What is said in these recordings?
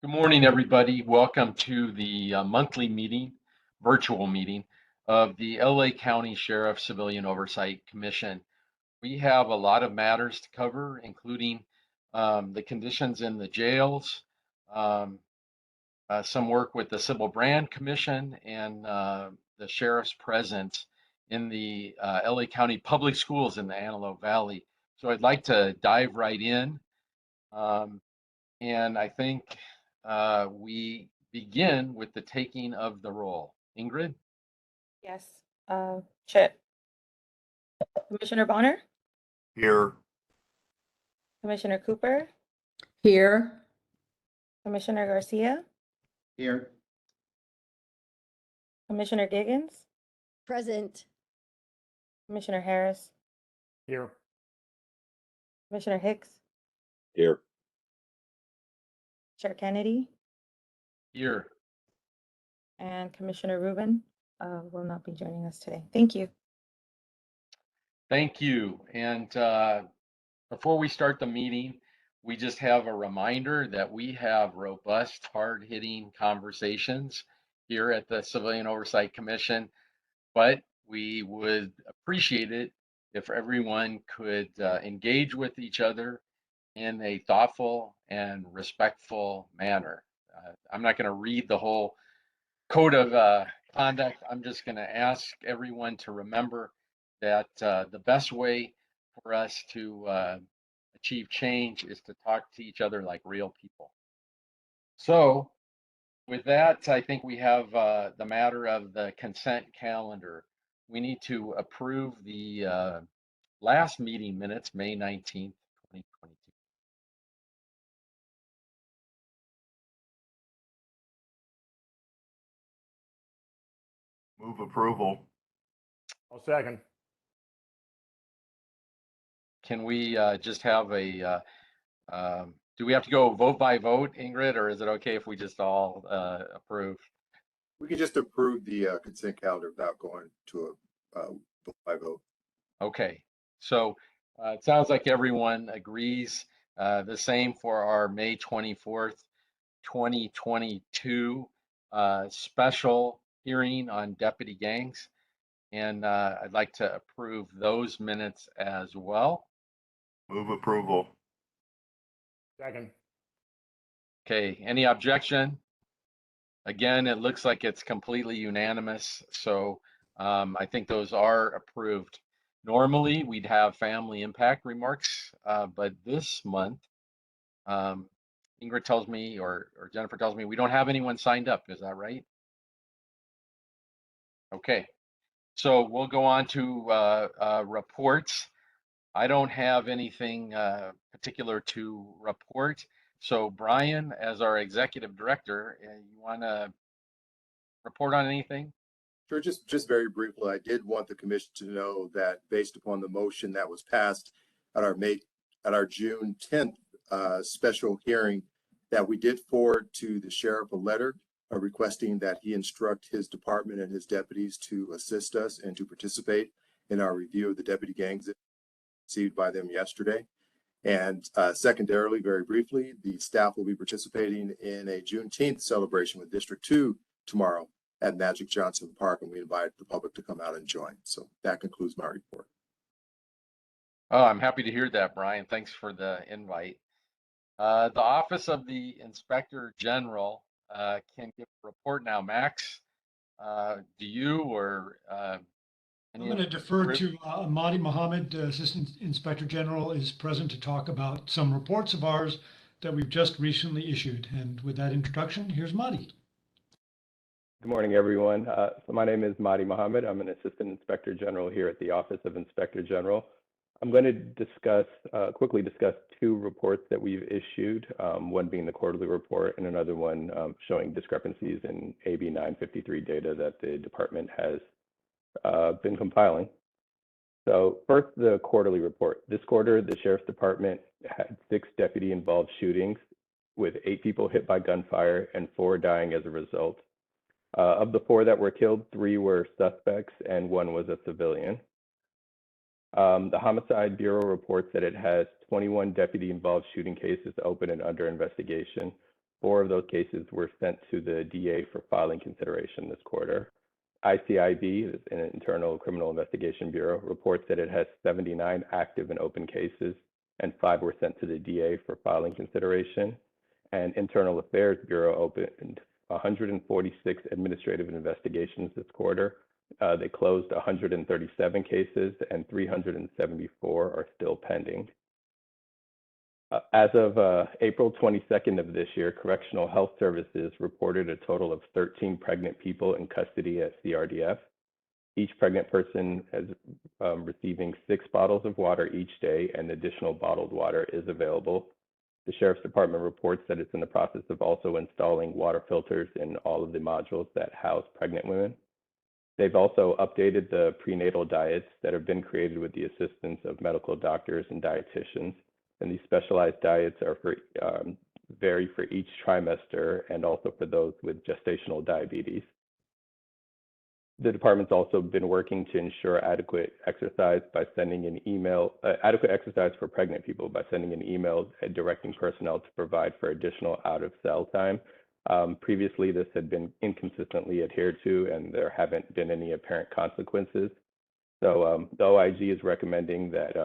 Good morning, everybody. Welcome to the monthly meeting, virtual meeting of the LA County Sheriff Civilian Oversight Commission. We have a lot of matters to cover, including the conditions in the jails, some work with the Sybil Brand Commission, and the sheriff's presence in the LA County Public Schools in the Antelope Valley. So I'd like to dive right in. And I think we begin with the taking of the roll. Ingrid? Yes. Chip. Commissioner Bonner? Here. Commissioner Cooper? Here. Commissioner Garcia? Here. Commissioner Giggins? Present. Commissioner Harris? Here. Commissioner Hicks? Here. Chair Kennedy? Here. And Commissioner Rubin will not be joining us today. Thank you. Thank you. And before we start the meeting, we just have a reminder that we have robust, hard-hitting conversations here at the Civilian Oversight Commission, but we would appreciate it if everyone could engage with each other in a thoughtful and respectful manner. I'm not going to read the whole code of conduct. I'm just going to ask everyone to remember that the best way for us to achieve change is to talk to each other like real people. So with that, I think we have the matter of the consent calendar. We need to approve the last meeting minutes, May 19th, 2022. Move approval. I'll second. Can we just have a, do we have to go vote by vote, Ingrid, or is it okay if we just all approve? We can just approve the consent calendar without going to a vote by vote. Okay, so it sounds like everyone agrees. The same for our May 24th, 2022 special hearing on deputy gangs. And I'd like to approve those minutes as well. Move approval. Second. Okay, any objection? Again, it looks like it's completely unanimous. So I think those are approved. Normally, we'd have family impact remarks, but this month, Ingrid tells me, or Jennifer tells me, we don't have anyone signed up. Is that right? Okay, so we'll go on to reports. I don't have anything particular to report. So Brian, as our executive director, you want to report on anything? Sure, just very briefly, I did want the commission to know that based upon the motion that was passed at our June 10th special hearing, that we did forward to the sheriff a letter requesting that he instruct his department and his deputies to assist us and to participate in our review of the deputy gangs received by them yesterday. And secondarily, very briefly, the staff will be participating in a Juneteenth celebration with District 2 tomorrow at Magic Johnson Park, and we invite the public to come out and join. So that concludes my report. Oh, I'm happy to hear that, Brian. Thanks for the invite. The Office of the Inspector General can give a report now. Max, do you or I'm going to defer to Mahdi Mohammed, Assistant Inspector General, is present to talk about some reports of ours that we've just recently issued. And with that introduction, here's Mahdi. Good morning, everyone. So my name is Mahdi Mohammed. I'm an Assistant Inspector General here at the Office of Inspector General. I'm going to quickly discuss two reports that we've issued, one being the quarterly report and another one showing discrepancies in AB 953 data that the department has been compiling. So first, the quarterly report. This quarter, the Sheriff's Department had 6 deputy-involved shootings with 8 people hit by gunfire and 4 dying as a result. Of the 4 that were killed, 3 were suspects and 1 was a civilian. The Homicide Bureau reports that it has 21 deputy-involved shooting cases open and under investigation, 4 of those cases were sent to the DA for filing consideration this quarter. ICIB, an Internal Criminal Investigation Bureau, reports that it has 79 active and open cases, and 5 were sent to the DA for filing consideration. And Internal Affairs Bureau opened 146 administrative investigations this quarter. They closed 137 cases, and 374 are still pending. As of April 22nd of this year, Correctional Health Services reported a total of 13 pregnant people in custody at CRDF. Each pregnant person is receiving 6 bottles of water each day, and additional bottled water is available. The Sheriff's Department reports that it's in the process of also installing water filters in all of the modules that house pregnant women. They've also updated the prenatal diets that have been created with the assistance of medical doctors and dietitians. And these specialized diets are vary for each trimester and also for those with gestational diabetes. The department's also been working to ensure adequate exercise by sending an email, adequate exercise for pregnant people by sending an email directing personnel to provide for additional out-of-cell time. Previously, this had been inconsistently adhered to, and there haven't been any apparent consequences. So the OIG is recommending that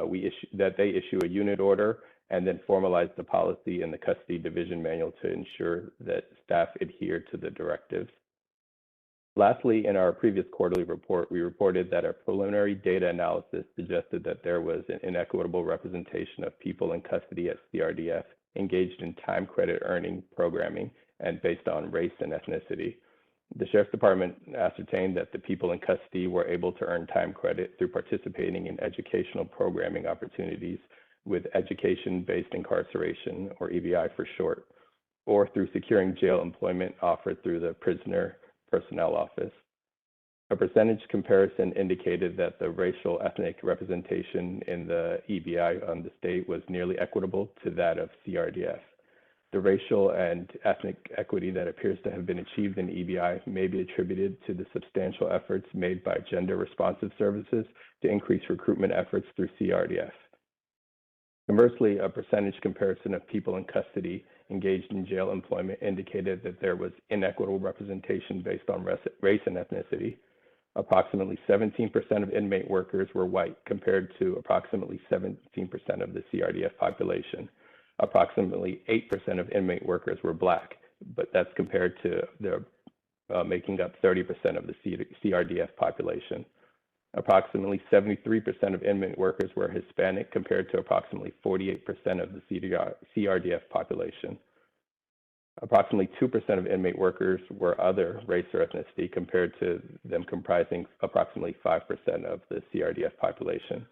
they issue a unit order and then formalize the policy in the custody division manual to ensure that staff adhere to the directives. Lastly, in our previous quarterly report, we reported that our preliminary data analysis suggested that there was an inequitable representation of people in custody at CRDF engaged in time credit earning programming and based on race and ethnicity. The Sheriff's Department ascertained that the people in custody were able to earn time credit through participating in educational programming opportunities with education-based incarceration, or EBI for short, or through securing jail employment offered through the Prisoner Personnel Office. A percentage comparison indicated that the racial ethnic representation in the EBI on the state was nearly equitable to that of CRDF. The racial and ethnic equity that appears to have been achieved in EBI may be attributed to the substantial efforts made by gender responsive services to increase recruitment efforts through CRDF. Conversely, a percentage comparison of people in custody engaged in jail employment indicated that there was inequitable representation based on race and ethnicity. Approximately 17% of inmate workers were white compared to approximately 17% of the CRDF population. Approximately 8% of inmate workers were Black, but that's compared to their making up 30% of the CRDF population. Approximately 73% of inmate workers were Hispanic compared to approximately 48% of the CRDF population. Approximately 2% of inmate workers were other race or ethnicity compared to them comprising approximately 5% of the CRDF population.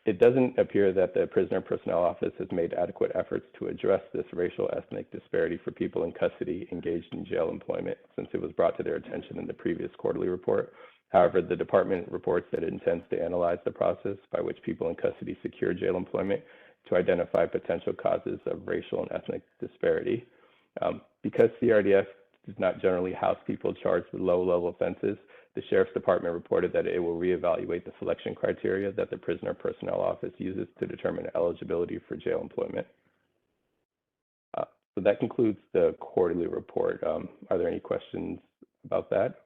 It doesn't appear that the Prisoner Personnel Office has made adequate efforts to address this racial ethnic disparity for people in custody engaged in jail employment since it was brought to their attention in the previous quarterly report. However, the department reports that it intends to analyze the process by which people in custody secure jail employment to identify potential causes of racial and ethnic disparity. Because CRDF does not generally house people charged with low-level offenses, the Sheriff's Department reported that it will reevaluate the selection criteria that the Prisoner Personnel Office uses to determine eligibility for jail employment. So that concludes the quarterly report. Are there any questions about that?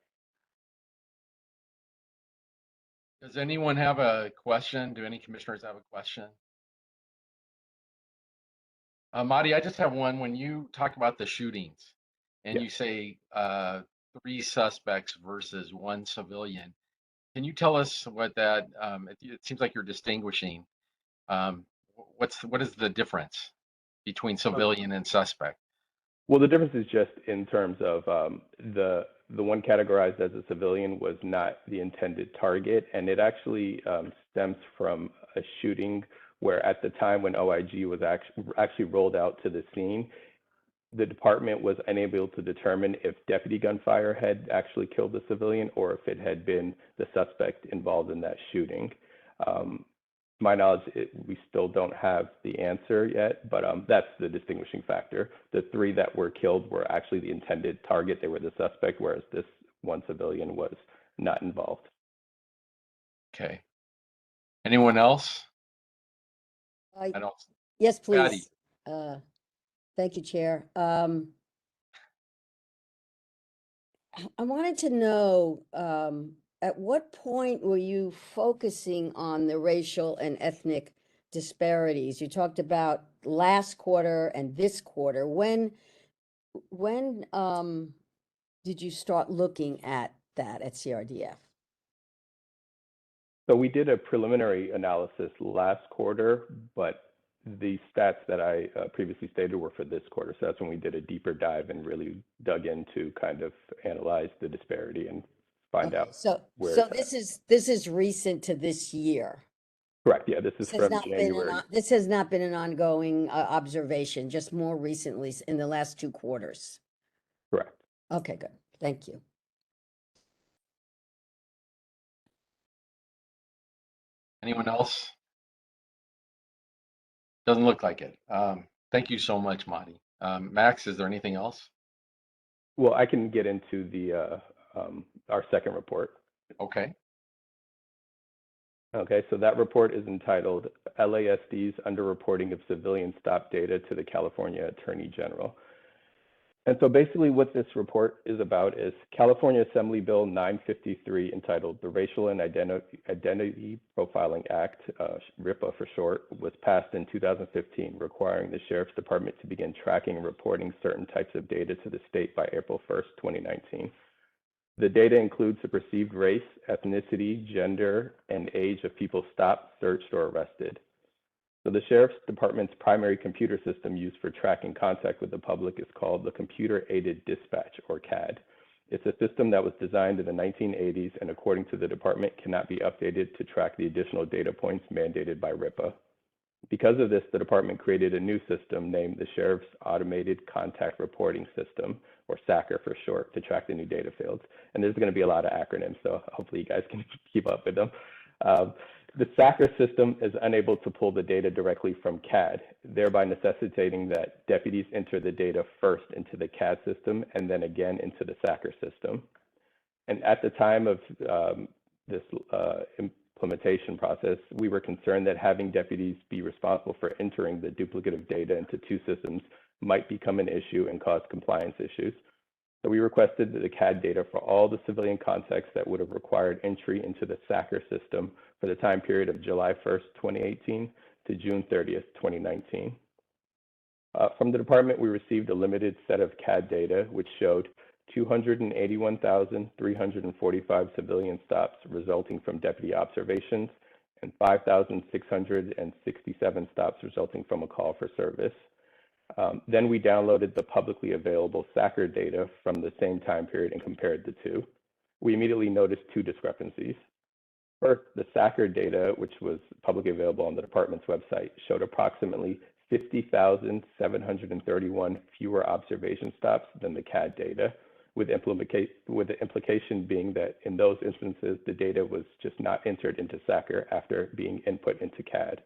Does anyone have a question? Do any commissioners have a question? Madi, I just have one. When you talk about the shootings and you say 3 suspects versus 1 civilian, can you tell us what that, it seems like you're distinguishing. What is the difference between civilian and suspect? Well, the difference is just in terms of the one categorized as a civilian was not the intended target, and it actually stems from a shooting where at the time when OIG was actually rolled out to the scene, the department was unable to determine if deputy gunfire had actually killed the civilian or if it had been the suspect involved in that shooting. To my knowledge, we still don't have the answer yet, but that's the distinguishing factor. The 3 that were killed were actually the intended target. They were the suspect, whereas this 1 civilian was not involved. Okay. Anyone else? I don't. Yes, Patty. please. Thank you, Chair. I wanted to know, at what point were you focusing on the racial and ethnic disparities? You talked about last quarter and this quarter. When did you start looking at that at CRDF? So we did a preliminary analysis last quarter, but the stats that I previously stated were for this quarter. So that's when we did a deeper dive and really dug into kind of analyze the disparity and find Okay, out so where so it's this is recent to this year. correct. Yeah, this is This has from not been January. this has not been an ongoing observation, just more recently in the last 2 quarters. Correct. Okay, good. Thank you. Anyone else? Doesn't look like it. Thank you so much, Monty. Max, is there anything else? Well, I can get into the our second report. Okay. Okay, so that report is entitled LASD's Underreporting of Civilian Stop Data to the California Attorney General. And so basically what this report is about is California Assembly Bill 953, entitled the Racial and Identity Profiling Act, RIPA for short, was passed in 2015, requiring the Sheriff's Department to begin tracking and reporting certain types of data to the state by April 1st, 2019. The data includes the perceived race, ethnicity, gender, and age of people stopped, searched, or arrested. So the Sheriff's Department's primary computer system used for tracking contact with the public is called the Computer Aided Dispatch, or CAD. It's a system that was designed in the 1980s and, according to the department, cannot be updated to track the additional data points mandated by RIPA. Because of this, the department created a new system named the Sheriff's Automated Contact Reporting System, or SACR for short, to track the new data fields. And there's going to be a lot of acronyms, so hopefully you guys can keep up with them. The SACR system is unable to pull the data directly from CAD, thereby necessitating that deputies enter the data first into the CAD system and then again into the SACR system. And at the time of this implementation process, we were concerned that having deputies be responsible for entering the duplicative data into 2 systems might become an issue and cause compliance issues. So we requested the CAD data for all the civilian contacts that would have required entry into the SACR system for the time period of July 1st, 2018 to June 30th, 2019. From the department, we received a limited set of CAD data, which showed 281,345 civilian stops resulting from deputy observations and 5,667 stops resulting from a call for service. Then we downloaded the publicly available SACR data from the same time period and compared the 2. We immediately noticed 2 discrepancies. First, the SACR data, which was publicly available on the department's website, showed approximately 50,731 fewer observation stops than the CAD data, with the implication being that in those instances, the data was just not entered into SACR after being input into CAD.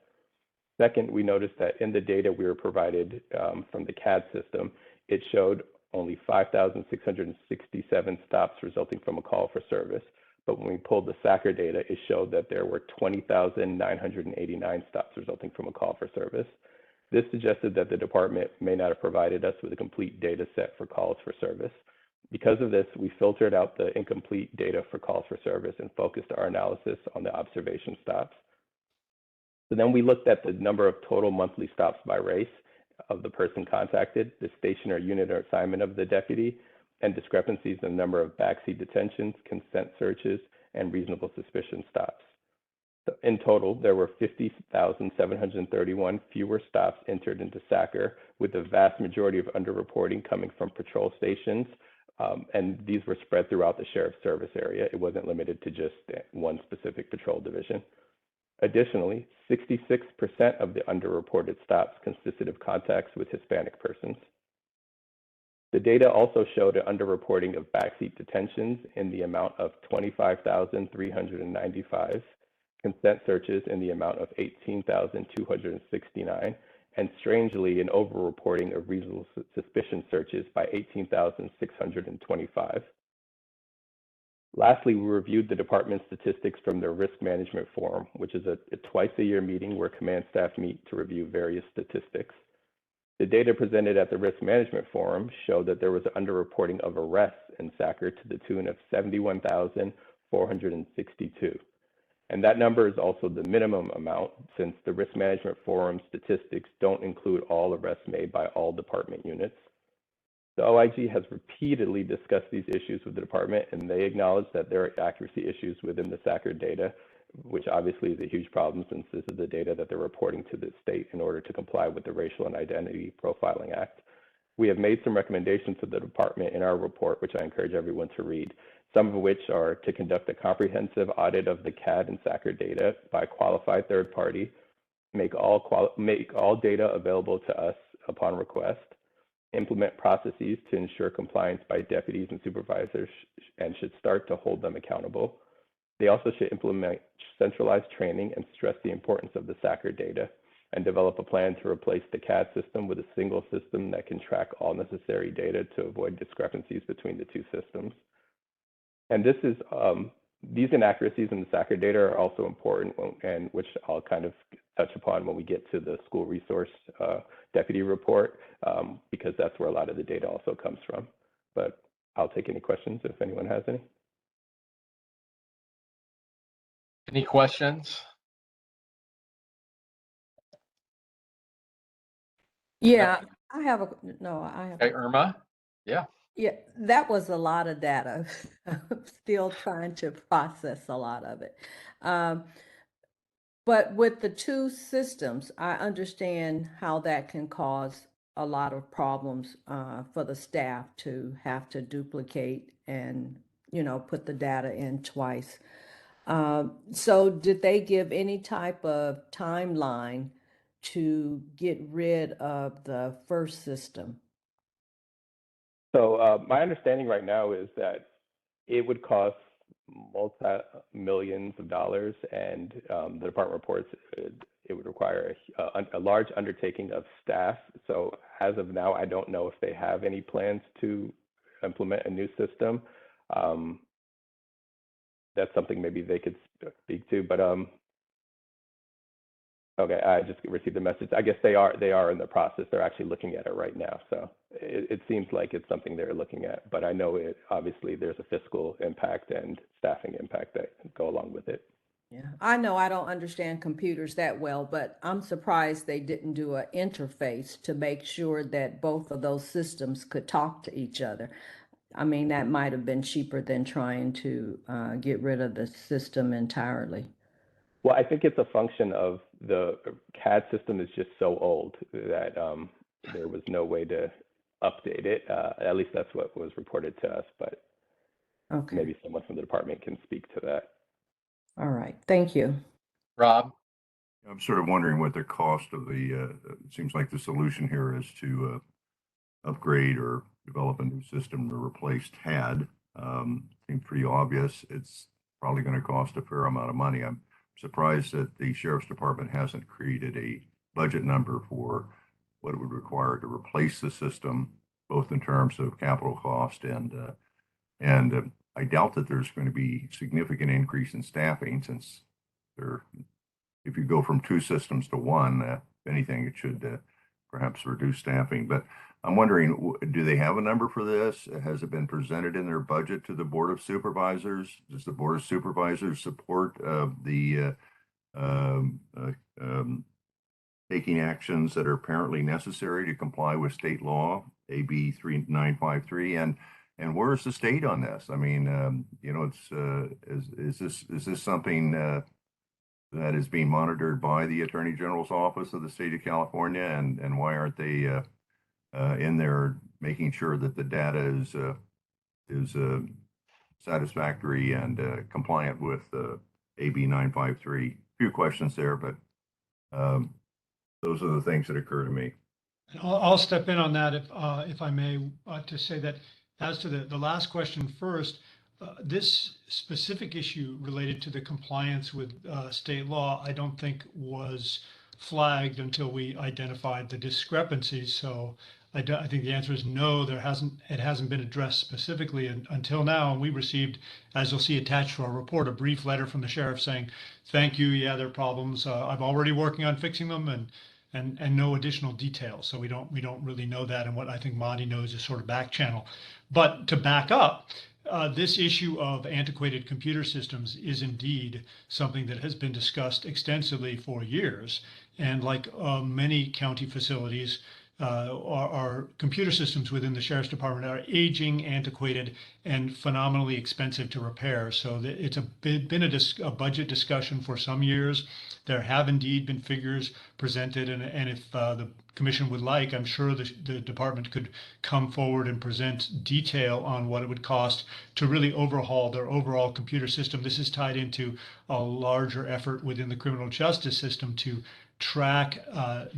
Second, we noticed that in the data we were provided from the CAD system, it showed only 5,667 stops resulting from a call for service. But when we pulled the SACR data, it showed that there were 20,989 stops resulting from a call for service. This suggested that the department may not have provided us with a complete data set for calls for service. Because of this, we filtered out the incomplete data for calls for service and focused our analysis on the observation stops. So then we looked at the number of total monthly stops by race of the person contacted, the station or unit or assignment of the deputy, and discrepancies in the number of backseat detentions, consent searches, and reasonable suspicion stops. So in total, there were 50,731 fewer stops entered into SACR, with the vast majority of underreporting coming from patrol stations, and these were spread throughout the sheriff's service area. It wasn't limited to just one specific patrol division. Additionally, 66% of the underreported stops consisted of contacts with Hispanic persons. The data also showed an underreporting of backseat detentions in the amount of 25,395, consent searches in the amount of 18,269, and strangely, an overreporting of reasonable suspicion searches by 18,625. Lastly, we reviewed the department's statistics from the Risk Management Forum, which is a twice-a-year meeting where command staff meet to review various statistics. The data presented at the Risk Management Forum showed that there was an underreporting of arrests in SACR to the tune of 71,462. And that number is also the minimum amount, since the Risk Management Forum statistics don't include all arrests made by all department units. The OIG has repeatedly discussed these issues with the department, and they acknowledge that there are accuracy issues within the SACR data, which obviously is a huge problem since this is the data that they're reporting to the state in order to comply with the Racial and Identity Profiling Act. We have made some recommendations to the department in our report, which I encourage everyone to read, some of which are to conduct a comprehensive audit of the CAD and SACR data by a qualified third party, make all data available to us upon request, implement processes to ensure compliance by deputies and supervisors, and should start to hold them accountable. They also should implement centralized training and stress the importance of the SACR data, and develop a plan to replace the CAD system with a single system that can track all necessary data to avoid discrepancies between the two systems. And this is, these inaccuracies in the SACR data are also important, and which I'll kind of touch upon when we get to the school resource deputy report, because that's where a lot of the data also comes from. But I'll take any questions if anyone has any. Any questions? Yeah, I have Okay, Irma? Yeah. yeah, that was a lot of data. I'm still trying to process a lot of it. But with the two systems, I understand how that can cause a lot of problems for the staff to have to duplicate and, put the data in twice. So did they give any type of timeline to get rid of the first system? So my understanding right now is that it would cost multi-millions of dollars, and the department reports it would require a large undertaking of staff. So as of now, I don't know if they have any plans to implement a new system. That's something maybe they could speak to, but okay, I just received a message. I guess they are in the process. They're actually looking at it right now. So it seems like it's something they're looking at, but I know obviously there's a fiscal impact and staffing impact that go along with it. Yeah, I know I don't understand computers that well, but I'm surprised they didn't do an interface to make sure that both of those systems could talk to each other. I mean, that might have been cheaper than trying to get rid of the system entirely. Well, I think it's a function of the CAD system is just so old that there was no way to update it. At least that's what was reported to us, but okay, maybe someone from the department can speak to that. All right, thank you. Rob? I'm sort of wondering what the cost of the, it seems like the solution here is to upgrade or develop a new system to replace CAD. Seems pretty obvious. It's probably going to cost a fair amount of money. I'm surprised that the Sheriff's Department hasn't created a budget number for what it would require to replace the system, both in terms of capital cost and I doubt that there's going to be significant increase in staffing, since if you go from two systems to one, if anything, it should perhaps reduce staffing. But I'm wondering, do they have a number for this? Has it been presented in their budget to the Board of Supervisors? Does the Board of Supervisors support the taking actions that are apparently necessary to comply with state law, AB 3953? And where is the state on this? I mean, is this something that is being monitored by the Attorney General's office of the state of California? And why aren't they in there making sure that the data is satisfactory and compliant with AB 953? A few questions there, but those are the things that occur to me. I'll step in on that if I may, to say that as to the last question first, this specific issue related to the compliance with state law, I don't think was flagged until we identified the discrepancies. So I think the answer is no, it hasn't been addressed specifically until now. And we received, as you'll see attached to our report, a brief letter from the sheriff saying, thank you, yeah, there are problems. I'm already working on fixing them, and and no additional details. So we don't really know that. And what I think Monty knows is sort of back channel. But to back up, this issue of antiquated computer systems is indeed something that has been discussed extensively for years. And like many county facilities, our computer systems within the Sheriff's Department are aging, antiquated, and phenomenally expensive to repair. So it's been a budget discussion for some years. There have indeed been figures presented, and if the commission would like, I'm sure the department could come forward and present detail on what it would cost to really overhaul their overall computer system. This is tied into a larger effort within the criminal justice system to track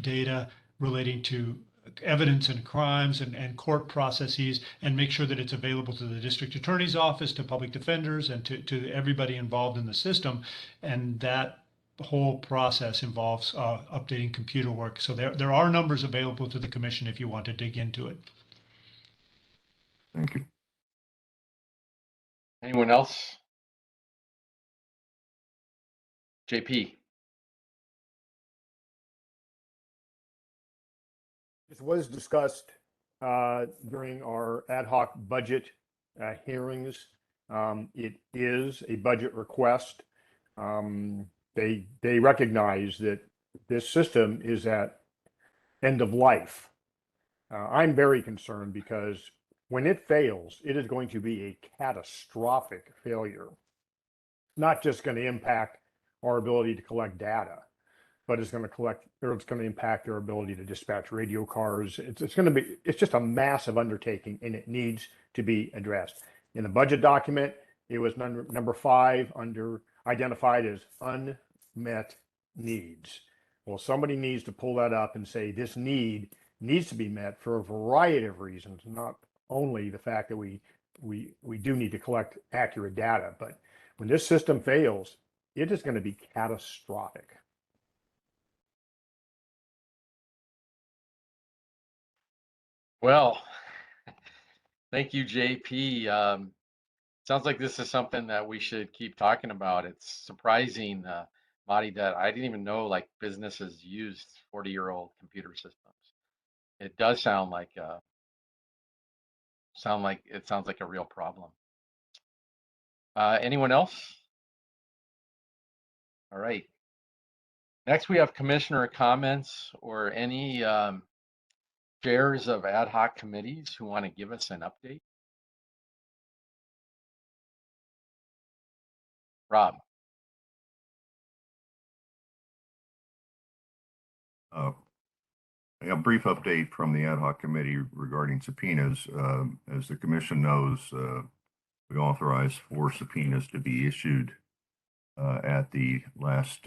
data relating to evidence and crimes and court processes, and make sure that it's available to the district attorney's office, to public defenders, and to everybody involved in the system. And that whole process involves updating computer work. So there are numbers available to the commission if you want to dig into it. Thank you. Anyone else? JP. This was discussed during our ad hoc budget hearings. It is a budget request. They recognize that this system is at end of life. I'm very concerned because when it fails, it is going to be a catastrophic failure. Not just going to impact our ability to collect data, but it's going to impact their ability to dispatch radio cars. It's just a massive undertaking, and it needs to be addressed. In the budget document, it was number 5 identified as unmet needs. Well, somebody needs to pull that up and say this need needs to be met for a variety of reasons, not only the fact that we do need to collect accurate data, but when this system fails, it is going to be catastrophic. Well, thank you, JP. Sounds like this is something that we should keep talking about. It's surprising, Marty, that I didn't even know like businesses used 40-year-old computer systems. It does sound like a real problem. Anyone else? All right. Next, we have commissioner comments or any chairs of ad hoc committees who want to give us an update. Rob. A brief update from the ad hoc committee regarding subpoenas. As the commission knows, we authorized 4 subpoenas to be issued at the last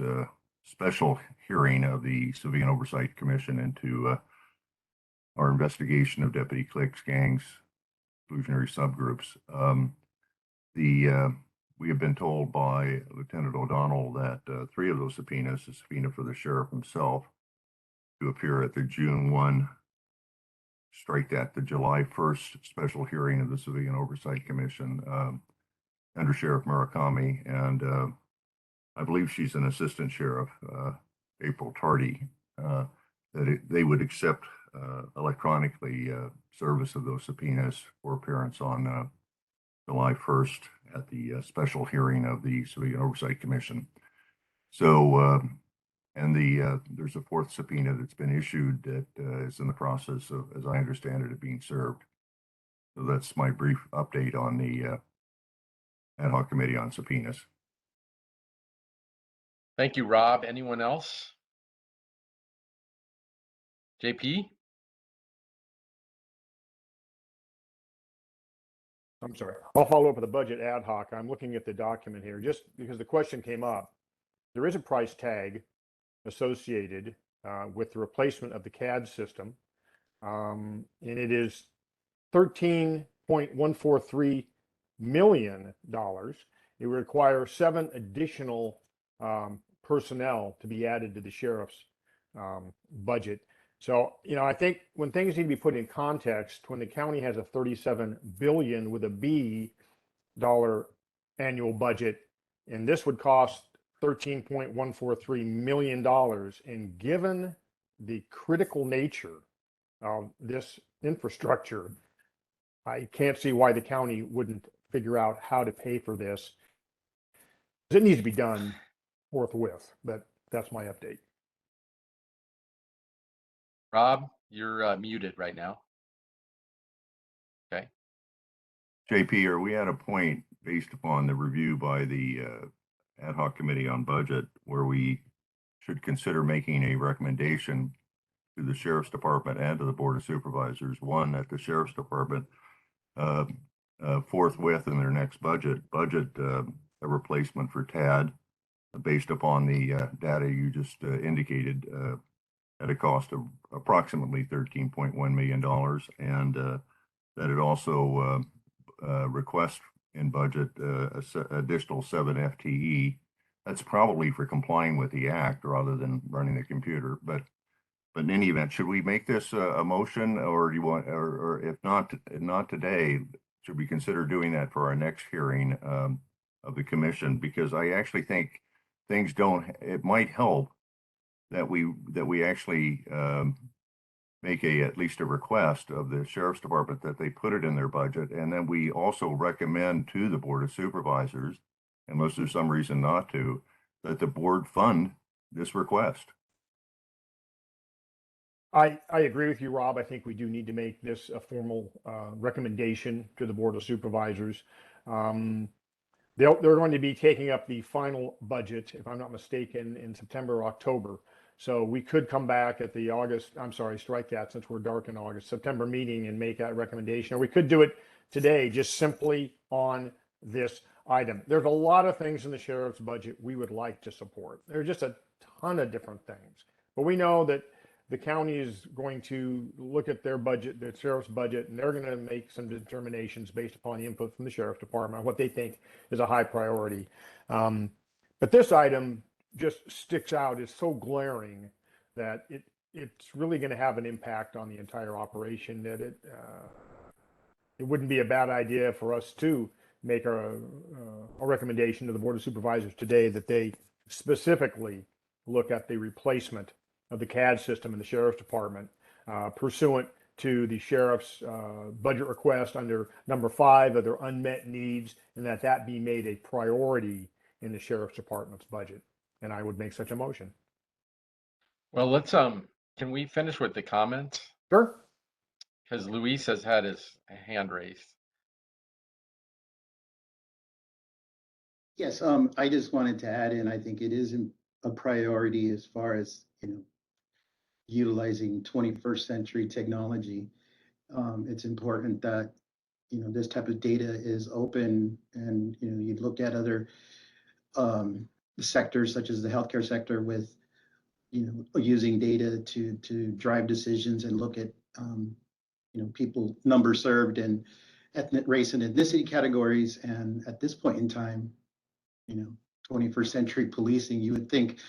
special hearing of the Civilian Oversight Commission into our investigation of deputy cliques, gangs, exclusionary subgroups. We have been told by Lieutenant O'Donnell that 3 of those subpoenas, a subpoena for the sheriff himself to appear at the June 1, the July 1st special hearing of the Civilian Oversight Commission, under Sheriff Murakami, and I believe she's an assistant sheriff, April Tardy, that they would accept electronically service of those subpoenas for appearance on July 1st at the special hearing of the Civilian Oversight Commission. So, and there's a 4th subpoena that's been issued that is in the process of, as I understand it, being served. So that's my brief update on the ad hoc committee on subpoenas. Thank you, Rob. Anyone else? JP? I'm sorry. I'll follow up with the budget ad hoc. I'm looking at the document here just because the question came up. There is a price tag associated with the replacement of the CAD system, and it is $13.143 million. It would require 7 additional personnel to be added to the sheriff's budget. So, I think when things need to be put in context, when the county has a $37 billion with a B dollar annual budget, and this would cost $13.143 million, and given the critical nature of this infrastructure, I can't see why the county wouldn't figure out how to pay for this. It needs to be done forthwith, but that's my update. Rob, you're muted right now. Okay. JP, are we at a point based upon the review by the ad hoc committee on budget where we should consider making a recommendation to the sheriff's department and to the board of supervisors? One, that the sheriff's department forthwith in their next budget a replacement for TAD based upon the data you just indicated at a cost of approximately $13.1 million, and that it also request in budget additional 7 FTE. That's probably for complying with the act rather than running the computer. But in any event, should we make this a motion, or do you want, or if not today, should we consider doing that for our next hearing of the commission? Because I actually think things don't. It might help that we actually make at least a request of the sheriff's department that they put it in their budget, and then we also recommend to the board of supervisors, unless there's some reason not to, that the board fund this request. I agree with you, Rob. I think we do need to make this a formal recommendation to the board of supervisors. They're going to be taking up the final budget, if I'm not mistaken, in September or October. So we could come back at the strike that since we're dark in August, September meeting and make that recommendation. Or we could do it today, just simply on this item. There's a lot of things in the sheriff's budget we would like to support. There's just a ton of different things. But we know that the county is going to look at their budget, the sheriff's budget, and they're going to make some determinations based upon the input from the sheriff's department, what they think is a high priority. But this item just sticks out. It's so glaring that it's really going to have an impact on the entire operation that it wouldn't be a bad idea for us to make a recommendation to the board of supervisors today that they specifically look at the replacement of the CAD system in the sheriff's department pursuant to the sheriff's budget request under number 5 of their unmet needs, and that be made a priority in the sheriff's department's budget. And I would make such a motion. Well, let's can we finish with the comments? Sure. Because Luis has had his hand raised. Yes, I just wanted to add in, I think it is a priority as far as, utilizing 21st century technology. It's important that, this type of data is open, and, you look at other sectors such as the healthcare sector with, using data to drive decisions and look at, people numbers served and ethnic, race, and ethnicity categories. And at this point in time, 21st century policing, you would think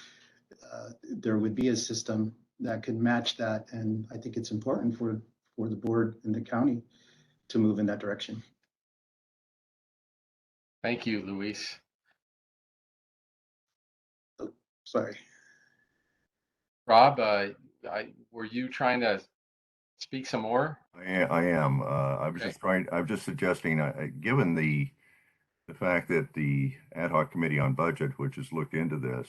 there would be a system that could match that. And I think it's important for the board and the county to move in that direction. Thank you, Luis. Oh, sorry. Rob, were you trying to speak some more? I am. I was just suggesting, given the fact that the ad hoc committee on budget, which has looked into this,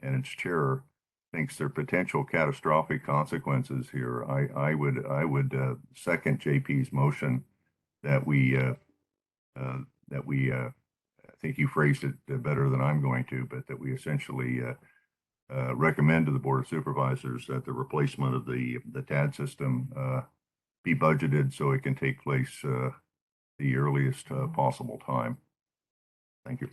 and its chair thinks there are potential catastrophic consequences here, I would second JP's motion that we I think you phrased it better than I'm going to, but that we essentially recommend to the board of supervisors that the replacement of the TAD system be budgeted so it can take place the earliest possible time. Thank you.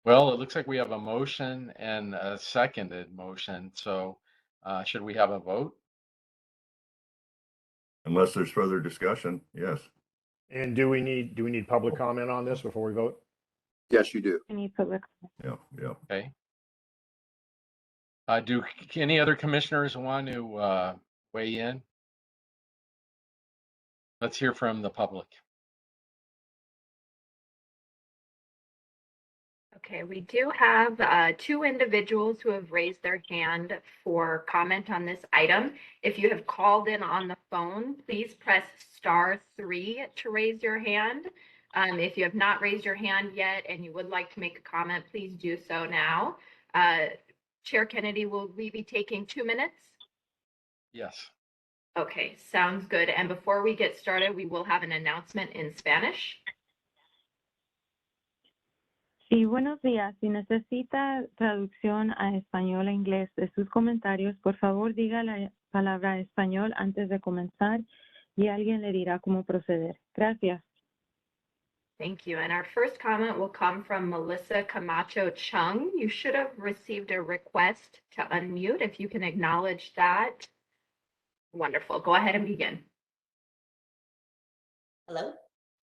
Well, it looks like we have a motion and a seconded motion. So should we have a vote? Unless there's further discussion, yes. And do we need public comment on this before we vote? Yes, you do. Any public? Yeah. Okay. Do any other commissioners want to weigh in? Let's hear from the public. Okay, we do have two individuals who have raised their hand for comment on this item. If you have called in on the phone, please press *3 to raise your hand. If you have not raised your hand yet and you would like to make a comment, please do so now. Chair Kennedy, will we be taking 2 minutes? Yes. Okay, sounds good. And before we get started, we will have an announcement in Spanish. Sí, buenos días. Si necesita traducción a español e inglés de sus comentarios, por favor diga la palabra español antes de comenzar y alguien le dirá cómo proceder. Gracias. Thank you. And our first comment will come from Melissa Camacho Chung. You should have received a request to unmute. If you can acknowledge that. Wonderful. Go ahead and begin. Hello?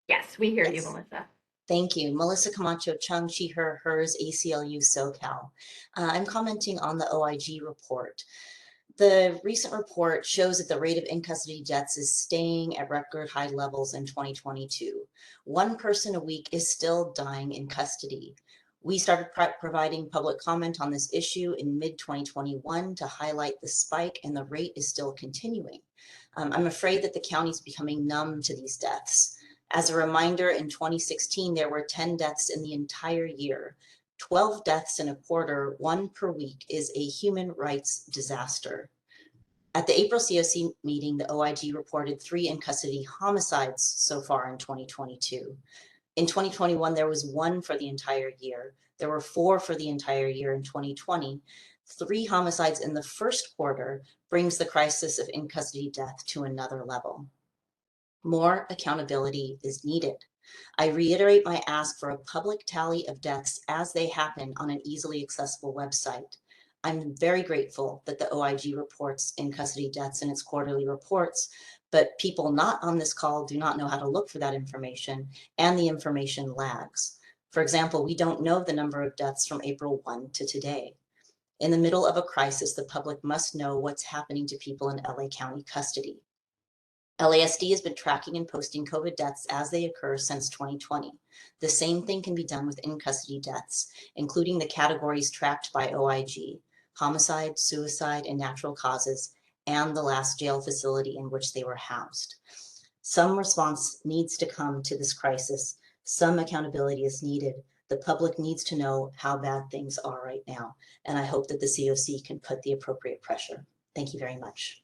Yes, we hear you, Yes. Melissa. Thank you. Melissa Camacho Chung, she, her, hers, ACLU SoCal. I'm commenting on the OIG report. The recent report shows that the rate of in-custody deaths is staying at record high levels in 2022. One person a week is still dying in custody. We started providing public comment on this issue in mid-2021 to highlight the spike, and the rate is still continuing. I'm afraid that the county is becoming numb to these deaths. As a reminder, in 2016, there were 10 deaths in the entire year. 12 deaths in a quarter, 1 per week, is a human rights disaster. At the April COC meeting, the OIG reported 3 in-custody homicides so far in 2022. In 2021, there was 1 for the entire year. There were 4 for the entire year in 2020. 3 homicides in the first quarter brings the crisis of in-custody death to another level. More accountability is needed. I reiterate my ask for a public tally of deaths as they happen on an easily accessible website. I'm very grateful that the OIG reports in-custody deaths in its quarterly reports, but people not on this call do not know how to look for that information, and the information lags. For example, we don't know the number of deaths from April 1 to today. In the middle of a crisis, the public must know what's happening to people in LA County custody. LASD has been tracking and posting COVID deaths as they occur since 2020. The same thing can be done with in-custody deaths, including the categories tracked by OIG: homicide, suicide, and natural causes, and the last jail facility in which they were housed. Some response needs to come to this crisis. Some accountability is needed. The public needs to know how bad things are right now, and I hope that the COC can put the appropriate pressure. Thank you very much.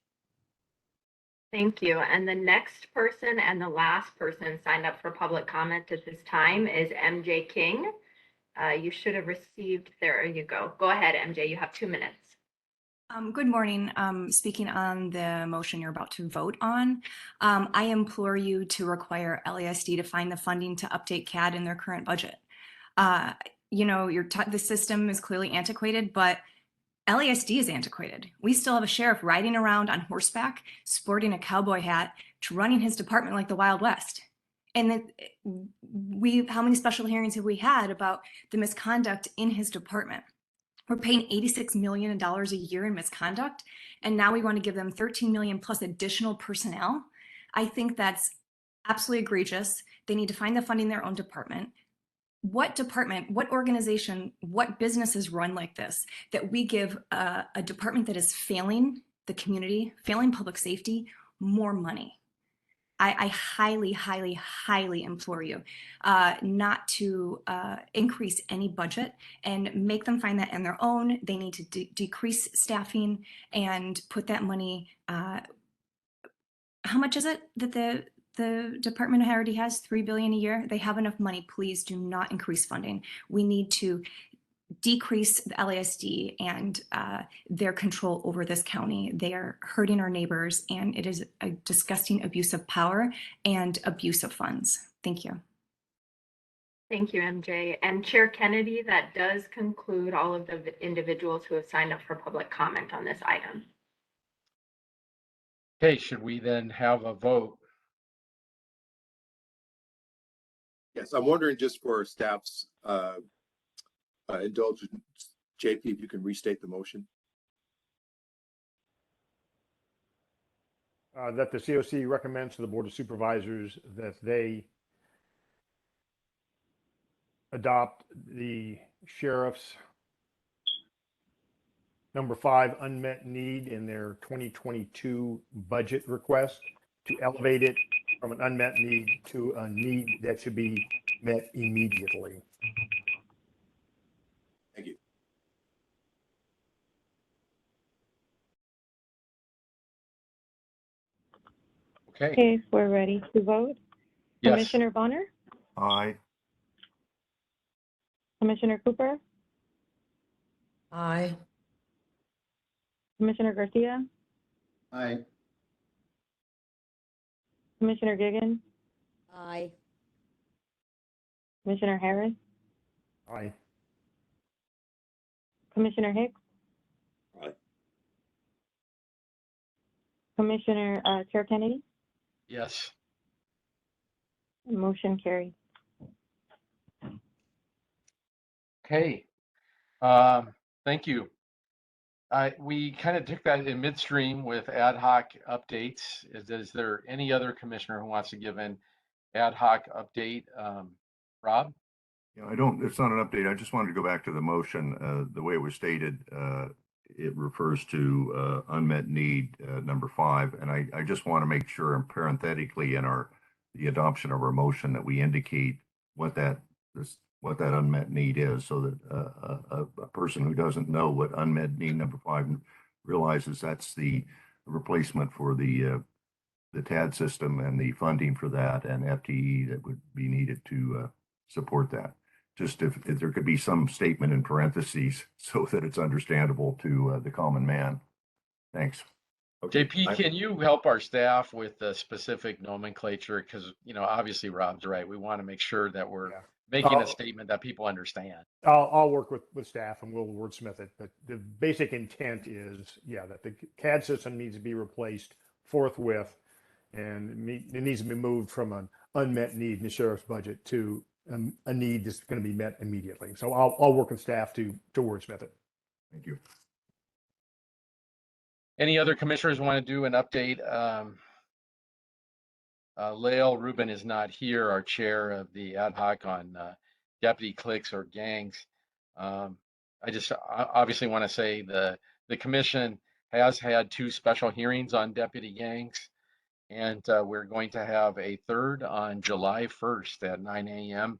Thank you. And the next person and the last person signed up for public comment at this time is MJ King. You should have received, there you go. Go ahead, MJ, you have 2 minutes. Good morning. Speaking on the motion you're about to vote on, I implore you to require LASD to find the funding to update CAD in their current budget. You know, the system is clearly antiquated, but LASD is antiquated. We still have a sheriff riding around on horseback, sporting a cowboy hat, running his department like the Wild West. And how many special hearings have we had about the misconduct in his department? We're paying $86 million a year in misconduct, and now we want to give them $13 million plus additional personnel. I think that's absolutely egregious. They need to find the funding in their own department. What department, what organization, what businesses run like this, that we give a department that is failing the community, failing public safety, more money? I highly, highly, highly implore you not to increase any budget and make them find that in their own. They need to decrease staffing and put that money. How much is it that the department already has? $3 billion a year. They have enough money. Please do not increase funding. We need to decrease the LASD and their control over this county. They are hurting our neighbors, and it is a disgusting abuse of power and abuse of funds. Thank you. Thank you, MJ. And Chair Kennedy, that does conclude all of the individuals who have signed up for public comment on this item. Okay, should we then have a vote? Yes, I'm wondering, just for staff's indulgence, JP, if you can restate the motion. That the COC recommends to the Board of Supervisors that they adopt the sheriff's number 5 unmet need in their 2022 budget request to elevate it from an unmet need to a need that should be met immediately. Thank you. Okay. Okay, we're ready to vote. Yes. Commissioner Bonner, Aye. Commissioner Cooper, Aye. Commissioner Garcia, Aye. Commissioner Giggins, Aye. Commissioner Harris, Aye. Commissioner Hicks, Aye. Commissioner Chair Kennedy, Yes. motion carried. Okay. Thank you. We kind of took that in midstream with ad hoc updates. Is there any other commissioner who wants to give an ad hoc update? Rob? Yeah, it's not an update. I just wanted to go back to the motion. The way it was stated, it refers to unmet need number 5. And I just want to make sure, and parenthetically in the adoption of our motion, that we indicate what that unmet need is, so that a person who doesn't know what unmet need number 5 realizes that's the replacement for the TAD system and the funding for that and FTE that would be needed to support that. Just if there could be some statement in parentheses so that it's understandable to the common man. Thanks. Okay. JP, can you help our staff with the specific nomenclature? Because, obviously Rob's right. We want to make sure that we're making a statement that people understand. I'll work with staff and we'll wordsmith it. But the basic intent is, that the CAD system needs to be replaced forthwith, and it needs to be moved from an unmet need in the sheriff's budget to a need that's going to be met immediately. So I'll work with staff to wordsmith it. Thank you. Any other commissioners want to do an update? Lael Rubin is not here, our chair of the ad hoc on deputy cliques or gangs. I just obviously want to say the commission has had 2 special hearings on deputy gangs, and we're going to have a third on July 1st at 9 a.m.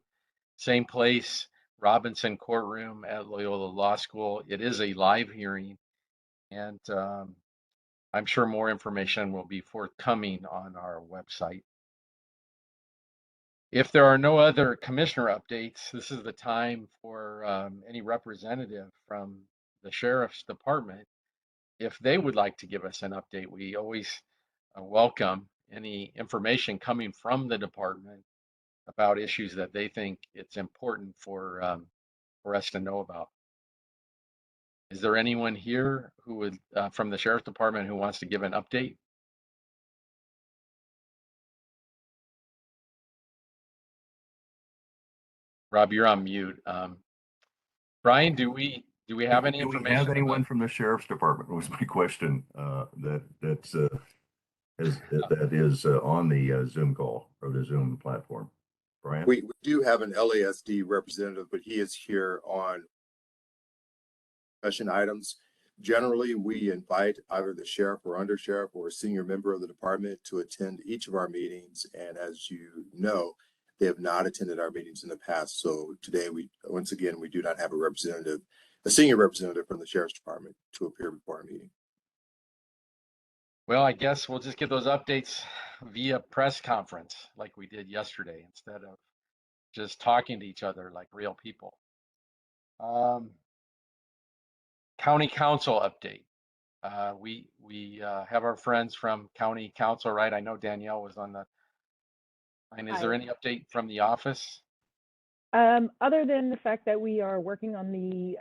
Same place, Robinson Courtroom at Loyola Law School. It is a live hearing, and I'm sure more information will be forthcoming on our website. If there are no other commissioner updates, this is the time for any representative from the sheriff's department. If they would like to give us an update, we always welcome any information coming from the department about issues that they think it's important for us to know about. Is there anyone here who would, from the sheriff's department, who wants to give an update? Rob, you're on mute. Brian, do we have any information? Do we have anyone from the sheriff's department? Was my question. That is on the Zoom call or the Zoom platform. Brian? We do have an LASD representative, but he is here on discussion items. Generally, we invite either the sheriff or undersheriff or a senior member of the department to attend each of our meetings. And as you know, they have not attended our meetings in the past. So today, once again, we do not have a senior representative from the sheriff's department to appear before our meeting. Well, I guess we'll just get those updates via press conference like we did yesterday, instead of just talking to each other like real people. County council update. We have our friends from county council, right? I know Danielle was on the line. Is there any update from the office? Other than the fact that we are working on the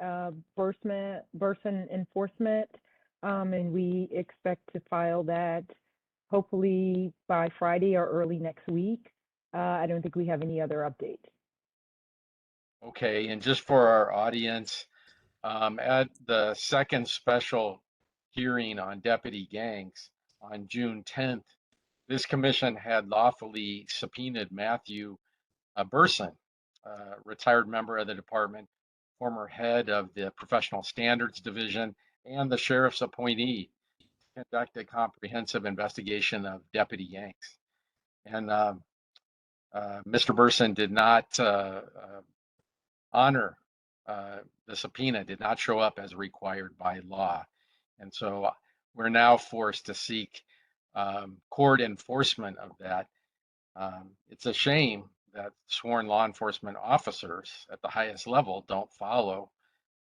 Burson enforcement, and we expect to file that hopefully by Friday or early next week. I don't think we have any other update. Okay, and just for our audience, at the second special hearing on deputy gangs on June 10th, this commission had lawfully subpoenaed Matthew Burson, retired member of the department, former head of the Professional Standards Division, and the sheriff's appointee to conduct a comprehensive investigation of Deputy Yanks. And Mr. Burson did not honor the subpoena, did not show up as required by law. And so we're now forced to seek court enforcement of that. It's a shame that sworn law enforcement officers at the highest level don't follow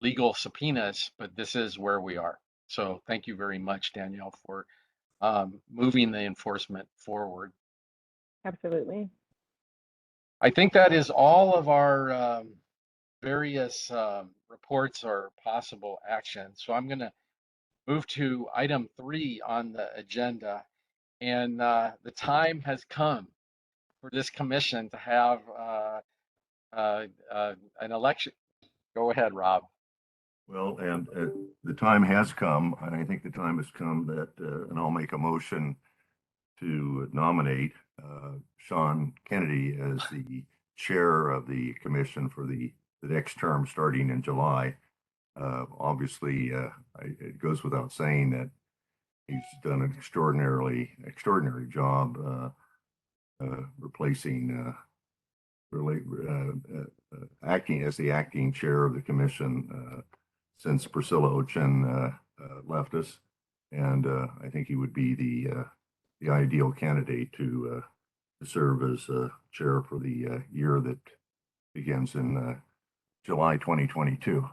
legal subpoenas, but this is where we are. So thank you very much, Danielle, for moving the enforcement forward. Absolutely. I think that is all of our various reports or possible actions. So I'm going to move to item 3 on the agenda. And the time has come for this commission to have an election. Go ahead, Rob. Well, and the time has come, and I think the time has come that, and I'll make a motion to nominate Sean Kennedy as the chair of the commission for the next term starting in July. Obviously, it goes without saying that he's done an extraordinary job replacing acting as the acting chair of the commission since Priscilla Ochen left us, and I think he would be the ideal candidate to serve as chair for the year that begins in July 2022.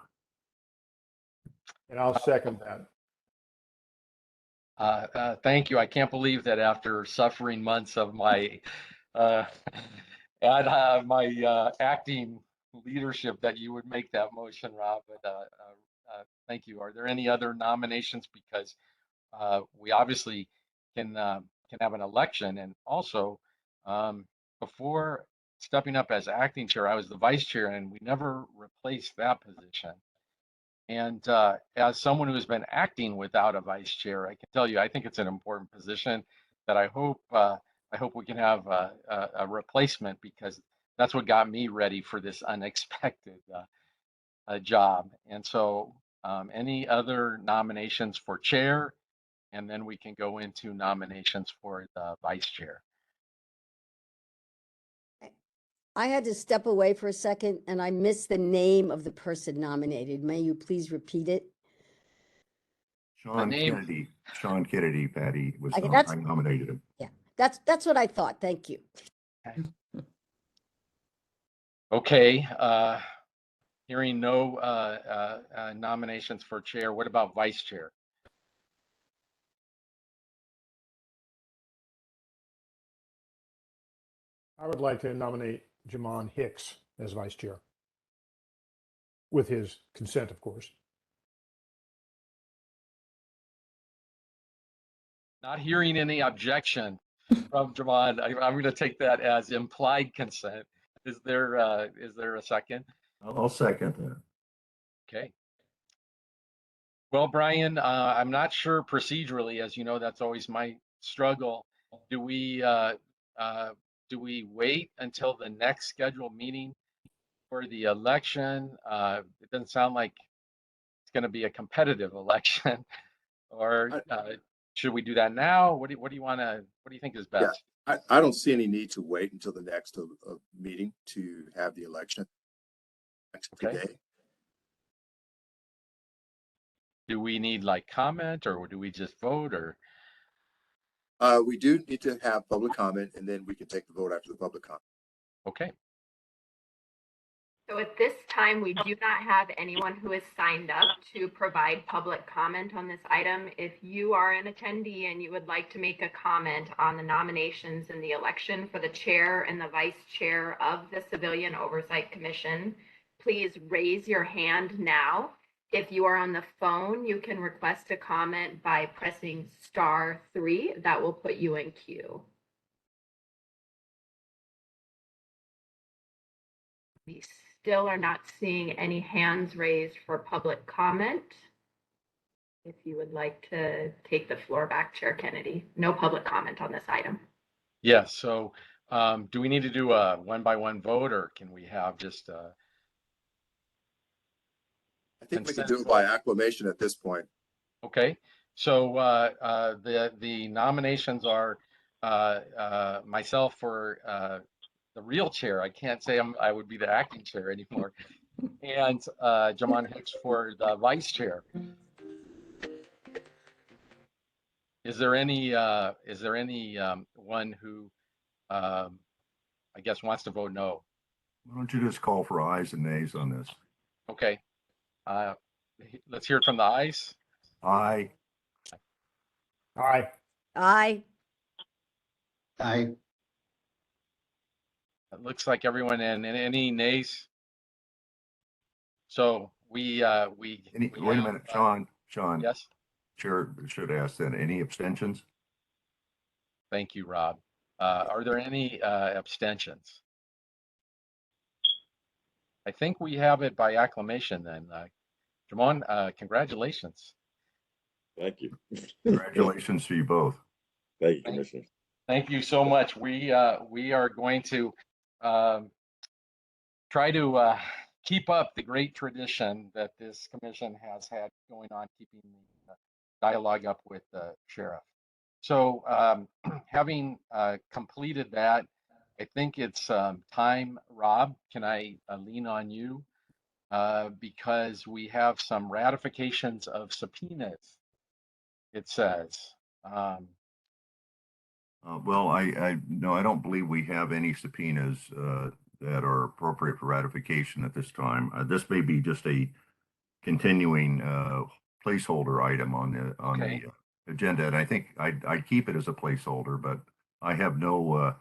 And I'll second that. Thank you. I can't believe that after suffering months of my acting leadership that you would make that motion, Rob. But thank you. Are there any other nominations? Because we obviously can have an election, and also before stepping up as acting chair, I was the vice chair, and we never replaced that position. And as someone who has been acting without a vice chair, I can tell you, I think it's an important position that I hope we can have a replacement, because that's what got me ready for this unexpected job. And so any other nominations for chair, and then we can go into nominations for the vice chair. I had to step away for a second and I missed the name of the person nominated. May you please repeat it? Sean Kennedy, Patty, was Okay, I nominated him. Yeah, that's what I thought. Thank you. Okay, hearing no nominations for chair, what about vice chair? I would like to nominate Jamon Hicks as vice chair, with his consent, of course. Not hearing any objection from Jamon, I'm going to take that as implied consent. Is there a second? I'll second that. Okay. Well, Brian, I'm not sure procedurally, as you know, that's always my struggle. Do we wait until the next scheduled meeting for the election? It doesn't sound like it's going to be a competitive election, or should we do that now? What do you think is best? Yeah, I don't see any need to wait until the next meeting to have the election. Okay. Today. Do we need like comment, or do we just vote, or? We do need to have public comment, and then we can take the vote after the public comment. Okay. So at this time, we do not have anyone who has signed up to provide public comment on this item. If you are an attendee and you would like to make a comment on the nominations in the election for the chair and the vice chair of the Civilian Oversight Commission, please raise your hand now. If you are on the phone, you can request a comment by pressing *3. That will put you in queue. We still are not seeing any hands raised for public comment. If you would like to take the floor back, Chair Kennedy. No public comment on this item. Yes. So do we need to do a one-by-one vote, or can we have just I think we can do it by acclamation at this point. Okay, so the nominations are myself for the real chair. I can't say I would be the acting chair anymore, and Jamon Hicks for the vice chair. Is there any one who I guess wants to vote no? Why don't you just call for ayes and nays on this? Okay, let's hear it from the ayes. Aye. Aye. Aye. Aye. It looks like everyone, and any nays? So we Wait a minute, Sean. Yes. Chair should ask then. Any abstentions? Thank you, Rob. Are there any abstentions? I think we have it by acclamation then. Jamon, congratulations. Thank you. Congratulations to you both. Thank you, Commissioner. Thank you so much. We are going to try to keep up the great tradition that this commission has had going on, keeping the dialogue up with the sheriff. So having completed that, I think it's time, Rob, can I lean on you? Because we have some ratifications of subpoenas, it says. Well, no, I don't believe we have any subpoenas that are appropriate for ratification at this time. This may be just a continuing placeholder item on the agenda, and I think I'd keep it as a placeholder, but I have no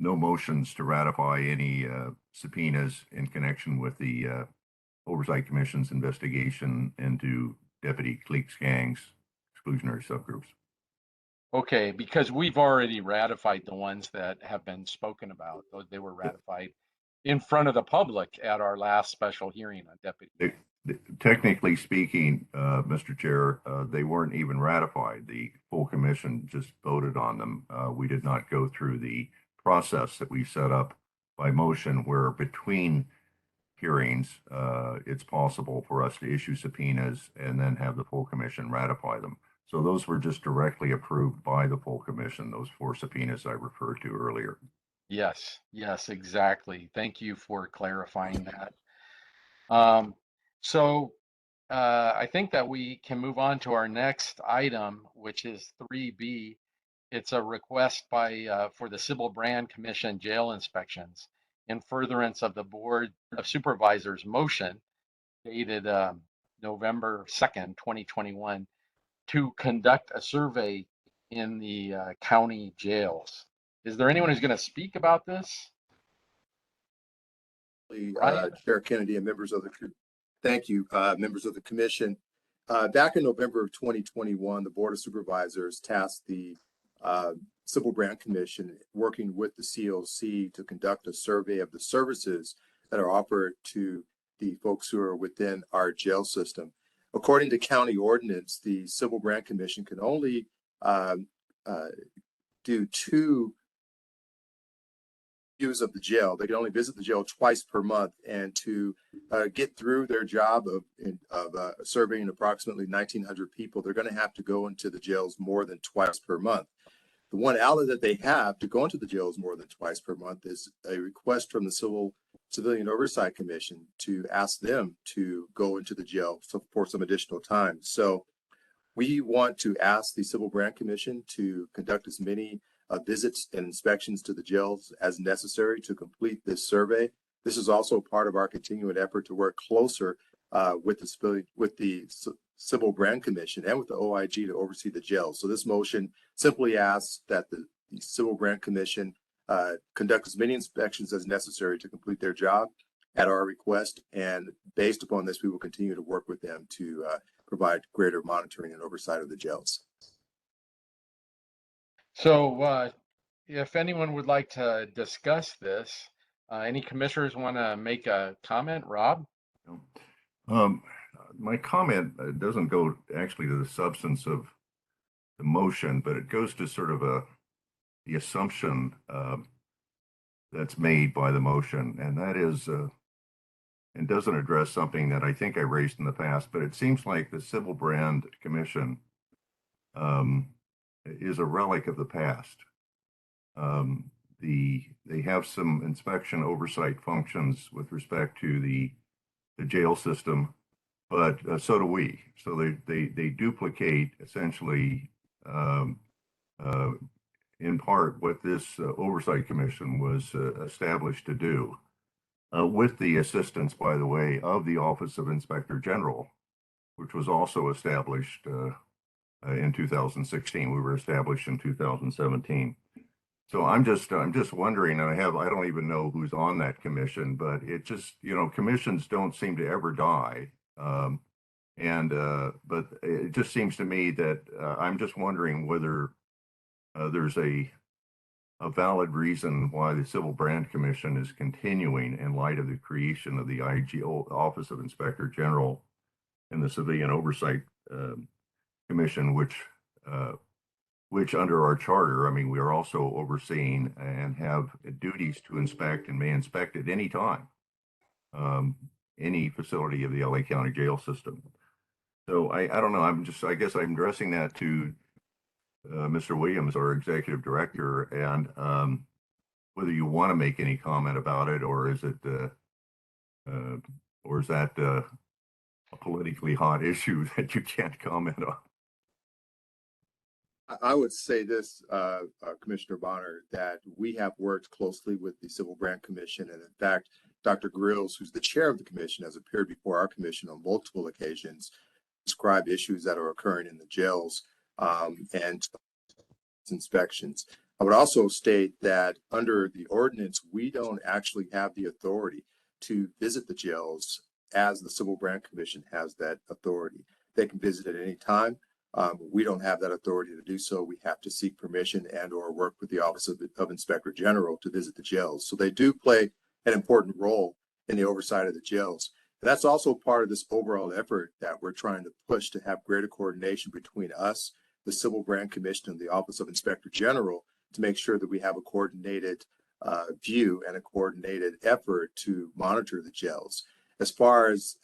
motions to ratify any subpoenas in connection with the Oversight Commission's investigation into Deputy Cleek's gangs, exclusionary subgroups. Okay, because we've already ratified the ones that have been spoken about. They were ratified in front of the public at our last special hearing on deputy. Technically speaking, Mr. Chair, they weren't even ratified. The full commission just voted on them. We did not go through the process that we set up by motion where between hearings, it's possible for us to issue subpoenas and then have the full commission ratify them. So those were just directly approved by the full commission, those 4 subpoenas I referred to earlier. Yes, exactly. Thank you for clarifying that. So I think that we can move on to our next item, which is 3B. It's a request for the Sybil Brand Commission jail inspections in furtherance of the Board of Supervisors motion dated November 2nd, 2021, to conduct a survey in the county jails. Is there anyone who's going to speak about this? Chair Kennedy and members of the thank you, members of the commission. Back in November of 2021, the Board of Supervisors tasked the Sybil Brand Commission, working with the COC, to conduct a survey of the services that are offered to the folks who are within our jail system. According to county ordinance, the Sybil Brand Commission can only do 2 views of the jail. They can only visit the jail twice per month, and to get through their job of surveying approximately 1,900 people, they're going to have to go into the jails more than twice per month. The one outlet that they have to go into the jails more than twice per month is a request from the Civilian Oversight Commission to ask them to go into the jail for some additional time. So we want to ask the Sybil Brand Commission to conduct as many visits and inspections to the jails as necessary to complete this survey. This is also part of our continuing effort to work closer with the Sybil Brand Commission and with the OIG to oversee the jails. So this motion simply asks that the Sybil Brand Commission conduct as many inspections as necessary to complete their job at our request. And based upon this, we will continue to work with them to provide greater monitoring and oversight of the jails. So if anyone would like to discuss this, any commissioners want to make a comment? Rob? My comment doesn't go actually to the substance of the motion, but it goes to sort of the assumption that's made by the motion, and that is and doesn't address something that I think I raised in the past, but it seems like the Civil Brand Commission is a relic of the past. They have some inspection oversight functions with respect to the jail system, but so do we. So they duplicate essentially in part what this Oversight Commission was established to do, with the assistance, by the way, of the Office of Inspector General, which was also established in 2016. We were established in 2017. So I'm just wondering, and I don't even know who's on that commission, but it just, commissions don't seem to ever die. But it just seems to me that I'm just wondering whether there's a valid reason why the Civil Brand Commission is continuing in light of the creation of the Office of Inspector General and the Civilian Oversight Commission, which under our charter, I mean, we are also overseeing and have duties to inspect and may inspect at any time any facility of the LA County jail system. So I don't know. I guess I'm addressing that to Mr. Williams, our executive director, and whether you want to make any comment about it, or is that a politically hot issue that you can't comment on? I would say this, Commissioner Bonner, that we have worked closely with the Civil Brand Commission. And in fact, Dr. Grills, who's the chair of the commission, has appeared before our commission on multiple occasions, describe issues that are occurring in the jails and inspections. I would also state that under the ordinance, we don't actually have the authority to visit the jails as the Civil Brand Commission has that authority. They can visit at any time. We don't have that authority to do so. We have to seek permission and or work with the Office of Inspector General to visit the jails. So they do play an important role in the oversight of the jails. And that's also part of this overall effort that we're trying to push to have greater coordination between us, the Civil Brand Commission, and the Office of Inspector General to make sure that we have a coordinated view and a coordinated effort to monitor the jails. As far as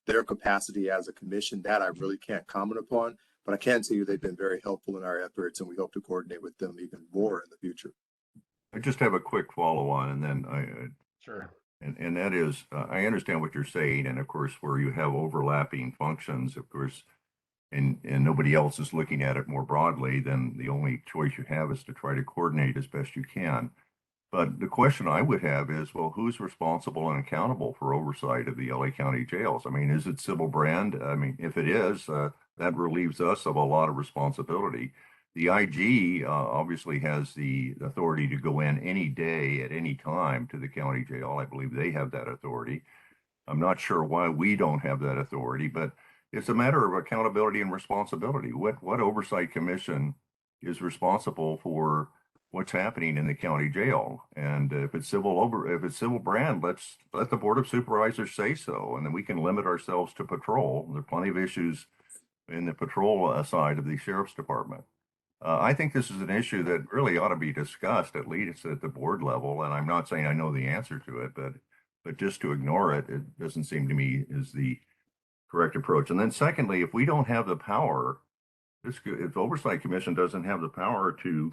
their capacity as a commission, that I really can't comment upon. But I can tell you they've been very helpful in our efforts, and we hope to coordinate with them even more in the future. I just have a quick follow-on, and then Sure. And that is, I understand what you're saying, and of course, where you have overlapping functions, of course, and nobody else is looking at it more broadly, then the only choice you have is to try to coordinate as best you can. But the question I would have is, well, who's responsible and accountable for oversight of the LA County jails? I mean, is it Civil Brand? I mean, if it is, that relieves us of a lot of responsibility. The IG obviously has the authority to go in any day at any time to the county jail. I believe they have that authority. I'm not sure why we don't have that authority, but it's a matter of accountability and responsibility. What oversight commission is responsible for what's happening in the county jail? And if it's Civil Brand, let the Board of Supervisors say so, and then we can limit ourselves to patrol. There are plenty of issues in the patrol side of the Sheriff's Department. I think this is an issue that really ought to be discussed, at least at the board level. And I'm not saying I know the answer to it, but just to ignore it, it doesn't seem to me is the correct approach. And then secondly, if we don't have the power, if the Oversight Commission doesn't have the power to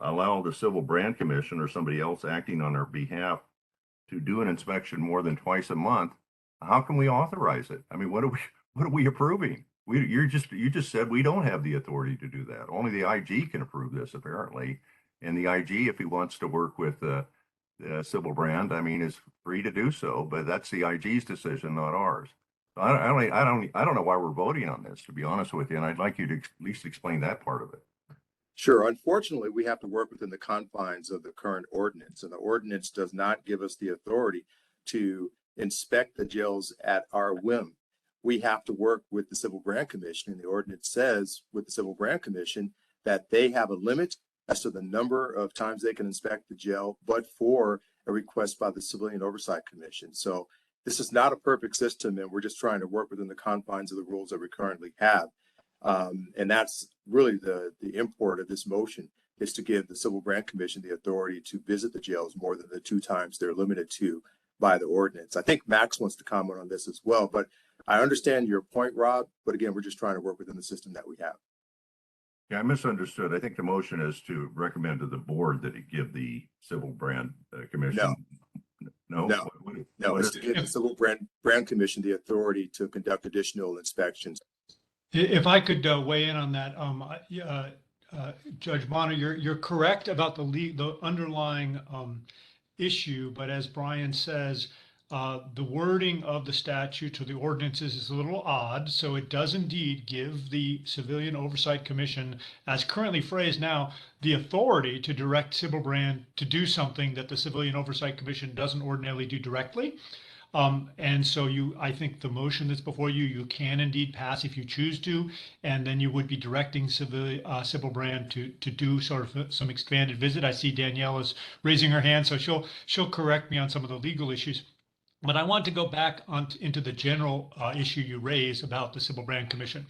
allow the Civil Brand Commission or somebody else acting on our behalf to do an inspection more than twice a month, how can we authorize it? I mean, what are we approving? You just said we don't have the authority to do that. Only the IG can approve this, apparently. And the IG, if he wants to work with the Civil Brand, I mean, is free to do so. But that's the IG's decision, not ours. So I don't know why we're voting on this, to be honest with you. And I'd like you to at least explain that part of it. Sure. Unfortunately, we have to work within the confines of the current ordinance, and the ordinance does not give us the authority to inspect the jails at our whim. We have to work with the Civil Brand Commission, and the ordinance says with the Civil Brand Commission that they have a limit as to the number of times they can inspect the jail, but for a request by the Civilian Oversight Commission. So this is not a perfect system, and we're just trying to work within the confines of the rules that we currently have. And that's really the import of this motion, is to give the Civil Brand Commission the authority to visit the jails more than the 2 times they're limited to by the ordinance. I think Max wants to comment on this as well, but I understand your point, Rob, but again, we're just trying to work within the system that we have. Yeah, I misunderstood. I think the motion is to recommend to the board that it give the Civil Brand Commission. No, It's to give the Civil Brand Commission the authority to conduct additional inspections. If I could weigh in on that, Judge Bonner, you're correct about the underlying issue, but as Brian says, the wording of the statute or the ordinances is a little odd, so it does indeed give the Civilian Oversight Commission, as currently phrased now, the authority to direct Sybil Brand to do something that the Civilian Oversight Commission doesn't ordinarily do directly. And so I think the motion that's before you, you can indeed pass if you choose to, and then you would be directing Sybil Brand to do sort of some expanded visit. I see Danielle is raising her hand, so she'll correct me on some of the legal issues. But I want to go back into the general issue you raised about the Sybil Brand Commission.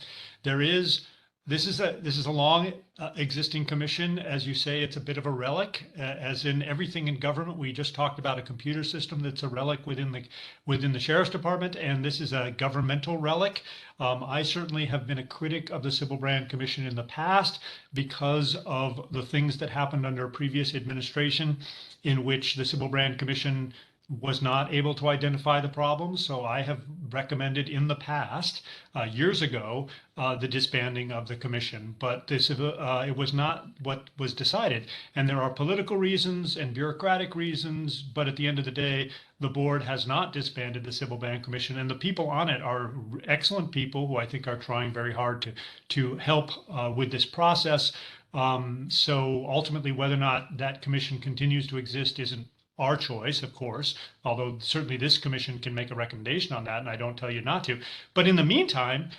This is a long existing commission. As you say, it's a bit of a relic, as in everything in government. We just talked about a computer system that's a relic within the Sheriff's Department, and this is a governmental relic. I certainly have been a critic of the Sybil Brand Commission in the past because of the things that happened under a previous administration in which the Sybil Brand Commission was not able to identify the problems. So I have recommended in the past, years ago, the disbanding of the commission, but it was not what was decided. And there are political reasons and bureaucratic reasons, but at the end of the day, the board has not disbanded the Sybil Brand Commission, and the people on it are excellent people who I think are trying very hard to help with this process. So ultimately, whether or not that commission continues to exist isn't our choice, of course, although certainly this commission can make a recommendation on that, and I don't tell you not to. But in the meantime,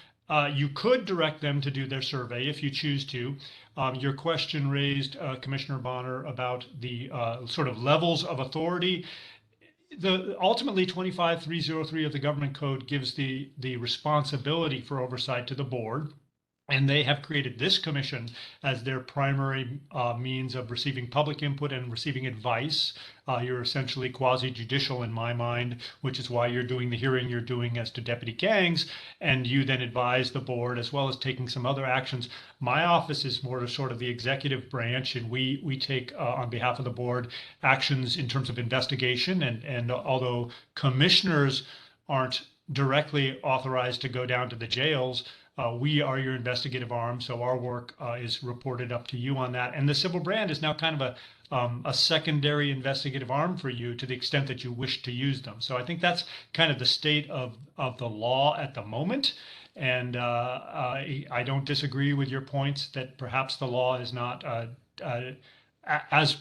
you could direct them to do their survey if you choose to. Your question raised, Commissioner Bonner, about the sort of levels of authority. Ultimately, 25303 of the Government Code gives the responsibility for oversight to the board. And they have created this commission as their primary means of receiving public input and receiving advice. You're essentially quasi-judicial in my mind, which is why you're doing the hearing you're doing as to Deputy Gangs, and you then advise the board as well as taking some other actions. My office is more of sort of the executive branch, and we take on behalf of the board actions in terms of investigation. And although commissioners aren't directly authorized to go down to the jails, we are your investigative arm, so our work is reported up to you on that. And the Sybil Brand is now kind of a secondary investigative arm for you to the extent that you wish to use them. So I think that's kind of the state of the law at the moment. And I don't disagree with your points that perhaps the law is not as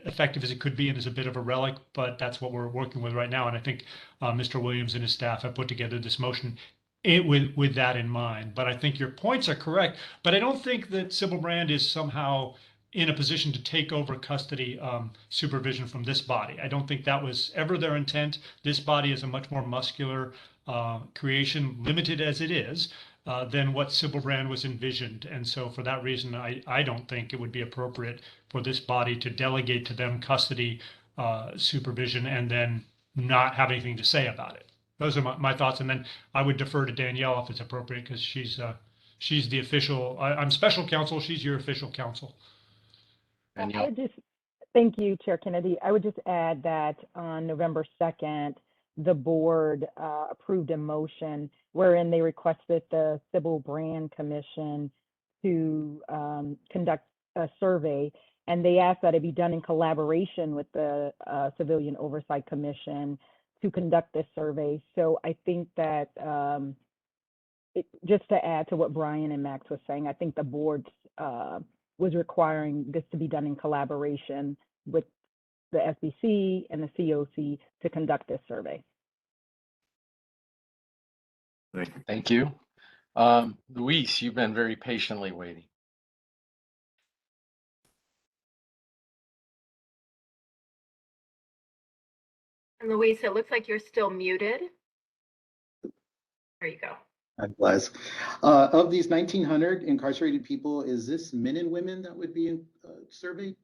effective as it could be and is a bit of a relic, but that's what we're working with right now. And I think Mr. Williams and his staff have put together this motion with that in mind. But I think your points are correct. But I don't think that Sybil Brand is somehow in a position to take over custody supervision from this body. I don't think that was ever their intent. This body is a much more muscular creation, limited as it is, than what Sybil Brand was envisioned. And so for that reason, I don't think it would be appropriate for this body to delegate to them custody supervision and then not have anything to say about it. Those are my thoughts, and then I would defer to Danielle if it's appropriate, because she's the official. I'm special counsel. She's your official counsel. I would just thank you, Chair Kennedy. I would just add that on November 2nd, the board approved a motion wherein they requested the Sybil Brand Commission to conduct a survey, and they asked that it be done in collaboration with the Civilian Oversight Commission to conduct this survey. So I think that just to add to what Brian and Max was saying, I think the board was requiring this to be done in collaboration with the SBC and the COC to conduct this survey. Thank you. Thank you. Luis, you've been very patiently waiting. And Luis, it looks like you're still muted. There you go. I was. Of these 1,900 incarcerated people, is this men and women that would be surveyed?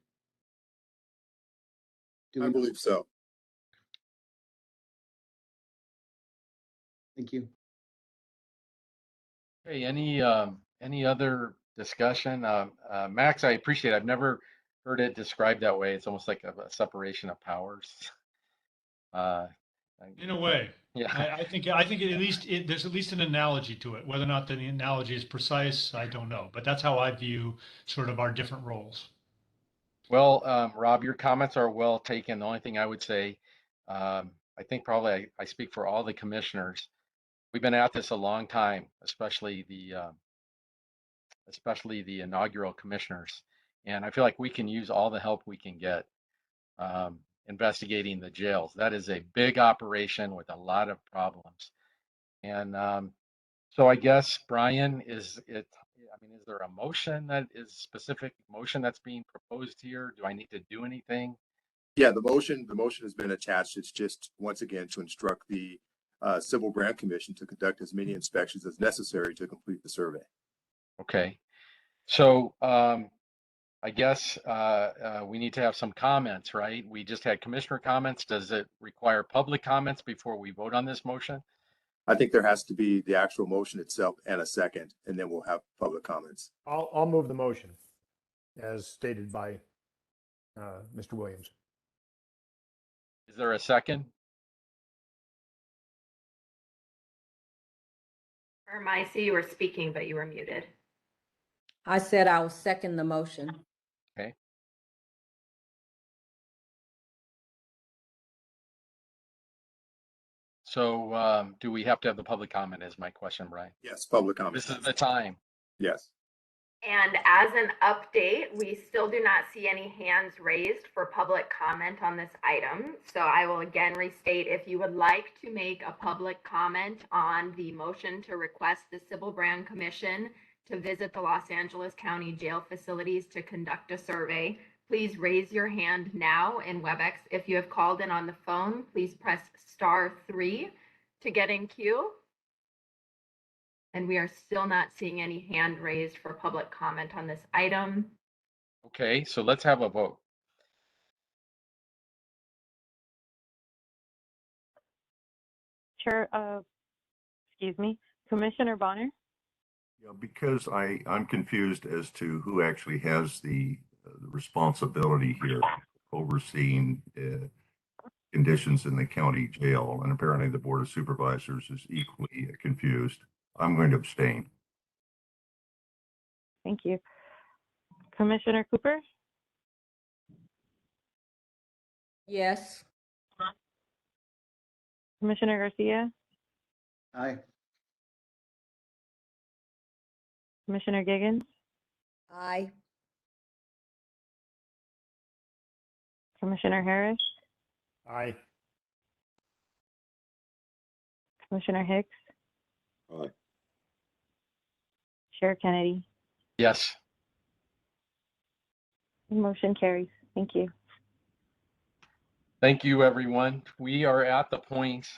I believe so. Thank you. Hey, any other discussion? Max, I appreciate it. I've never heard it described that way. It's almost like a separation of powers. Uh, In a way, yeah. I think there's at least an analogy to it. Whether or not the analogy is precise, I don't know. But that's how I view sort of our different roles. Well, Rob, your comments are well taken. The only thing I would say, I think probably I speak for all the commissioners. We've been at this a long time, especially the inaugural commissioners. And I feel like we can use all the help we can get investigating the jails. That is a big operation with a lot of problems. And so I guess, Brian, is there a motion that is specific motion that's being proposed here? Do I need to do anything? Yeah, the motion has been attached. It's just, once again, to instruct the Civil Grant Commission to conduct as many inspections as necessary to complete the survey. Okay. So I guess we need to have some comments, right? We just had commissioner comments. Does it require public comments before we vote on this motion? I think there has to be the actual motion itself and a second, and then we'll have public comments. I'll move the motion as stated by Mr. Williams. Is there a second? I see you were speaking, but you were muted. I said I will second the motion. Okay. So do we have to have the public comment is my question, Brian? Yes, public comment. This is the time. Yes. And as an update, we still do not see any hands raised for public comment on this item. So I will again restate, if you would like to make a public comment on the motion to request the Civil Brand Commission to visit the Los Angeles County jail facilities to conduct a survey, please raise your hand now in WebEx. If you have called in on the phone, please press *3 to get in queue. And we are still not seeing any hand raised for public comment on this item. Okay, so let's have a vote. Chair, excuse me, Commissioner Bonner? Yeah, because I'm confused as to who actually has the responsibility here overseeing conditions in the county jail, and apparently the Board of Supervisors is equally confused. I'm going to abstain. Thank you. Commissioner Cooper? Yes. Commissioner Garcia? Aye. Commissioner Giggins? Aye. Commissioner Harris? Aye. Commissioner Hicks? Aye. Chair Kennedy? Yes. Motion carries. Thank you. Thank you, everyone. We are at the point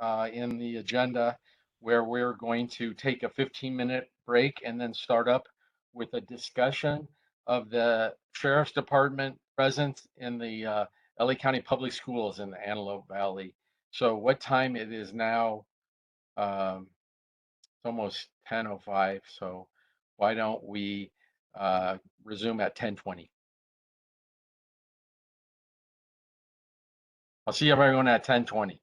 in the agenda where we're going to take a 15-minute break and then start up with a discussion of the Sheriff's Department presence in the LA County Public Schools in the Antelope Valley. So what time it is now? It's almost 10:05. So why don't we resume at 10:20? I'll see everyone at 10:20.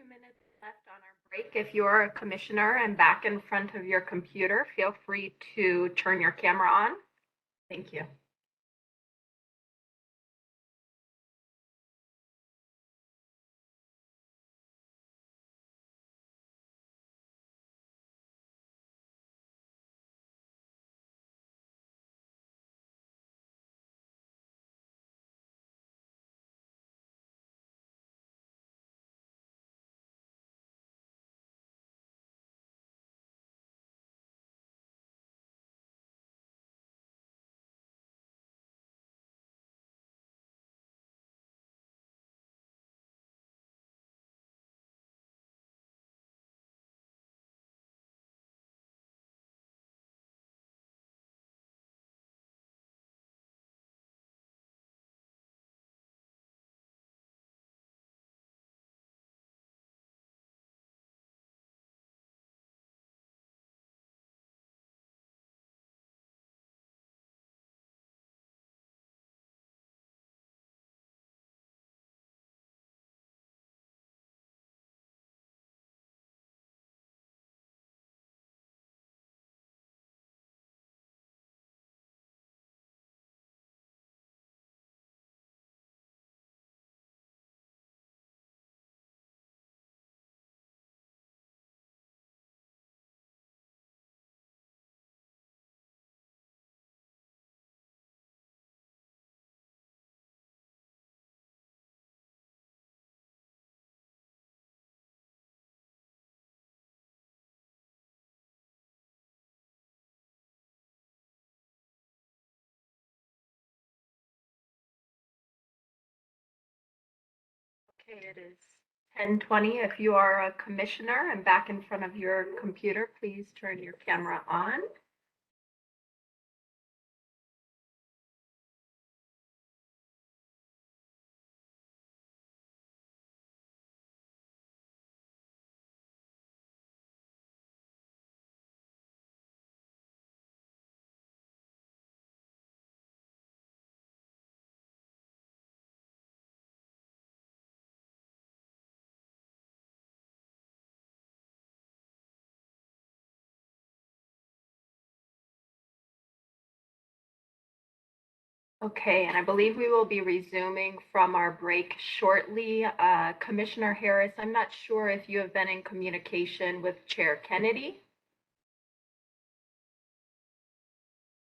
2 minutes left on our break. If you're a commissioner and back in front of your computer, feel free to turn your camera on. Thank you. Okay, it is 10:20. If you are a commissioner and back in front of your computer, please turn your camera on. Okay, and I believe we will be resuming from our break shortly. Commissioner Harris, I'm not sure if you have been in communication with Chair Kennedy.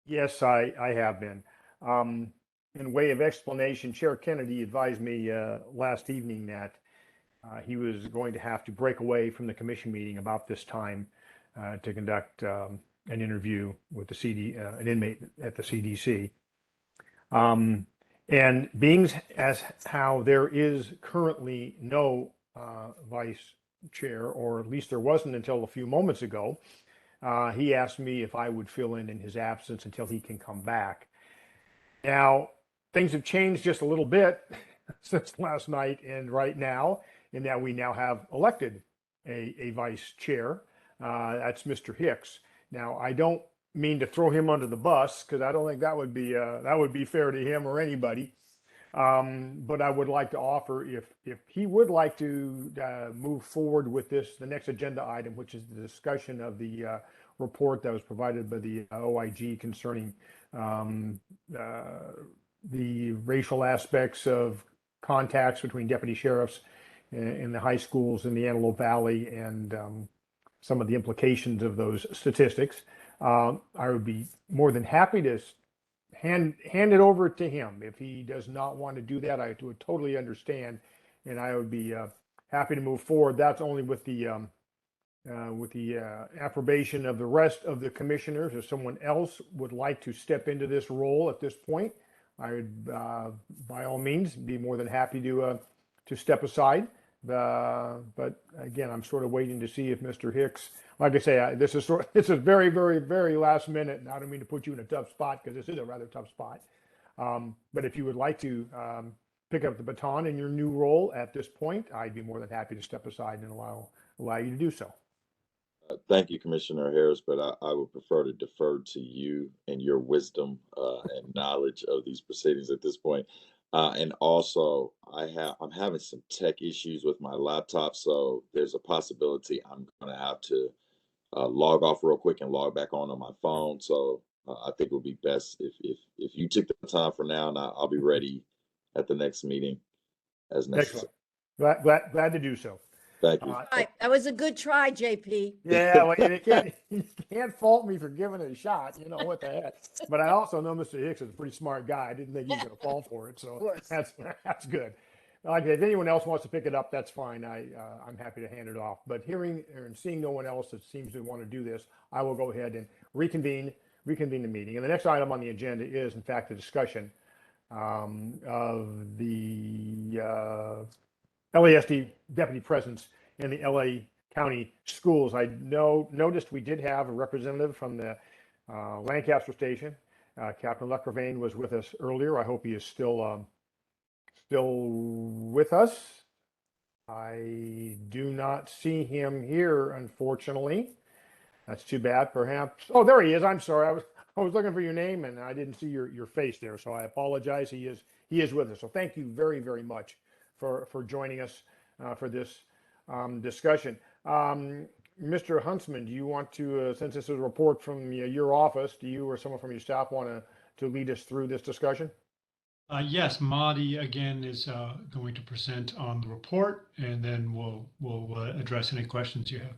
Yes, I have been. In way of explanation, Chair Kennedy advised me last evening that he was going to have to break away from the commission meeting about this time to conduct an interview with an inmate at the CDC. And being as how there is currently no vice chair, or at least there wasn't until a few moments ago, he asked me if I would fill in his absence until he can come back. Now, things have changed just a little bit since last night and right now, in that we now have elected a vice chair. That's Mr. Hicks. Now, I don't mean to throw him under the bus, because I don't think that would be fair to him or anybody. But I would like to offer, if he would like to move forward with the next agenda item, which is the discussion of the report that was provided by the OIG concerning the racial aspects of contacts between deputy sheriffs in the high schools in the Antelope Valley, and some of the implications of those statistics. I would be more than happy to hand it over to him. If he does not want to do that, I would totally understand, and I would be happy to move forward. That's only with the approbation of the rest of the commissioners. If someone else would like to step into this role at this point, I would, by all means, be more than happy to step aside. But again, I'm sort of waiting to see if Mr. Hicks, like I say, this is very, very, very last minute, and I don't mean to put you in a tough spot, because this is a rather tough spot. But if you would like to pick up the baton in your new role at this point, I'd be more than happy to step aside and allow you to do so. Thank you, Commissioner Harris, but I would prefer to defer to you and your wisdom and knowledge of these proceedings at this point. And also, I'm having some tech issues with my laptop, so there's a possibility I'm going to have to log off real quick and log back on my phone. So I think it would be best if you took the time for now, and I'll be ready at the next meeting as necessary. Excellent. Glad to do so. Thank you. Right, that was a good try, JP. Yeah, well, you can't fault me for giving it a shot. You know what the heck? But I also know Mr. Hicks is a pretty smart guy. I didn't think he was going to fall for it, so that's good. Okay, if anyone else wants to pick it up, that's fine. I'm happy to hand it off. But hearing and seeing no one else that seems to want to do this, I will go ahead and reconvene the meeting. And the next item on the agenda is, in fact, a discussion of the LASD deputy presence in the LA County schools. I noticed we did have a representative from the Lancaster station. Captain Lecravane was with us earlier. I hope he is still with us. I do not see him here, unfortunately. That's too bad. Perhaps. Oh, there he is. I'm sorry. I was looking for your name and I didn't see your face there. So I apologize. He is with us. So thank you very, very much for joining us for this discussion. Mr. Huntsman, do you want to, since this is a report from your office, do you or someone from your staff want to lead us through this discussion? Yes, Madi again is going to present on the report, and then we'll address any questions you have.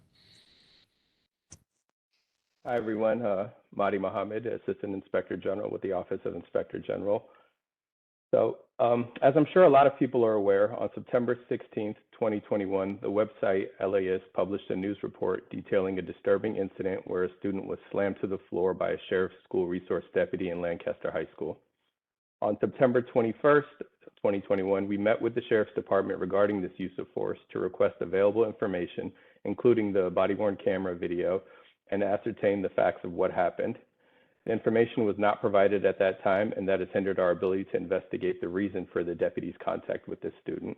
Hi, everyone. Madi Mohammed, Assistant Inspector General with the Office of Inspector General. So, as I'm sure a lot of people are aware, on September 16th, 2021, the website LAist published a news report detailing a disturbing incident where a student was slammed to the floor by a sheriff's school resource deputy in Lancaster High School. On September 21st, 2021, we met with the Sheriff's Department regarding this use of force to request available information, including the body-worn camera video, and ascertain the facts of what happened. The information was not provided at that time, and that has hindered our ability to investigate the reason for the deputy's contact with this student.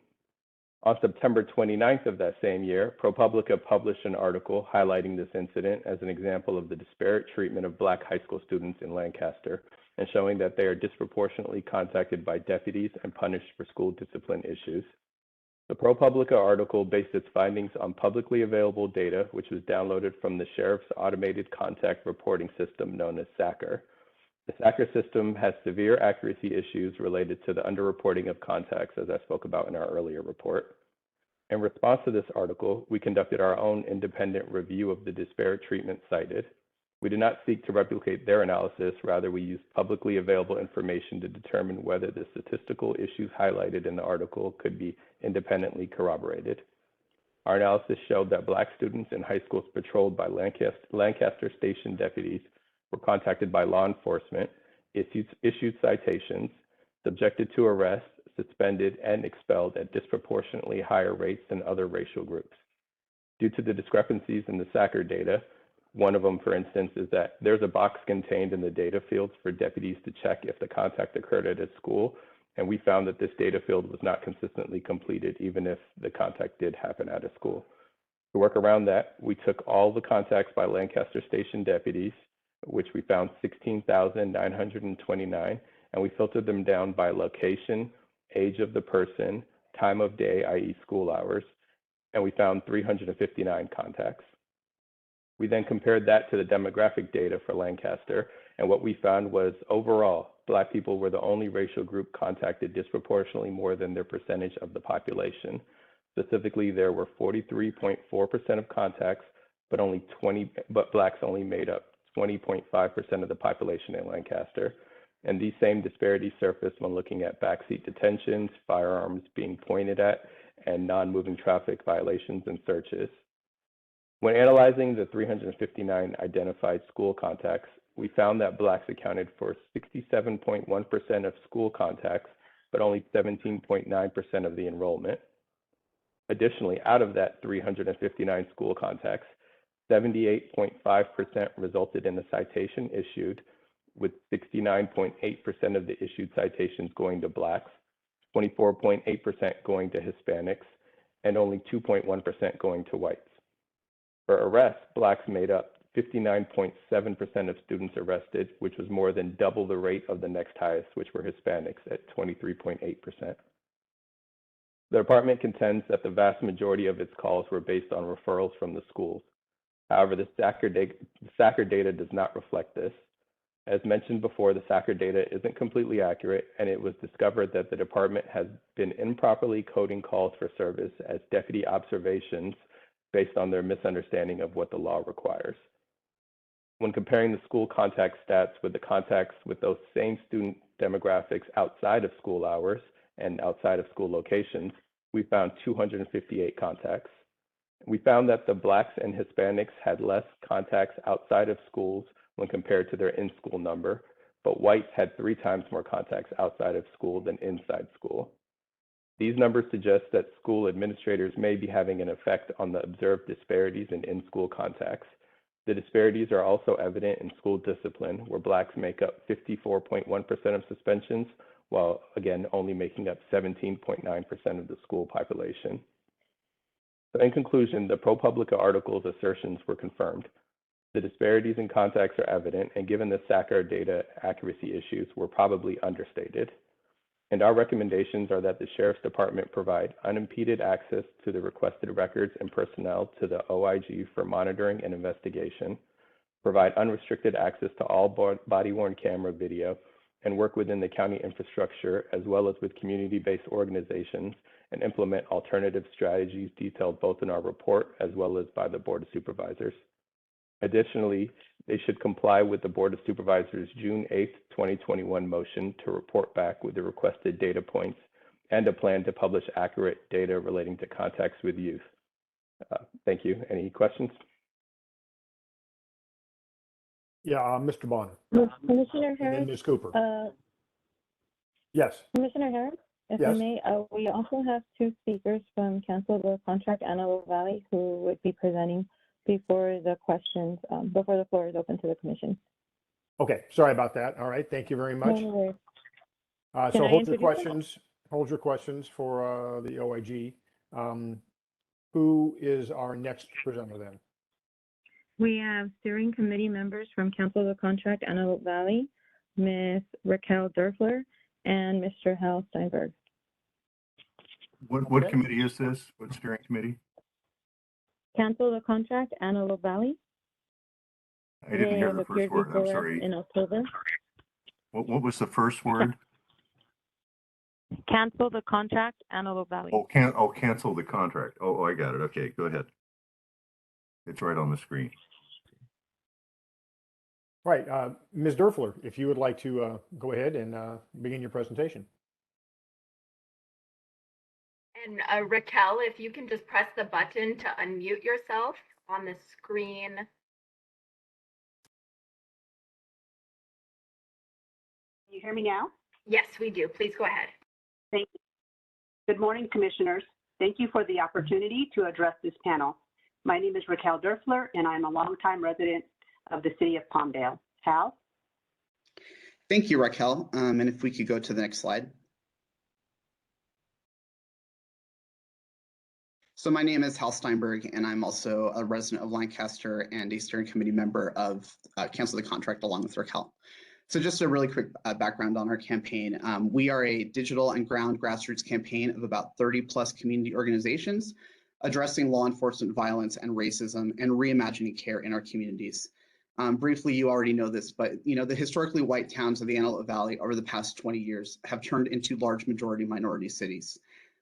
On September 29th of that same year, ProPublica published an article highlighting this incident as an example of the disparate treatment of Black high school students in Lancaster, and showing that they are disproportionately contacted by deputies and punished for school discipline issues. The ProPublica article based its findings on publicly available data, which was downloaded from the Sheriff's Automated Contact Reporting System known as SACR. The SACR system has severe accuracy issues related to the underreporting of contacts, as I spoke about in our earlier report. In response to this article, we conducted our own independent review of the disparate treatment cited. We did not seek to replicate their analysis, rather we used publicly available information to determine whether the statistical issues highlighted in the article could be independently corroborated. Our analysis showed that Black students in high schools patrolled by Lancaster Station deputies were contacted by law enforcement, issued citations, subjected to arrest, suspended, and expelled at disproportionately higher rates than other racial groups. Due to the discrepancies in the SACR data, one of them, for instance, is that there's a box contained in the data fields for deputies to check if the contact occurred at a school, and we found that this data field was not consistently completed, even if the contact did happen at a school. To work around that, we took all the contacts by Lancaster Station deputies, which we found 16,929, and we filtered them down by location, age of the person, time of day, i.e. school hours, and we found 359 contacts. We then compared that to the demographic data for Lancaster, and what we found was overall, Black people were the only racial group contacted disproportionately more than their percentage of the population. Specifically, there were 43.4% of contacts, but Blacks only made up 20.5% of the population in Lancaster. And these same disparities surfaced when looking at backseat detentions, firearms being pointed at, and non-moving traffic violations and searches. When analyzing the 359 identified school contacts, we found that Blacks accounted for 67.1% of school contacts, but only 17.9% of the enrollment. Additionally, out of that 359 school contacts, 78.5% resulted in a citation issued, with 69.8% of the issued citations going to Blacks, 24.8% going to Hispanics, and only 2.1% going to whites. For arrests, Blacks made up 59.7% of students arrested, which was more than double the rate of the next highest, which were Hispanics at 23.8%. The department contends that the vast majority of its calls were based on referrals from the schools. However, the SACR data does not reflect this. As mentioned before, the SACR data isn't completely accurate, and it was discovered that the department has been improperly coding calls for service as deputy observations based on their misunderstanding of what the law requires. When comparing the school contact stats with the contacts with those same student demographics outside of school hours and outside of school locations, we found 258 contacts. We found that the Blacks and Hispanics had less contacts outside of schools when compared to their in-school number, but whites had 3 times more contacts outside of school than inside school. These numbers suggest that school administrators may be having an effect on the observed disparities in in-school contacts. The disparities are also evident in school discipline, where Blacks make up 54.1% of suspensions, while again only making up 17.9% of the school population. So in conclusion, the ProPublica article's assertions were confirmed. The disparities in contacts are evident, and given the SACR data accuracy issues, were probably understated. And our recommendations are that the Sheriff's Department provide unimpeded access to the requested records and personnel to the OIG for monitoring and investigation, provide unrestricted access to all body-worn camera video, and work within the county infrastructure as well as with community-based organizations and implement alternative strategies detailed both in our report as well as by the Board of Supervisors. Additionally, they should comply with the Board of Supervisors' June 8, 2021 motion to report back with the requested data points and a plan to publish accurate data relating to contacts with youth. Thank you. Any questions? Yeah, Mr. Bonner. Commissioner And then Harris, Ms. Cooper. Yes. Commissioner Harris, if I Yes. may, we also have 2 speakers from Council of the Contract, Antelope Valley, who would be presenting before the questions, before the floor is open to the commission. Okay, sorry about that. All right, thank you very much. No worries. So I hold your introduce questions for the OIG. Who is our next presenter then? We have steering committee members from Council of the Contract, Antelope Valley, Ms. Raquel Derfler and Mr. Hal Steinberg. What committee is this? What steering committee? Council of the Contract, Antelope Valley. I didn't hear They the appeared first word. I'm before us sorry. in October. What was the first word? Cancel the contract, Antelope Valley. Cancel the contract. Oh, I got it. Okay, go ahead. It's right on the screen. Right, Ms. Derfler, if you would like to go ahead and begin your presentation. And Raquel, if you can just press the button to unmute yourself on the screen. Can you hear me now? Yes, we do. Please go ahead. Thank you. Good morning, commissioners. Thank you for the opportunity to address this panel. My name is Raquel Derfler, and I'm a longtime resident of the city of Palmdale. Hal? Thank you, Raquel. And if we could go to the next slide. So my name is Hal Steinberg, and I'm also a resident of Lancaster and a steering committee member of Cancel the Contract along with Raquel. So just a really quick background on our campaign. We are a digital and ground grassroots campaign of about 30 plus community organizations addressing law enforcement violence and racism and reimagining care in our communities. Briefly, you already know this, but the historically white towns of the Antelope Valley over the past 20 years have turned into large majority minority cities.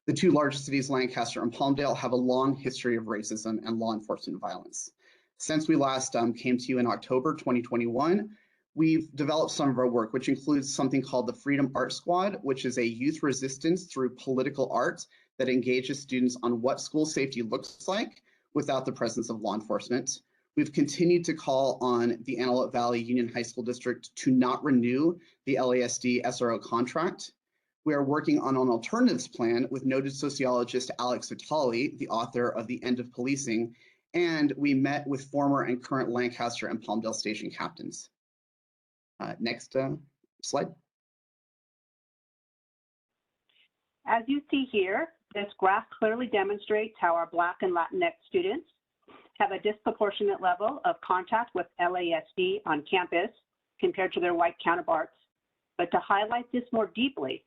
The 2 largest cities, Lancaster and Palmdale, have a long history of racism and law enforcement violence. Since we last came to you in October 2021, we've developed some of our work, which includes something called the Freedom Art Squad, which is a youth resistance through political art that engages students on what school safety looks like without the presence of law enforcement. We've continued to call on the Antelope Valley Union High School District to not renew the LASD SRO contract. We are working on an alternatives plan with noted sociologist Alex Vitale, the author of The End of Policing, and we met with former and current Lancaster and Palmdale station captains. Next slide. As you see here, this graph clearly demonstrates how our Black and Latinx students have a disproportionate level of contact with LASD on campus compared to their white counterparts. But to highlight this more deeply,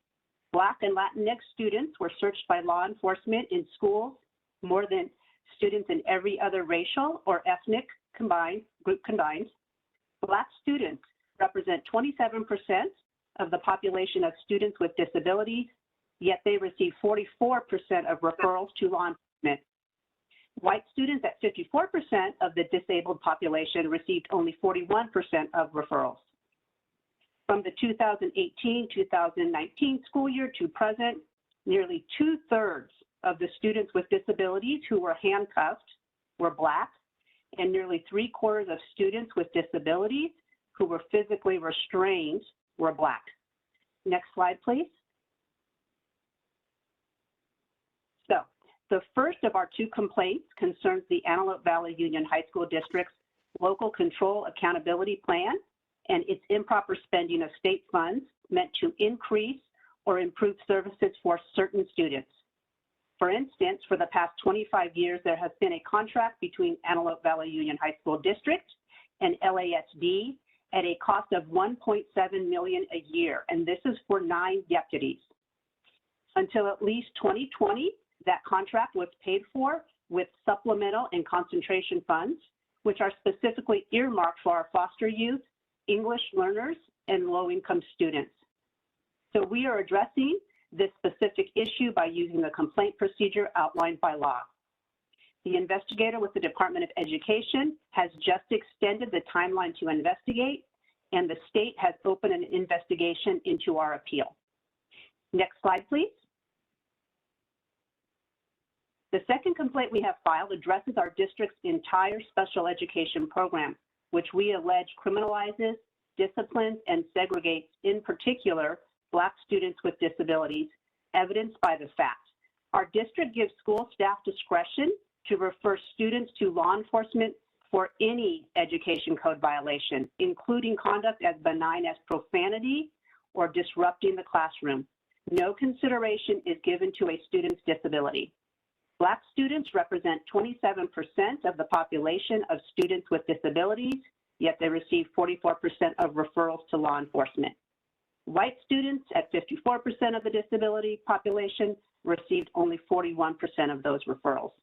Black and Latinx students were searched by law enforcement in schools more than students in every other racial or ethnic group combined. Black students represent 27% of the population of students with disabilities, yet they receive 44% of referrals to law enforcement. White students at 54% of the disabled population received only 41% of referrals. From the 2018-2019 school year to present, nearly 2/3 of the students with disabilities who were handcuffed were Black, and nearly 3/4 of students with disabilities who were physically restrained were Black. Next slide, please. So, the first of our 2 complaints concerns the Antelope Valley Union High School District's Local Control Accountability Plan and its improper spending of state funds meant to increase or improve services for certain students. For instance, for the past 25 years, there has been a contract between Antelope Valley Union High School District and LASD at a cost of $1.7 million a year, and this is for 9 deputies. Until at least 2020, that contract was paid for with supplemental and concentration funds, which are specifically earmarked for our foster youth, English learners, and low-income students. So we are addressing this specific issue by using the complaint procedure outlined by law. The investigator with the Department of Education has just extended the timeline to investigate, and the state has opened an investigation into our appeal. Next slide, please. The second complaint we have filed addresses our district's entire special education program, which we allege criminalizes, disciplines, and segregates, in particular, Black students with disabilities, evidenced by the fact our district gives school staff discretion to refer students to law enforcement for any education code violation, including conduct as benign as profanity or disrupting the classroom. No consideration is given to a student's disability. Black students represent 27% of the population of students with disabilities, yet they receive 44% of referrals to law enforcement. White students at 54% of the disability population received only 41% of those referrals.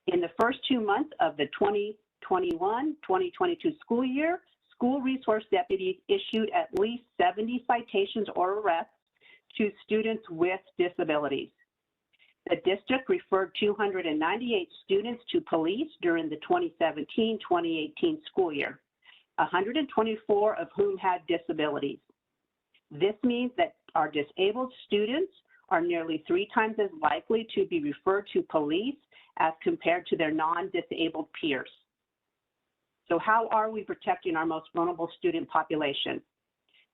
In the first 2 months of the 2021-2022 school year, school resource deputies issued at least 70 citations or arrests to students with disabilities. The district referred 298 students to police during the 2017-2018 school year, 124 of whom had disabilities. This means that our disabled students are nearly 3 times as likely to be referred to police as compared to their non-disabled peers. So how are we protecting our most vulnerable student population?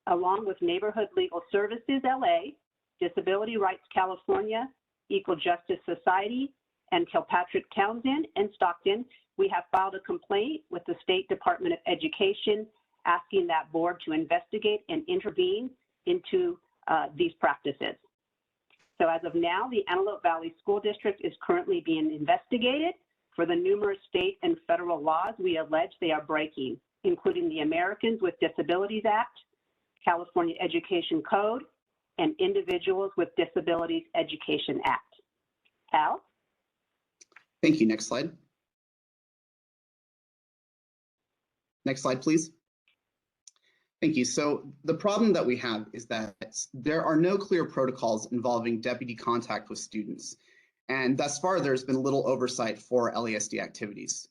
Along with Neighborhood Legal Services, LA, Disability Rights California, Equal Justice Society, and Kilpatrick Townsend and Stockton, we have filed a complaint with the State Department of Education asking that board to investigate and intervene into these practices. So as of now, the Antelope Valley School District is currently being investigated for the numerous state and federal laws we allege they are breaking, including the Americans with Disabilities Act, California Education Code, and Individuals with Disabilities Education Act. Al? Thank you. Next slide. Next slide, please. Thank you. So the problem that we have is that there are no clear protocols involving deputy contact with students. And thus far, there's been little oversight for LASD activities.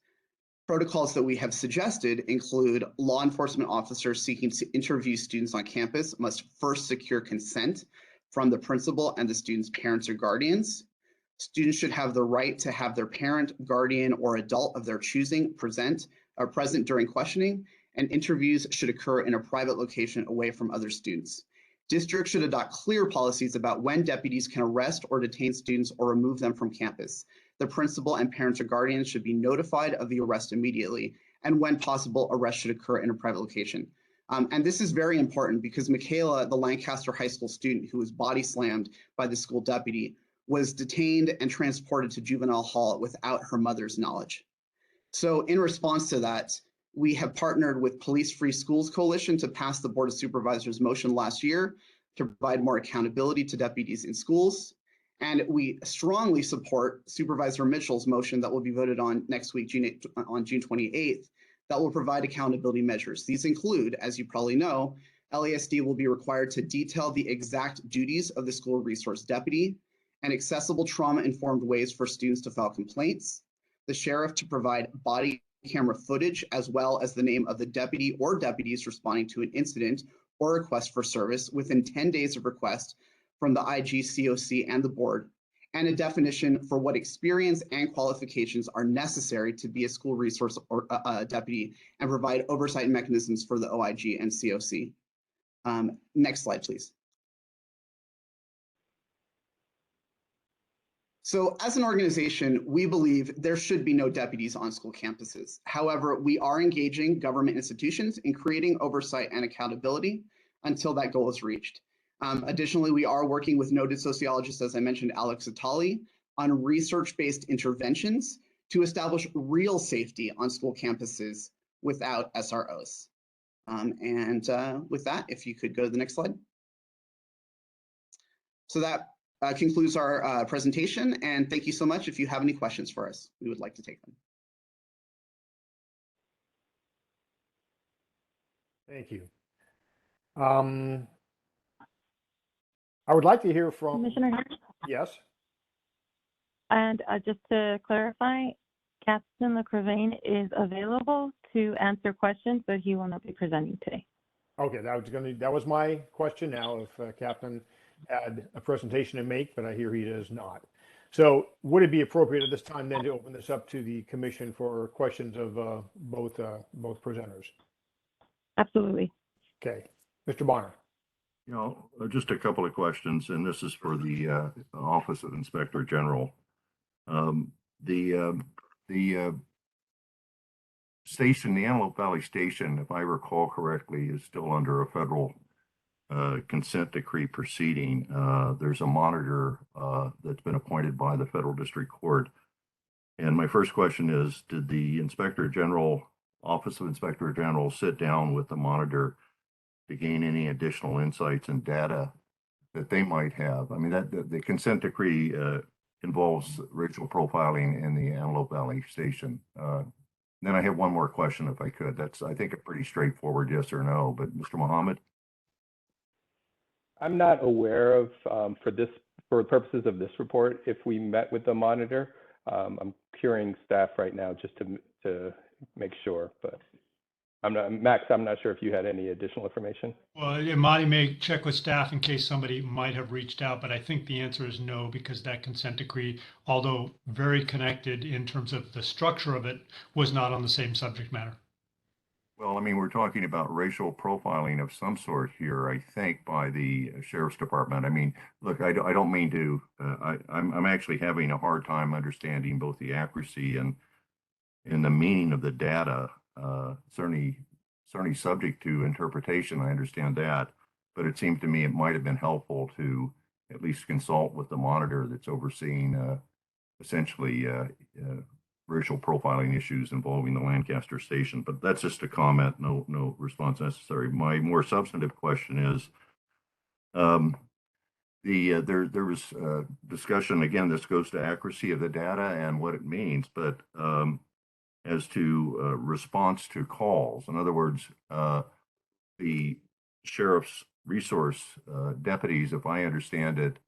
Protocols that we have suggested include law enforcement officers seeking to interview students on campus must first secure consent from the principal and the student's parents or guardians. Students should have the right to have their parent, guardian, or adult of their choosing present during questioning, and interviews should occur in a private location away from other students. Districts should adopt clear policies about when deputies can arrest or detain students or remove them from campus. The principal and parents or guardians should be notified of the arrest immediately, and when possible, arrest should occur in a private location. And this is very important because Michaela, the Lancaster High School student who was body slammed by the school deputy, was detained and transported to juvenile hall without her mother's knowledge. So in response to that, we have partnered with Police Free Schools Coalition to pass the Board of Supervisors motion last year to provide more accountability to deputies in schools. And we strongly support Supervisor Mitchell's motion that will be voted on next week, on June 28th, that will provide accountability measures. These include, as you probably know, LASD will be required to detail the exact duties of the school resource deputy and accessible trauma-informed ways for students to file complaints, the sheriff to provide body camera footage, as well as the name of the deputy or deputies responding to an incident or request for service within 10 days of request from the IGCOC and the board, and a definition for what experience and qualifications are necessary to be a school resource or deputy, and provide oversight mechanisms for the OIG and COC. Next slide, please. So as an organization, we believe there should be no deputies on school campuses. However, we are engaging government institutions in creating oversight and accountability until that goal is reached. Additionally, we are working with noted sociologists, as I mentioned, Alex Attali, on research-based interventions to establish real safety on school campuses without SROs. With that, if you could go to the next slide. So that concludes our presentation, and thank you so much. If you have any questions for us, we would like to take them. Thank you. I would like to hear from Commissioner. Yes. And just to clarify, Captain LeCravain is available to answer questions, but he will not be presenting today. Okay, that was my question now, if Captain had a presentation to make, but I hear he does not. So would it be appropriate at this time then to open this up to the commission for questions of both presenters? Absolutely. Okay, Mr. Bonner. You know, just a couple of questions, and this is for the Office of Inspector General. The station, the Antelope Valley Station, if I recall correctly, is still under a federal consent decree proceeding. There's a monitor that's been appointed by the Federal District Court. And my first question is, did the Inspector General, Office of Inspector General, sit down with the monitor to gain any additional insights and data that they might have? I mean, the consent decree involves racial profiling in the Antelope Valley Station. Then I have one more question, if I could. That's, I think, a pretty straightforward yes or no, but Mr. Mohammed? I'm not aware of, for purposes of this report, if we met with the monitor. I'm querying staff right now just to make sure, but Max, I'm not sure if you had any additional information. Well, yeah, Marty may check with staff in case somebody might have reached out, but I think the answer is no, because that consent decree, although very connected in terms of the structure of it, was not on the same subject matter. Well, I mean, we're talking about racial profiling of some sort here, I think, by the Sheriff's Department. I mean, look, I don't mean to, I'm actually having a hard time understanding both the accuracy and the meaning of the data. Certainly subject to interpretation, I understand that, but it seemed to me it might have been helpful to at least consult with the monitor that's overseeing essentially racial profiling issues involving the Lancaster station. But that's just a comment, no response necessary. My more substantive question is, there was discussion, again, this goes to accuracy of the data and what it means, but as to response to calls. In other words, the sheriff's resource deputies, if I understand it,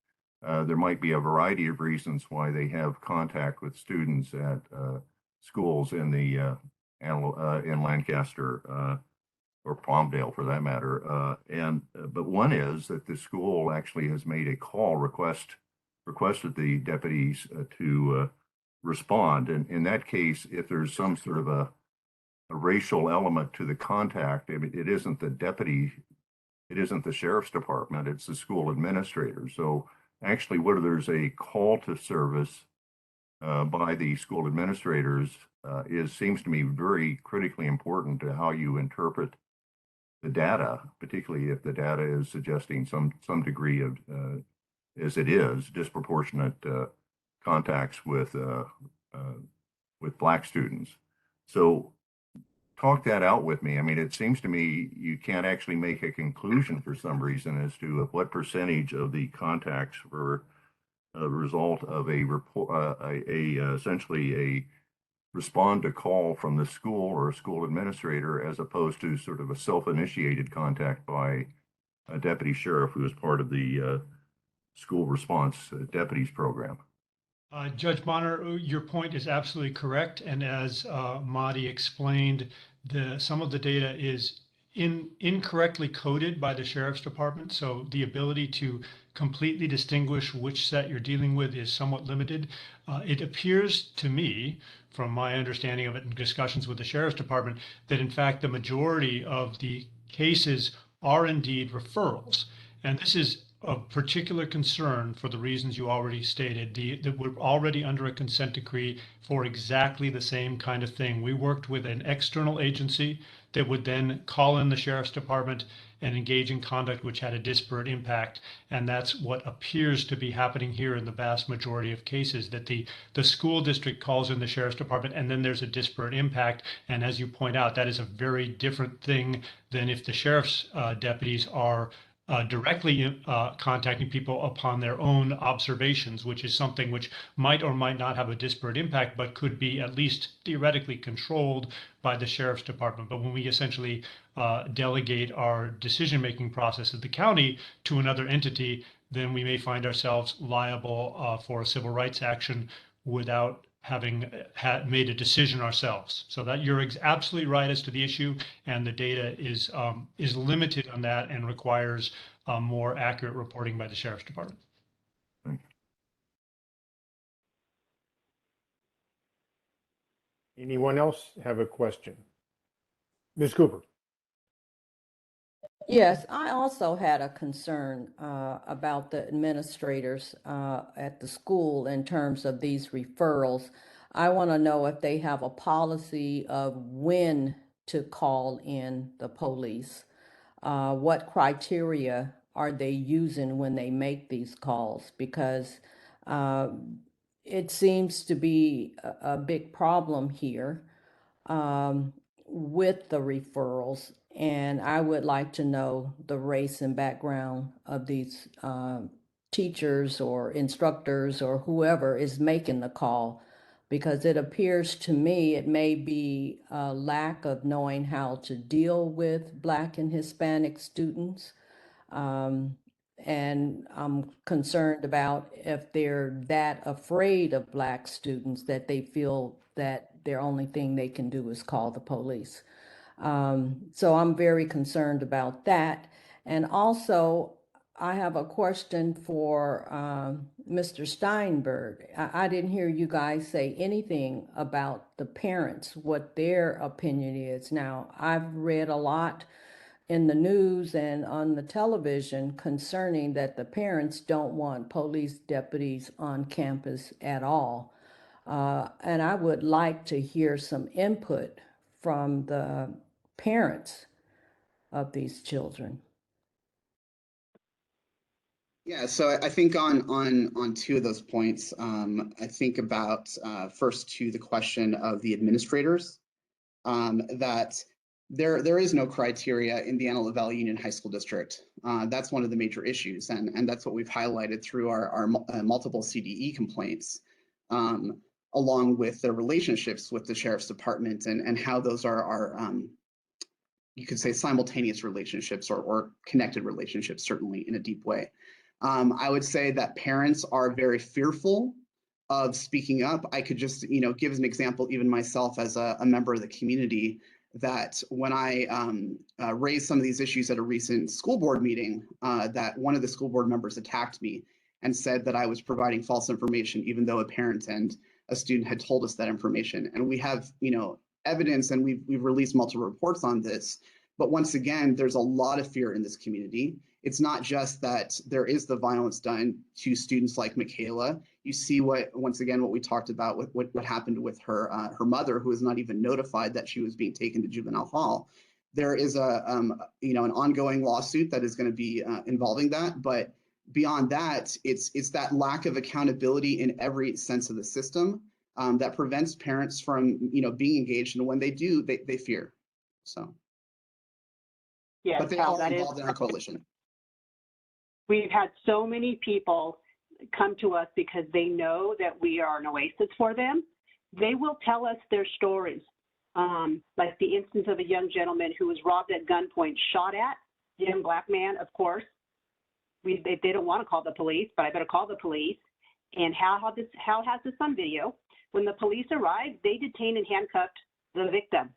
there might be a variety of reasons why they have contact with students at schools in the in Lancaster or Palmdale, for that matter. But one is that the school actually has made a call requested the deputies to respond. And in that case, if there's some sort of a racial element to the contact, it isn't the deputy, it isn't the sheriff's department, it's the school administrator. So actually, whether there's a call to service by the school administrators seems to me very critically important to how you interpret the data, particularly if the data is suggesting some degree of, as it is, disproportionate contacts with Black students. So talk that out with me. I mean, it seems to me you can't actually make a conclusion for some reason as to what percentage of the contacts were a result of a report, essentially a respond to call from the school or a school administrator, as opposed to sort of a self-initiated contact by a deputy sheriff who is part of the school response deputies program. Judge Bonner, your point is absolutely correct. And as Madi explained, some of the data is incorrectly coded by the Sheriff's Department. So the ability to completely distinguish which set you're dealing with is somewhat limited. It appears to me, from my understanding of it in discussions with the Sheriff's Department, that in fact the majority of the cases are indeed referrals. And this is of particular concern for the reasons you already stated. That we're already under a consent decree for exactly the same kind of thing. We worked with an external agency that would then call in the Sheriff's Department and engage in conduct which had a disparate impact. And that's what appears to be happening here in the vast majority of cases, that the school district calls in the Sheriff's Department and then there's a disparate impact. And as you point out, that is a very different thing than if the sheriff's deputies are directly contacting people upon their own observations, which is something which might or might not have a disparate impact, but could be at least theoretically controlled by the Sheriff's Department. But when we essentially delegate our decision-making process at the county to another entity, then we may find ourselves liable for a civil rights action without having made a decision ourselves. So that you're absolutely right as to the issue, and the data is limited on that and requires more accurate reporting by the Sheriff's Department. Anyone else have a question? Ms. Cooper. Yes, I also had a concern about the administrators at the school in terms of these referrals. I want to know if they have a policy of when to call in the police. What criteria are they using when they make these calls? Because it seems to be a big problem here with the referrals. And I would like to know the race and background of these teachers or instructors or whoever is making the call, because it appears to me it may be a lack of knowing how to deal with Black and Hispanic students. And I'm concerned about if they're that afraid of Black students that they feel that their only thing they can do is call the police. So I'm very concerned about that. And also, I have a question for Mr. Steinberg. I didn't hear you guys say anything about the parents, what their opinion is. Now, I've read a lot in the news and on the television concerning that the parents don't want police deputies on campus at all. And I would like to hear some input from the parents of these children. Yeah, so I think on two of those points, I think about first to the question of the administrators, that there is no criteria in the Antelope Valley Union High School District. That's one of the major issues, and that's what we've highlighted through our multiple CDE complaints, along with the relationships with the Sheriff's Department and how those are you could say simultaneous relationships or connected relationships, certainly in a deep way. I would say that parents are very fearful of speaking up. I could just, give as an example, even myself as a member of the community, that when I raised some of these issues at a recent school board meeting, that one of the school board members attacked me and said that I was providing false information, even though a parent and a student had told us that information. And we have, evidence, and we've released multiple reports on this. But once again, there's a lot of fear in this community. It's not just that there is the violence done to students like Michaela. You see once again, what we talked about with what happened with her mother, who was not even notified that she was being taken to juvenile hall. There is an ongoing lawsuit that is going to be involving that. But beyond that, it's that lack of accountability in every sense of the system. that prevents parents from, being engaged. And when they do, they fear. So, Yes, but they Cal, are that is. involved in our coalition. We've had so many people come to us because they know that we are an oasis for them. They will tell us their stories. Like the instance of a young gentleman who was robbed at gunpoint, shot at, young Black man, of course. They don't want to call the police, but I better call the police. And Hal has this on video. When the police arrived, they detained and handcuffed the victim.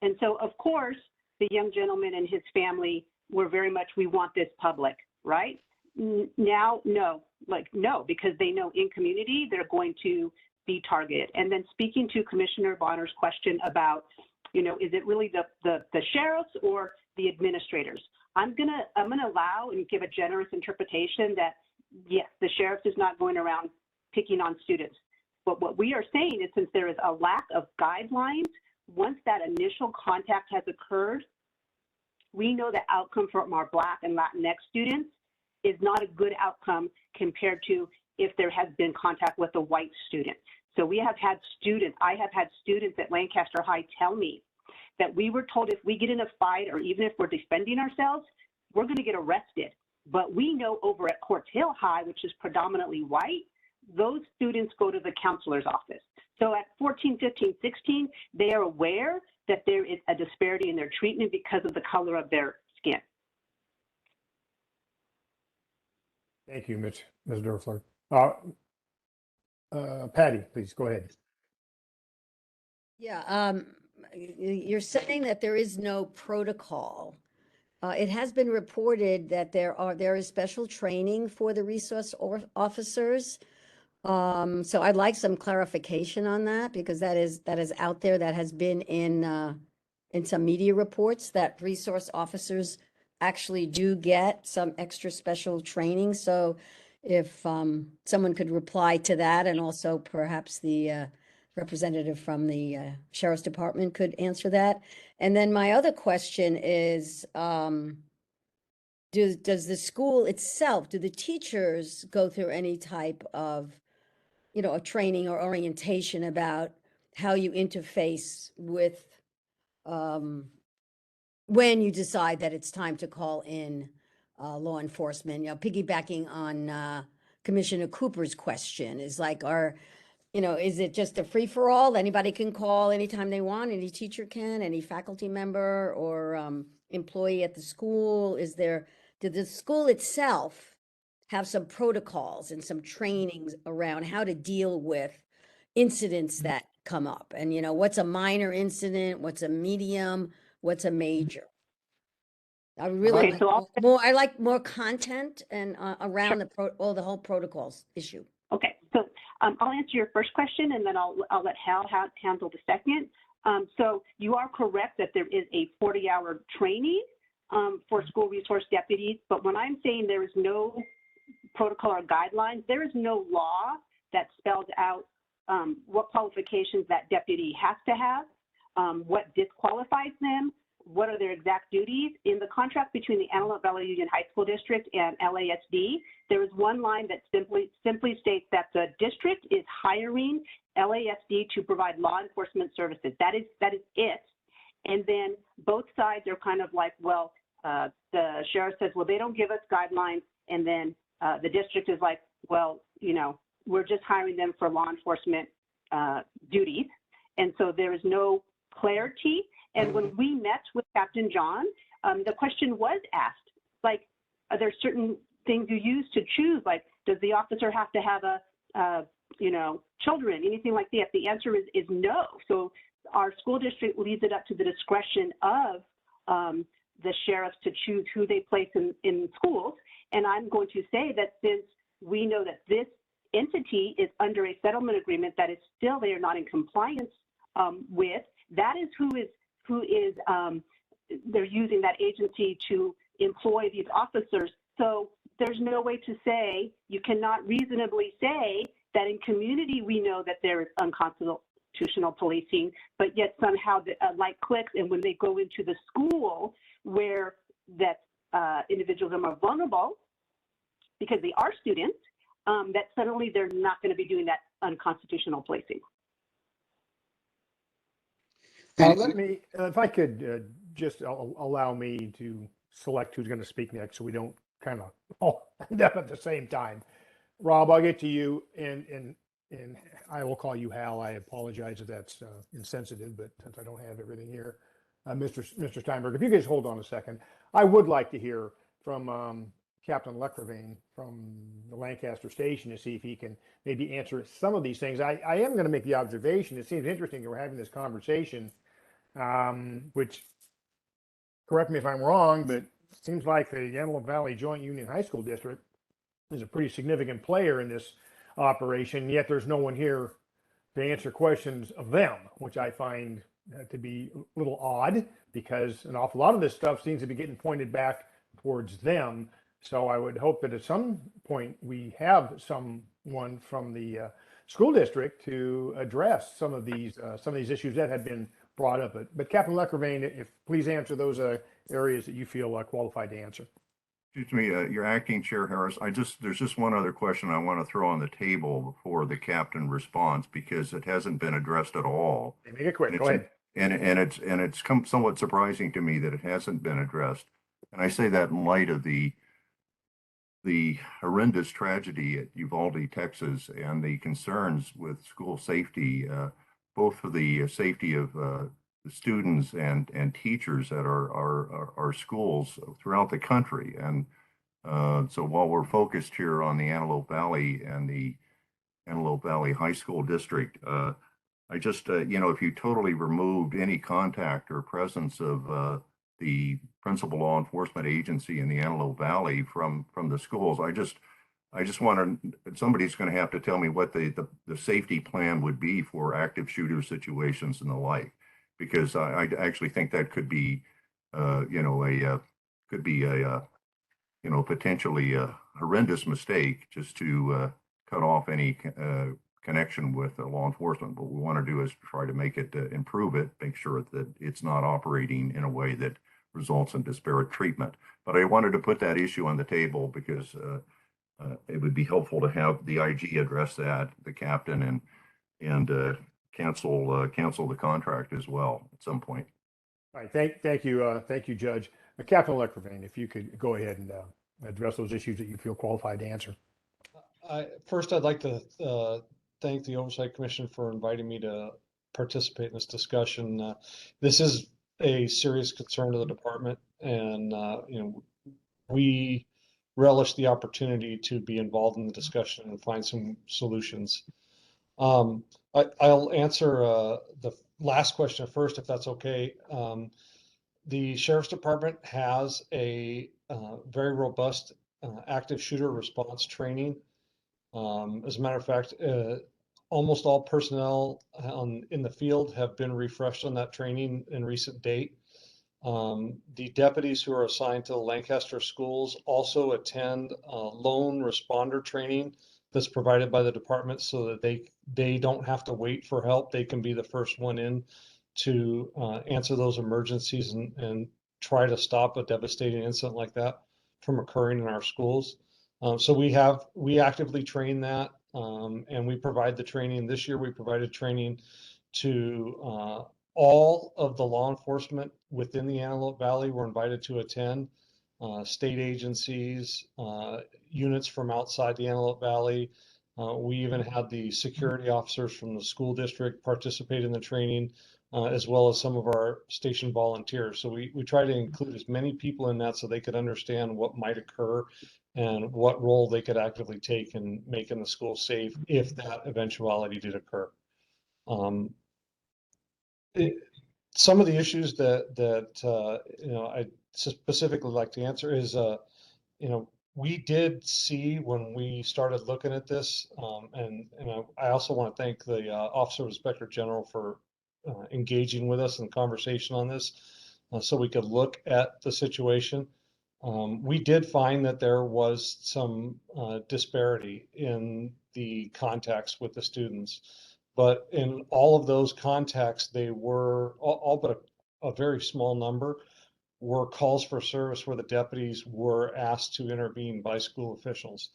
And so, of course, the young gentleman and his family were very much, we want this public, right? Now, no, because they know in community, they're going to be targeted. And then speaking to Commissioner Bonner's question about, is it really the sheriffs or the administrators? I'm gonna allow and give a generous interpretation that yes, the sheriff is not going around picking on students. But what we are saying is, since there is a lack of guidelines, once that initial contact has occurred, we know the outcome from our Black and Latinx students is not a good outcome compared to if there has been contact with a white student. So I have had students at Lancaster High tell me that we were told if we get in a fight or even if we're defending ourselves, we're going to get arrested. But we know over at Quartz Hill High, which is predominantly white, those students go to the counselor's office. So at 14, 15, 16, they are aware that there is a disparity in their treatment because of the color of their skin. Thank you, Ms. Durfler. Patty, please go ahead. Yeah, you're saying that there is no protocol. It has been reported that there is special training for the resource officers. So I'd like some clarification on that, because that is out there. That has been in some media reports that resource officers actually do get some extra special training. So if someone could reply to that, and also perhaps the representative from the Sheriff's Department could answer that. And then my other question is, does the school itself, do the teachers go through any type of, a training or orientation about how you interface with when you decide that it's time to call in law enforcement? Piggybacking on Commissioner Cooper's question is like, is it just a free-for-all? Anybody can call anytime they want, any teacher can, any faculty member or employee at the school? Did the school itself have some protocols and some trainings around how to deal with incidents that come up? And, what's a minor incident? What's a medium? What's a major? I really I like more content and around the whole protocols issue. Okay, so I'll answer your first question, and then I'll let Hal handle the second. So you are correct that there is a 40-hour training for school resource deputies, but when I'm saying there is no protocol or guidelines, there is no law that spells out what qualifications that deputy has to have, what disqualifies them, what are their exact duties. In the contract between the Antelope Valley Union High School District and LASD, there is one line that simply states that the district is hiring LASD to provide law enforcement services. That is it. And then both sides are kind of like, well, the sheriff says, well, they don't give us guidelines. And then the district is like, well, we're just hiring them for law enforcement duties. And so there is no clarity. And when we met with Captain John, the question was asked, like, are there certain things you use to choose? Like, does the officer have to have children, anything like that? The answer is no. So our school district leaves it up to the discretion of the sheriffs to choose who they place in schools. And I'm going to say that since we know that this entity is under a settlement agreement that is still they are not in compliance with, that is who is they're using that agency to employ these officers. So there's no way to say, you cannot reasonably say that in community we know that there is unconstitutional policing, but yet somehow the light clicks, and when they go into the school where that individuals are more vulnerable because they are students, that suddenly they're not going to be doing that unconstitutional policing. Let me, if I could just allow me to select who's going to speak next so we don't kind of all end up at the same time. Rob, I'll get to you, and I will call you Hal. I apologize if that's insensitive, but since I don't have everything here, Mr. Steinberg, if you guys hold on a second, I would like to hear from Captain Leclervain from the Lancaster station to see if he can maybe answer some of these things. I am going to make the observation. It seems interesting that we're having this conversation, which, correct me if I'm wrong, but it seems like the Antelope Valley Joint Union High School District is a pretty significant player in this operation, yet there's no one here to answer questions of them, which I find to be a little odd because an awful lot of this stuff seems to be getting pointed back towards them. So I would hope that at some point we have someone from the school district to address some of these issues that have been brought up. But Captain Leclervain, if please answer those areas that you feel qualified to answer. Excuse me, your acting chair, Harris. There's just one other question I want to throw on the table before the captain responds because it hasn't been addressed at all. Make it quick. Go ahead. And it's come somewhat surprising to me that it hasn't been addressed. And I say that in light of the horrendous tragedy at Uvalde, Texas, and the concerns with school safety, both for the safety of the students and teachers at our schools throughout the country. And so while we're focused here on the Antelope Valley and the Antelope Valley High School District, I just, if you totally removed any contact or presence of the principal law enforcement agency in the Antelope Valley from the schools, I just want somebody's going to have to tell me what the safety plan would be for active shooter situations and the like, because I actually think that could be, potentially a horrendous mistake just to cut off any connection with law enforcement. What we want to do is try to make it, improve it, make sure that it's not operating in a way that results in disparate treatment. But I wanted to put that issue on the table because it would be helpful to have the IG address that, the captain, and cancel the contract as well at some point. All right, thank you, Judge. Captain Leclervain, if you could go ahead and address those issues that you feel qualified to answer. First, I'd like to thank the Oversight Commission for inviting me to participate in this discussion. This is a serious concern to the department, and we relish the opportunity to be involved in the discussion and find some solutions. I'll answer the last question first, if that's okay. The Sheriff's Department has a very robust active shooter response training. As a matter of fact, almost all personnel in the field have been refreshed on that training in recent date. The deputies who are assigned to the Lancaster schools also attend lone responder training that's provided by the department so that they don't have to wait for help. They can be the first one in to answer those emergencies and try to stop a devastating incident like that from occurring in our schools. So we actively train that, and we provide the training. This year we provided training to all of the law enforcement within the Antelope Valley were invited to attend. State agencies, units from outside the Antelope Valley. We even had the security officers from the school district participate in the training, as well as some of our station volunteers. So we try to include as many people in that so they could understand what might occur and what role they could actively take in making the school safe if that eventuality did occur. Some of the issues that I specifically like to answer is, we did see when we started looking at this, and I also want to thank the Office of Inspector General for engaging with us in conversation on this, so we could look at the situation. We did find that there was some disparity in the contacts with the students, but in all of those contacts, they were all but a very small number were calls for service where the deputies were asked to intervene by school officials.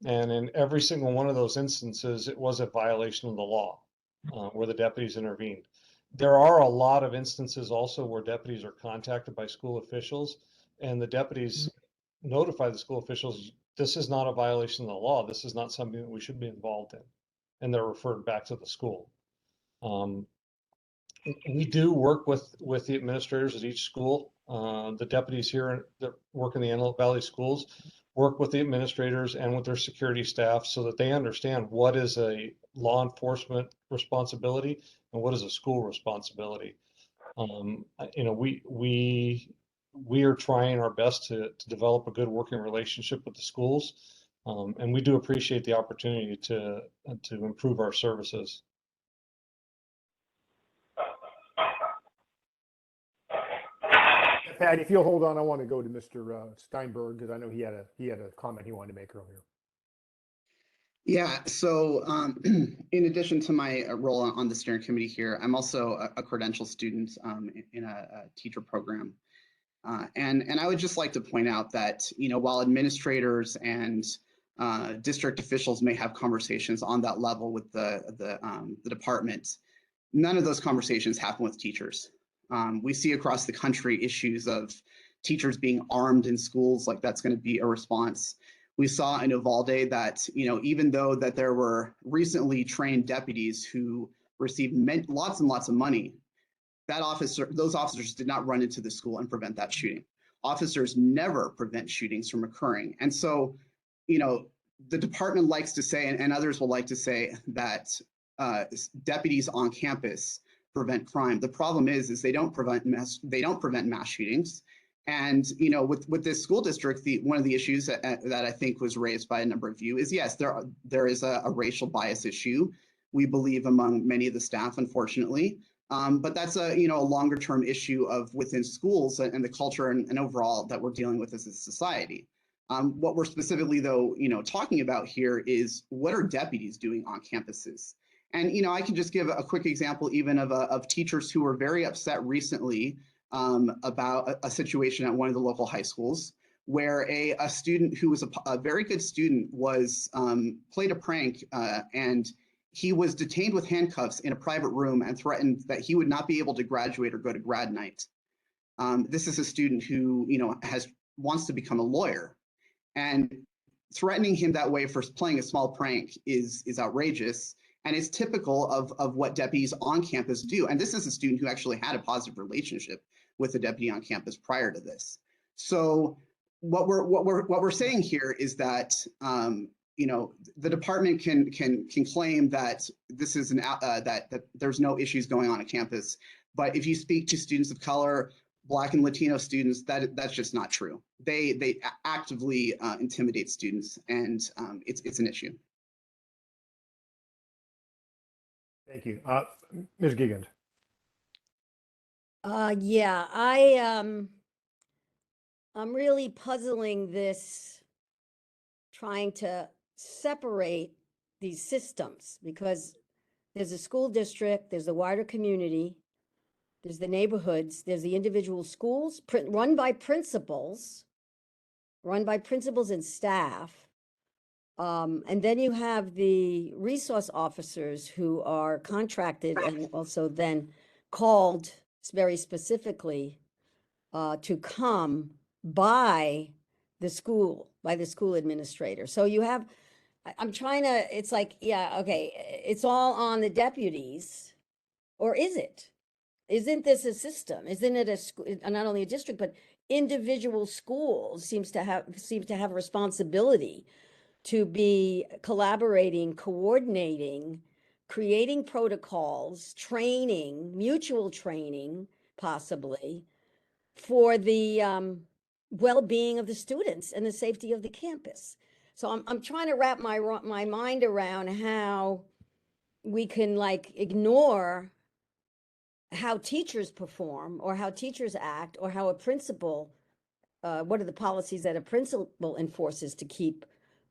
And in every single one of those instances, it was a violation of the law where the deputies intervened. There are a lot of instances also where deputies are contacted by school officials, and the deputies notify the school officials, this is not a violation of the law. This is not something that we should be involved in. And they're referred back to the school. We do work with the administrators at each school. The deputies here that work in the Antelope Valley schools work with the administrators and with their security staff so that they understand what is a law enforcement responsibility and what is a school responsibility. You know, we are trying our best to develop a good working relationship with the schools, and we do appreciate the opportunity to improve our services. Pat, if you'll hold on, I want to go to Mr. Steinberg because I know he had a comment he wanted to make earlier. Yeah, so in addition to my role on the steering committee here, I'm also a credential student in a teacher program. And I would just like to point out that, you know, while administrators and district officials may have conversations on that level with the department, none of those conversations happen with teachers. We see across the country issues of teachers being armed in schools, like that's going to be a response. We saw in Uvalde that, you know, even though that there were recently trained deputies who received lots and lots of money, those officers did not run into the school and prevent that shooting. Officers never prevent shootings from occurring. And so, you know, the department likes to say, and others will like to say that deputies on campus prevent crime. The problem is they don't prevent mass shootings. And, you know, with this school district, one of the issues that I think was raised by a number of you is, yes, there is a racial bias issue, we believe, among many of the staff, unfortunately. But that's a longer term issue of within schools and the culture and overall that we're dealing with as a society. What we're specifically, though, talking about here is what are deputies doing on campuses? And, I can just give a quick example even of teachers who were very upset recently about a situation at one of the local high schools where a student who was a very good student was played a prank and he was detained with handcuffs in a private room and threatened that he would not be able to graduate or go to grad night. This is a student who, wants to become a lawyer, and threatening him that way for playing a small prank is outrageous. And it's typical of what deputies on campus do. And this is a student who actually had a positive relationship with a deputy on campus prior to this. So what we're saying here is that the department can claim that this is that there's no issues going on campus, but if you speak to students of color, Black and Latino students, that's just not true. They actively intimidate students, and it's an issue. Thank you. Ms. Gigand. Yeah, I'm really puzzling this, trying to separate these systems, because there's a school district, there's the wider community, there's the neighborhoods, there's the individual schools run by principals and staff. And then you have the resource officers who are contracted and also then called very specifically to come by the school administrator. So you have, I'm trying to, it's like, yeah, okay, it's all on the deputies, or is it? Isn't this a system? Isn't it not only a district, but individual schools seem to have a responsibility to be collaborating, coordinating, creating protocols, training, mutual training, possibly, for the well-being of the students and the safety of the campus. So I'm trying to wrap my mind around how we can ignore how teachers perform or how teachers act or how a principal, what are the policies that a principal enforces to keep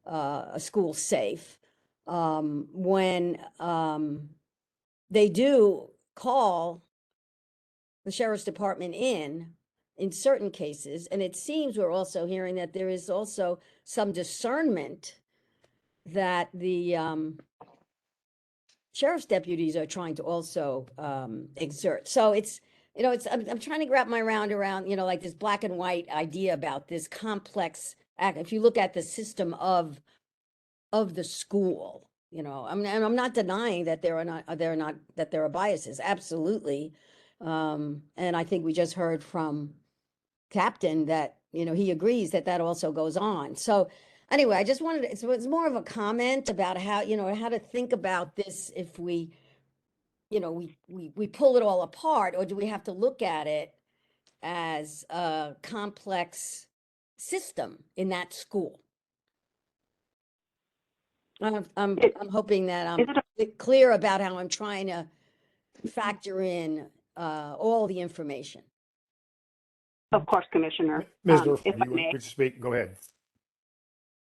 a school safe, when they do call the sheriff's department in certain cases. And it seems we're also hearing that there is also some discernment that the sheriff's deputies are trying to also exert. So it's, I'm trying to wrap my round around, like this black and white idea about this complex act. If you look at the system of the school, and I'm not denying that there are biases, absolutely. And I think we just heard from Captain that, he agrees that also goes on. So anyway, I just wanted to, so it's more of a comment about how, how to think about this if we, we pull it all apart, or do we have to look at it as a complex system in that school? I'm hoping that I'm clear about how I'm trying to factor in all the information. Of course, Commissioner. Ms. If Durford, I you may. would speak. Go ahead.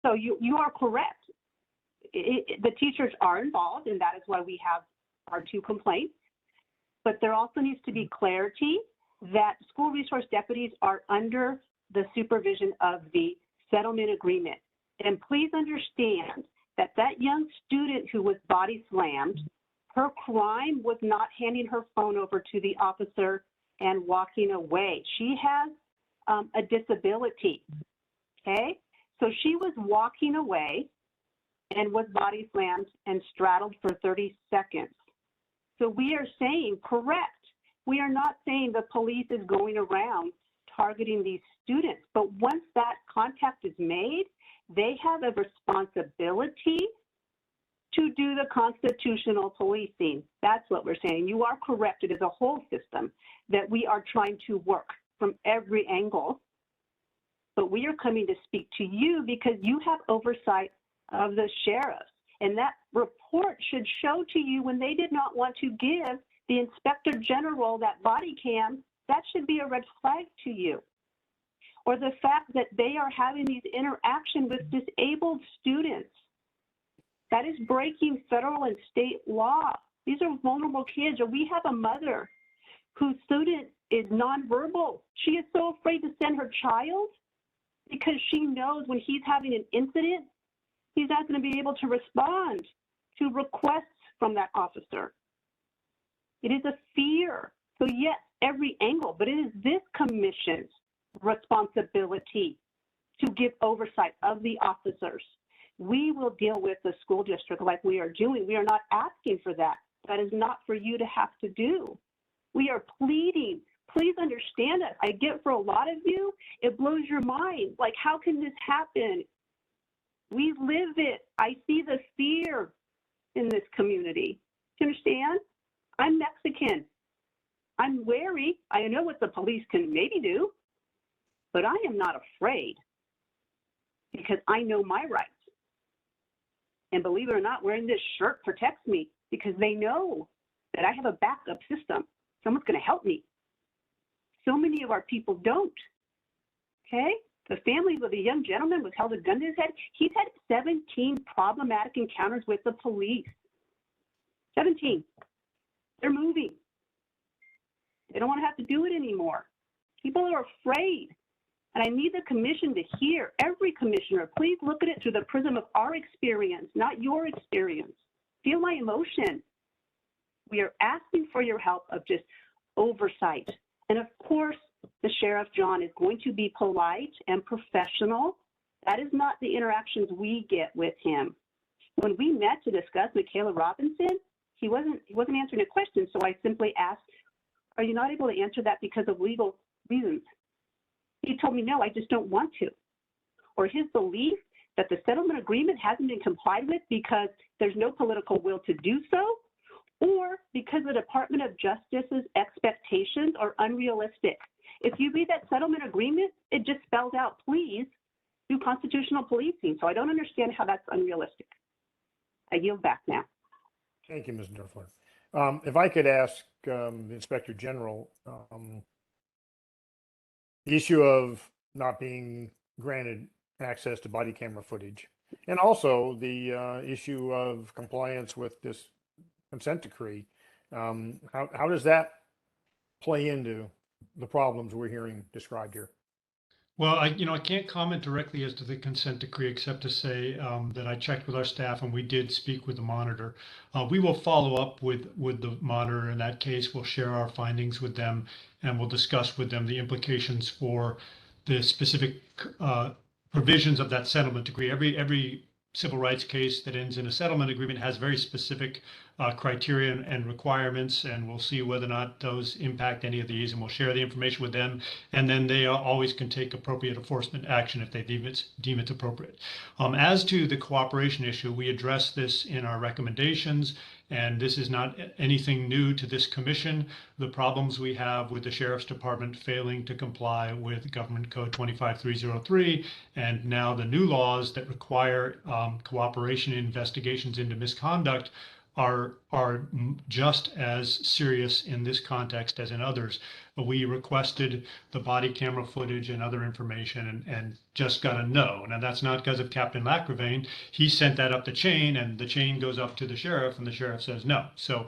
So you are correct. The teachers are involved, and that is why we have our 2 complaints. But there also needs to be clarity that school resource deputies are under the supervision of the settlement agreement. And please understand that young student who was body slammed, her crime was not handing her phone over to the officer and walking away. She has a disability, okay? So she was walking away and was body slammed and straddled for 30 seconds. So we are saying, correct, we are not saying the police is going around targeting these students, but once that contact is made, they have a responsibility to do the constitutional policing. That's what we're saying. You are correct. It is a whole system that we are trying to work from every angle. But we are coming to speak to you because you have oversight of the sheriffs. And that report should show to you when they did not want to give the inspector general that body cam, that should be a red flag to you. Or the fact that they are having these interactions with disabled students. That is breaking federal and state law. These are vulnerable kids. Or we have a mother whose student is nonverbal. She is so afraid to send her child because she knows when he's having an incident, he's not going to be able to respond to requests from that officer. It is a fear. So yes, every angle, but it is this commission's responsibility to give oversight of the officers. We will deal with the school district like we are doing. We are not asking for that. That is not for you to have to do. We are pleading. Please understand us. I get for a lot of you, it blows your mind. Like, how can this happen? We live it. I see the fear in this community. Do you understand? I'm Mexican. I'm wary. I know what the police can maybe do, but I am not afraid because I know my rights. And believe it or not, wearing this shirt protects me because they know that I have a backup system. Someone's going to help me. So many of our people don't. Okay? The family with a young gentleman was held a gun to his head. He's had 17 problematic encounters with the police. 17. They're moving. They don't want to have to do it anymore. People are afraid. And I need the commission to hear, every commissioner, please look at it through the prism of our experience, not your experience. Feel my emotion. We are asking for your help of just oversight. And of course, the Sheriff John is going to be polite and professional. That is not the interactions we get with him. When we met to discuss Michaela Robinson, he wasn't answering a question, so I simply asked, are you not able to answer that because of legal reasons? He told me, no, I just don't want to. Or his belief that the settlement agreement hasn't been complied with because there's no political will to do so, or because the Department of Justice's expectations are unrealistic. If you read that settlement agreement, it just spells out, please do constitutional policing. So I don't understand how that's unrealistic. I yield back now. Thank you, Ms. Durfler. If I could ask the Inspector General, the issue of not being granted access to body camera footage, and also the issue of compliance with this consent decree. How does that play into the problems we're hearing described here? Well, I can't comment directly as to the consent decree, except to say that I checked with our staff and we did speak with the monitor. We will follow up with the monitor in that case. We'll share our findings with them and we'll discuss with them the implications for the specific provisions of that settlement decree. Every civil rights case that ends in a settlement agreement has very specific criteria and requirements, and we'll see whether or not those impact any of these, and we'll share the information with them, and then they always can take appropriate enforcement action if they deem it's appropriate. As to the cooperation issue, we address this in our recommendations, and this is not anything new to this commission. The problems we have with the Sheriff's Department failing to comply with Government Code 25303 and now the new laws that require cooperation in investigations into misconduct are just as serious in this context as in others. We requested the body camera footage and other information and just got a no. Now that's not because of Captain Lacravane. He sent that up the chain and the chain goes up to the sheriff and the sheriff says no. So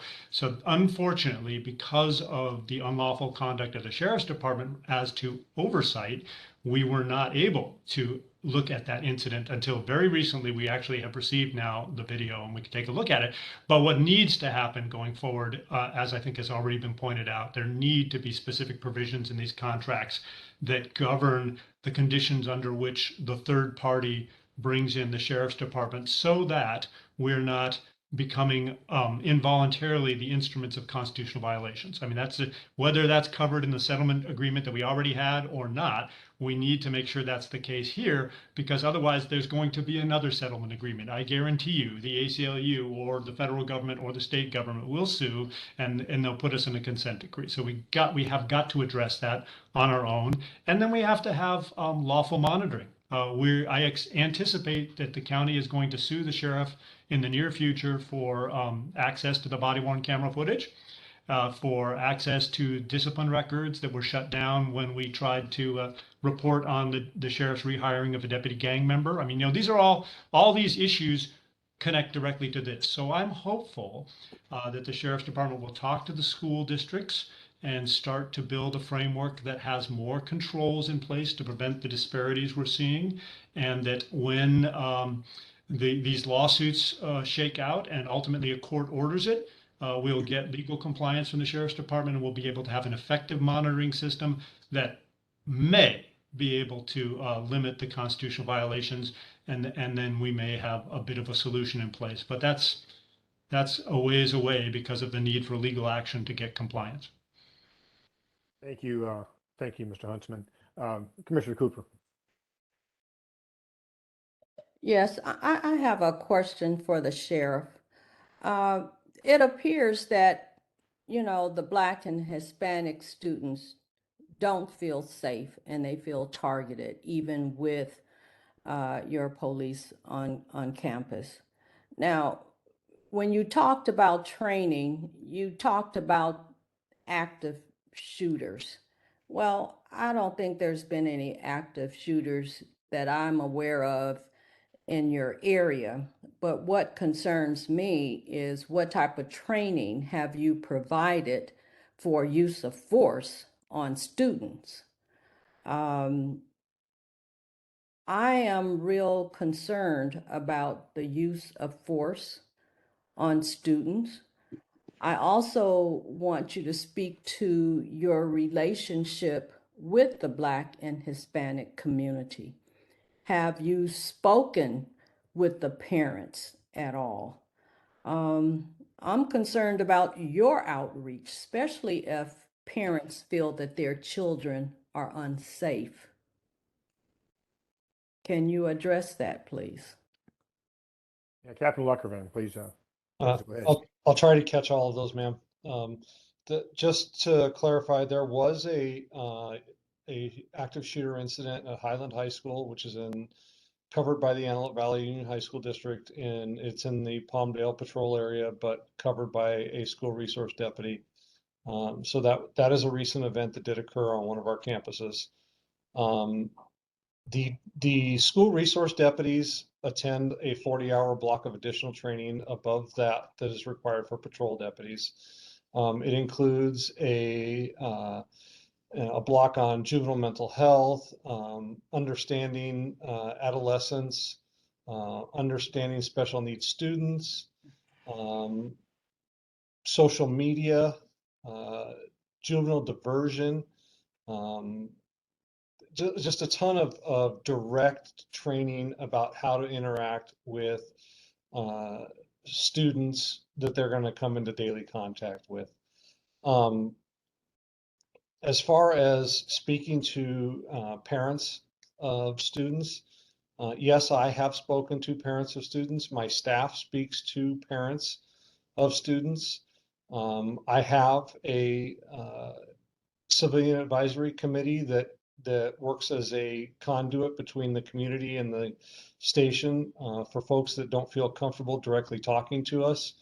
unfortunately, because of the unlawful conduct of the Sheriff's Department as to oversight, we were not able to look at that incident until very recently. We actually have received now the video and we can take a look at it. But what needs to happen going forward, as I think has already been pointed out, there need to be specific provisions in these contracts that govern the conditions under which the third party brings in the Sheriff's Department so that we're not becoming involuntarily the instruments of constitutional violations. I mean, whether that's covered in the settlement agreement that we already had or not, we need to make sure that's the case here, because otherwise there's going to be another settlement agreement. I guarantee you the ACLU or the federal government or the state government will sue and they'll put us in a consent decree. So we have got to address that on our own. And then we have to have lawful monitoring. I anticipate that the county is going to sue the sheriff in the near future for access to the body-worn camera footage, for access to discipline records that were shut down when we tried to report on the sheriff's rehiring of a deputy gang member. I mean, these are all these issues connect directly to this. So I'm hopeful that the Sheriff's Department will talk to the school districts and start to build a framework that has more controls in place to prevent the disparities we're seeing, and that when these lawsuits shake out and ultimately a court orders it, we'll get legal compliance from the Sheriff's Department and we'll be able to have an effective monitoring system that may be able to limit the constitutional violations, and then we may have a bit of a solution in place. But that's a ways away because of the need for legal action to get compliance. Thank you, Mr. Huntsman. Commissioner Cooper. Yes, I have a question for the sheriff. It appears that, the Black and Hispanic students don't feel safe and they feel targeted, even with your police on campus. Now, when you talked about training, you talked about active shooters. Well, I don't think there's been any active shooters that I'm aware of in your area. But what concerns me is what type of training have you provided for use of force on students? I am real concerned about the use of force on students. I also want you to speak to your relationship with the Black and Hispanic community. Have you spoken with the parents at all? I'm concerned about your outreach, especially if parents feel that their children are unsafe. Can you address that, please? Yeah, Captain Luckerman, please. Go ahead. I'll try to catch all of those, ma'am. Just to clarify, there was a active shooter incident at Highland High School, which is covered by the Antelope Valley Union High School District, and it's in the Palmdale Patrol area, but covered by a school resource deputy. So that is a recent event that did occur on one of our campuses. The school resource deputies attend a 40-hour block of additional training above that is required for patrol deputies. It includes a a block on juvenile mental health, understanding adolescents, understanding special needs students, social media, juvenile diversion, just a ton of direct training about how to interact with students that they're going to come into daily contact with. As far as speaking to parents of students, yes, I have spoken to parents of students. My staff speaks to parents of students. I have a civilian advisory committee that works as a conduit between the community and the station for folks that don't feel comfortable directly talking to us.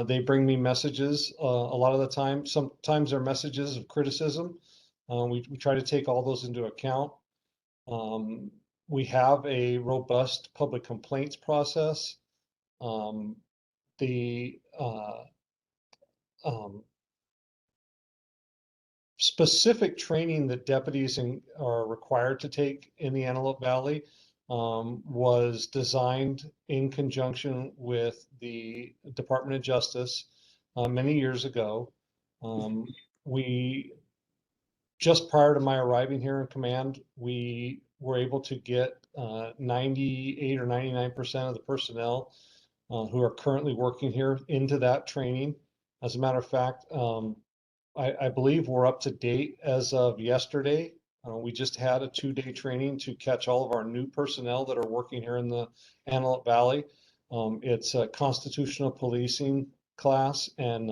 They bring me messages a lot of the time. Sometimes they're messages of criticism. We try to take all those into account. We have a robust public complaints process. The specific training that deputies are required to take in the Antelope Valley was designed in conjunction with the Department of Justice many years ago. We just prior to my arriving here in command, we were able to get 98 or 99% of the personnel who are currently working here into that training. As a matter of fact, I believe we're up to date as of yesterday. We just had a 2-day training to catch all of our new personnel that are working here in the Antelope Valley. It's a constitutional policing class and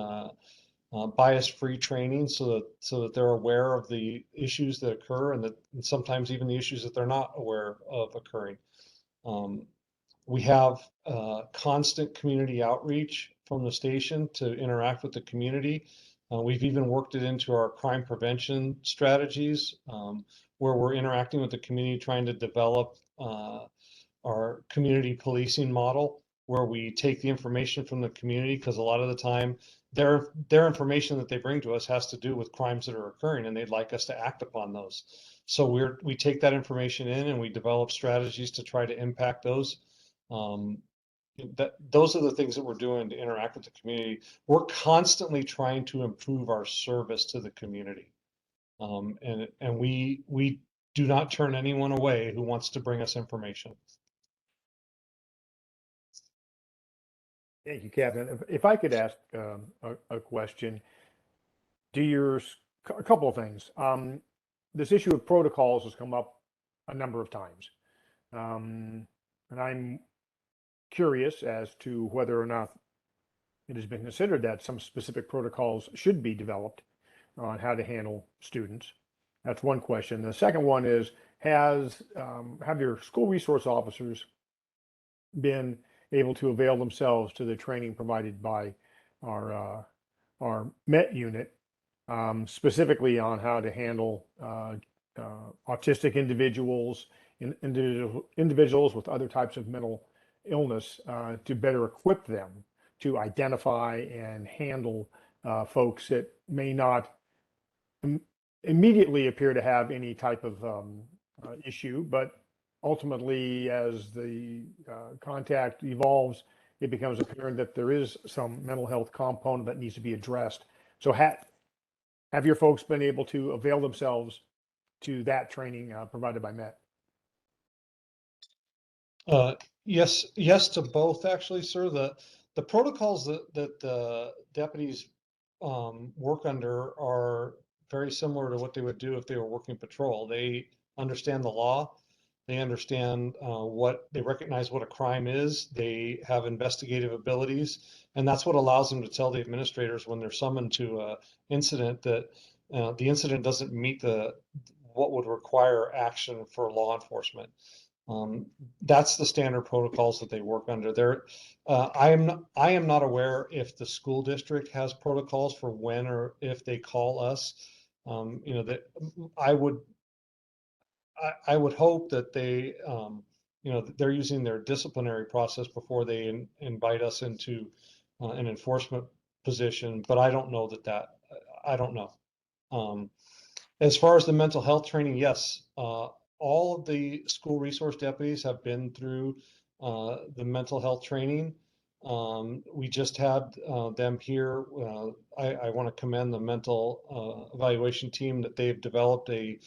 bias-free training so that they're aware of the issues that occur and sometimes even the issues that they're not aware of occurring. We have constant community outreach from the station to interact with the community. We've even worked it into our crime prevention strategies where we're interacting with the community, trying to develop our community policing model where we take the information from the community because a lot of the time their information that they bring to us has to do with crimes that are occurring and they'd like us to act upon those. So we take that information in and we develop strategies to try to impact those. Those are the things that we're doing to interact with the community. We're constantly trying to improve our service to the community. And we do not turn anyone away who wants to bring us information. Thank you, Captain. If I could ask a question, a couple of things. This issue of protocols has come up a number of times. And I'm curious as to whether or not it has been considered that some specific protocols should be developed on how to handle students. That's one question. The second one is, have your school resource officers been able to avail themselves to the training provided by our MET unit, specifically on how to handle autistic individuals, individuals with other types of mental illness, to better equip them to identify and handle folks that may not immediately appear to have any type of issue, but ultimately as the contact evolves, it becomes apparent that there is some mental health component that needs to be addressed. So have your folks been able to avail themselves to that training provided by MET? Yes to both, actually, sir. The protocols that the deputies work under are very similar to what they would do if they were working patrol. They understand the law. They understand they recognize what a crime is. They have investigative abilities, and that's what allows them to tell the administrators when they're summoned to an incident that the incident doesn't meet what would require action for law enforcement. That's the standard protocols that they work under. I am not aware if the school district has protocols for when or if they call us. That I would hope that they, they're using their disciplinary process before they invite us into an enforcement position. But I don't know I don't know. As far as the mental health training, yes, all of the school resource deputies have been through the mental health training. We just had them here. I want to commend the mental evaluation team that they've developed a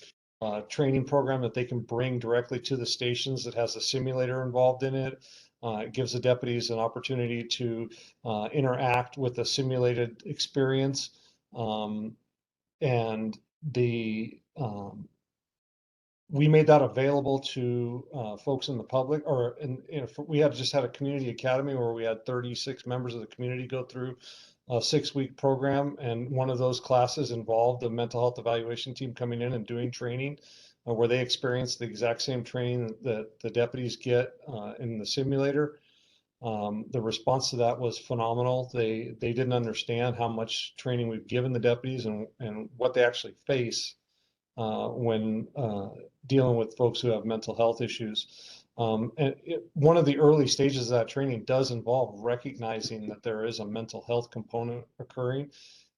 training program that they can bring directly to the stations that has a simulator involved in it. It gives the deputies an opportunity to interact with a simulated experience. And we made that available to folks in the public, or we had just had a community academy where we had 36 members of the community go through a 6-week program, and one of those classes involved the mental health evaluation team coming in and doing training where they experienced the exact same training that the deputies get in the simulator. The response to that was phenomenal. They didn't understand how much training we've given the deputies and what they actually face when dealing with folks who have mental health issues. One of the early stages of that training does involve recognizing that there is a mental health component occurring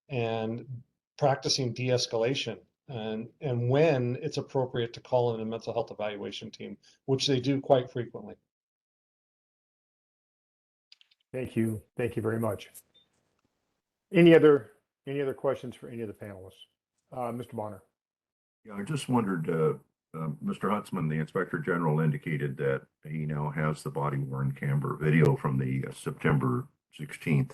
and practicing de-escalation and when it's appropriate to call in a mental health evaluation team, which they do quite frequently. Thank you. Thank you very much. Any other questions for any of the panelists? Mr. Bonner. Yeah, I just wondered, Mr. Huntsman, the Inspector General indicated that he now has the body-worn camera video from the September 16th,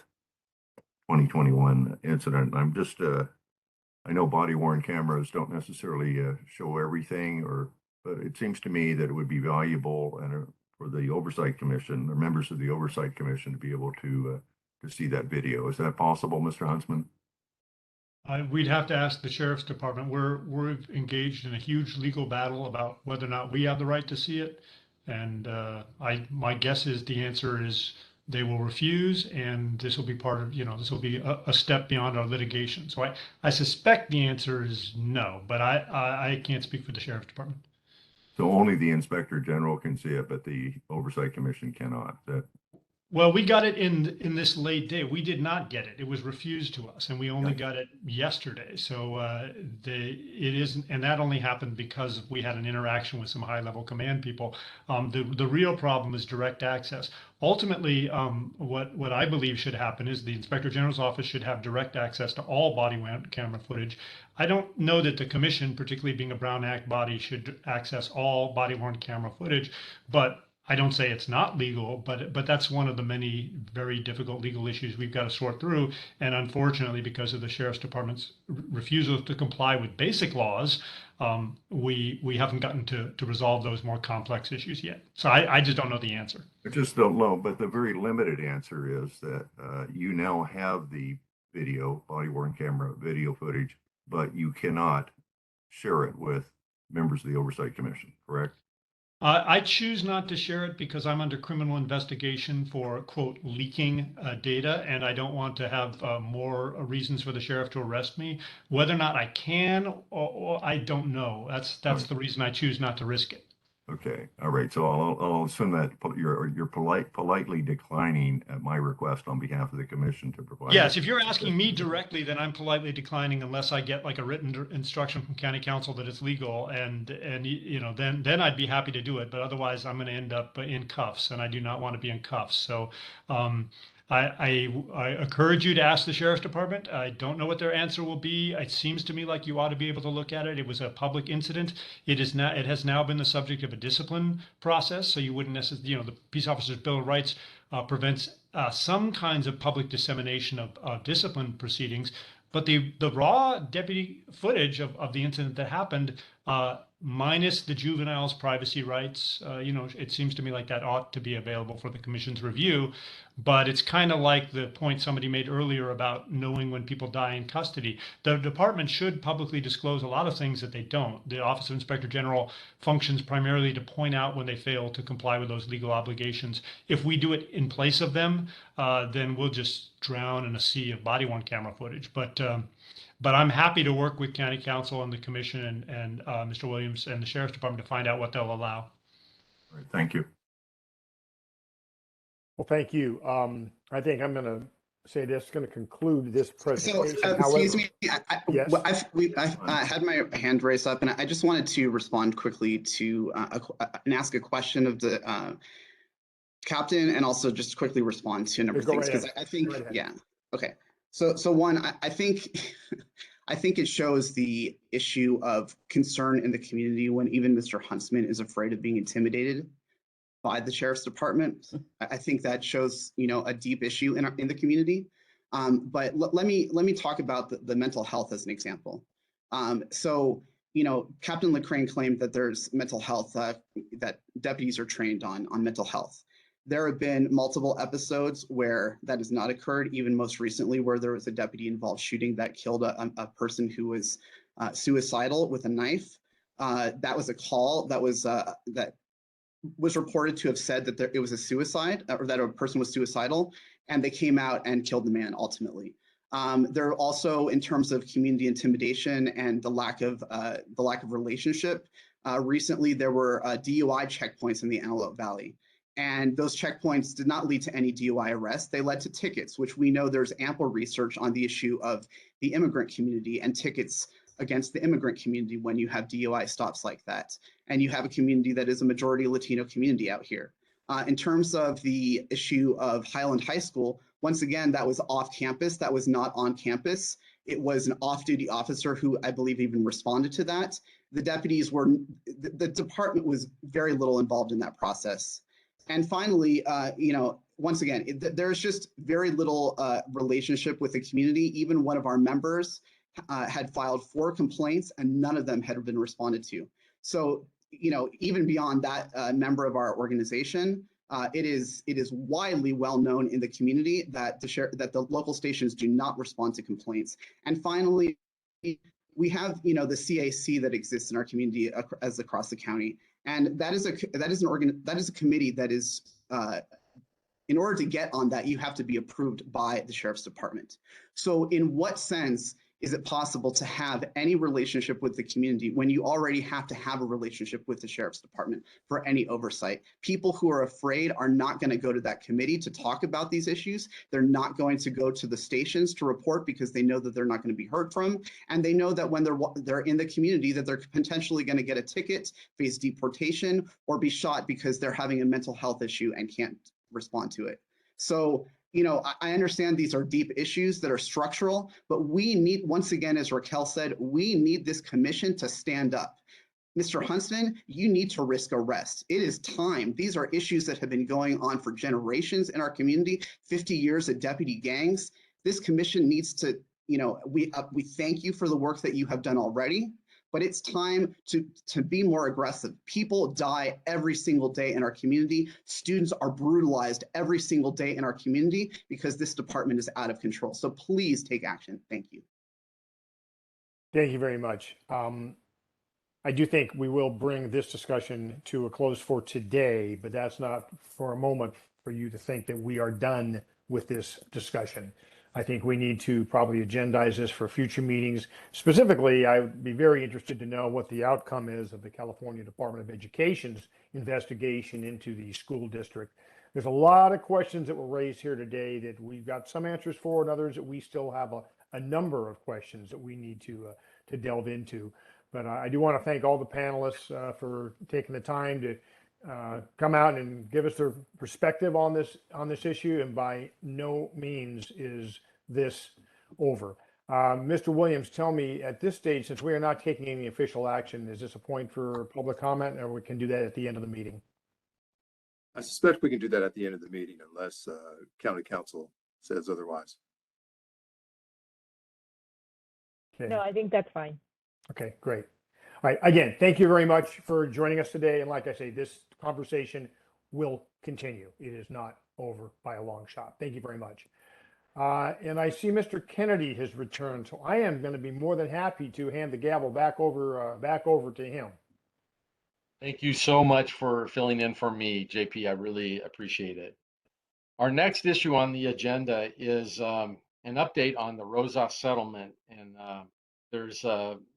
2021 incident. I'm just, I know body-worn cameras don't necessarily show everything, but it seems to me that it would be valuable and for the Oversight Commission or members of the Oversight Commission to be able to see that video. Is that possible, Mr. Huntsman? We'd have to ask the Sheriff's Department. We're engaged in a huge legal battle about whether or not we have the right to see it. And my guess is the answer is they will refuse, and this will be part of, this will be a step beyond our litigation. So I suspect the answer is no, but I can't speak for the Sheriff's Department. So only the Inspector General can see it, but the Oversight Commission cannot. Well, we got it in this late day. We did not get it. It was refused to us, and we only got it yesterday. So it isn't, and that only happened because we had an interaction with some high-level command people. The real problem is direct access. Ultimately, what I believe should happen is the Inspector General's office should have direct access to all body-worn camera footage. I don't know that the commission, particularly being a Brown Act body, should access all body-worn camera footage, but I don't say it's not legal, but that's one of the many very difficult legal issues we've got to sort through. And unfortunately, because of the Sheriff's Department's refusal to comply with basic laws, we haven't gotten to resolve those more complex issues yet. So I just don't know the answer. I just don't know, but the very limited answer is that you now have the video, body-worn camera video footage, but you cannot share it with members of the Oversight Commission, correct? I choose not to share it because I'm under criminal investigation for, quote, leaking data, and I don't want to have more reasons for the sheriff to arrest me. Whether or not I can, or I don't know. That's the reason I choose not to risk it. Okay, all right. So I'll assume that you're politely declining at my request on behalf of the commission to provide. Yes, if you're asking me directly, then I'm politely declining unless I get like a written instruction from county council that it's legal, and then I'd be happy to do it. But otherwise, I'm going to end up in cuffs, and I do not want to be in cuffs. So I encourage you to ask the Sheriff's Department. I don't know what their answer will be. It seems to me like you ought to be able to look at it. It was a public incident. It has now been the subject of a discipline process. So you wouldn't necessarily, the Peace Officers Bill of Rights prevents some kinds of public dissemination of discipline proceedings. But the raw deputy footage of the incident that happened, minus the juvenile's privacy rights, it seems to me like that ought to be available for the commission's review. But it's kind of like the point somebody made earlier about knowing when people die in custody. The department should publicly disclose a lot of things that they don't. The Office of Inspector General functions primarily to point out when they fail to comply with those legal obligations. If we do it in place of them, then we'll just drown in a sea of body-worn camera footage. But I'm happy to work with County Council and the Commission and Mr. Williams and the Sheriff's Department to find out what they'll allow. All right, thank you. Well, thank you. I think I'm going to say that's going to conclude this So, presentation. excuse However, me, yes. I had my hand raised up, and I just wanted to respond quickly to and ask a question of the captain, and also just quickly respond to a number of Go things, right because ahead. I think, Go right ahead. yeah, okay. So one, I think, I think it shows the issue of concern in the community when even Mr. Huntsman is afraid of being intimidated by the sheriff's department. I think that shows, you know, a deep issue in the community. But let me talk about the mental health as an example. So, you know, Captain Lecrae claimed that there's mental health, that deputies are trained on mental health. There have been multiple episodes where that has not occurred, even most recently where there was a deputy involved shooting that killed a person who was suicidal with a knife. That was a call that was reported to have said that it was a suicide, or that a person was suicidal, and they came out and killed the man ultimately. There are also, in terms of community intimidation and the lack of relationship, recently there were DUI checkpoints in the Antelope Valley. And those checkpoints did not lead to any DUI arrests. They led to tickets, which we know there's ample research on the issue of the immigrant community and tickets against the immigrant community when you have DUI stops like that. And you have a community that is a majority Latino community out here. In terms of the issue of Highland High School, once again, that was off campus. That was not on campus. It was an off-duty officer who I believe even responded to that. The deputies were, the department was very little involved in that process. And finally, you know, once again, there's just very little relationship with the community. Even one of our members had filed 4 complaints and none of them had been responded to. So, you know, even beyond that member of our organization, it is widely well known in the community that the local stations do not respond to complaints. And finally, we have, you know, the CAC that exists in our community as across the county, and that is a committee that is in order to get on that, you have to be approved by the sheriff's department. So in what sense is it possible to have any relationship with the community when you already have to have a relationship with the sheriff's department for any oversight? People who are afraid are not going to go to that committee to talk about these issues. They're not going to go to the stations to report because they know that they're not going to be heard from. And they know that when they're in the community that they're potentially going to get a ticket, face deportation, or be shot because they're having a mental health issue and can't respond to it. So, you know, I understand these are deep issues that are structural, but we need, once again, as Raquel said, we need this commission to stand up. Mr. Huntsman, you need to risk arrest. It is time. These are issues that have been going on for generations in our community, 50 years of deputy gangs. This commission needs to, you know, we thank you for the work that you have done already, but it's time to be more aggressive. People die every single day in our community. Students are brutalized every single day in our community because this department is out of control. So please take action. Thank you. Thank you very much. I do think we will bring this discussion to a close for today, but that's not for a moment for you to think that we are done with this discussion. I think we need to probably agendize this for future meetings. Specifically, I would be very interested to know what the outcome is of the California Department of Education's investigation into the school district. There's a lot of questions that were raised here today that we've got some answers for, and others that we still have a number of questions that we need to delve into. But I do want to thank all the panelists for taking the time to come out and give us their perspective on this issue. And by no means is this over. Mr. Williams, tell me at this stage, since we are not taking any official action, is this a point for public comment, or we can do that at the end of the meeting? I suspect we can do that at the end of the meeting unless county council says otherwise. Okay. No, I think that's fine. Okay, great. All right, again, thank you very much for joining us today. And like I say, this conversation will continue. It is not over by a long shot. Thank you very much. And I see Mr. Kennedy has returned, so I am going to be more than happy to hand the gavel back over to him. Thank you so much for filling in for me, JP. I really appreciate it. Our next issue on the agenda is an update on the Rosas settlement. And there's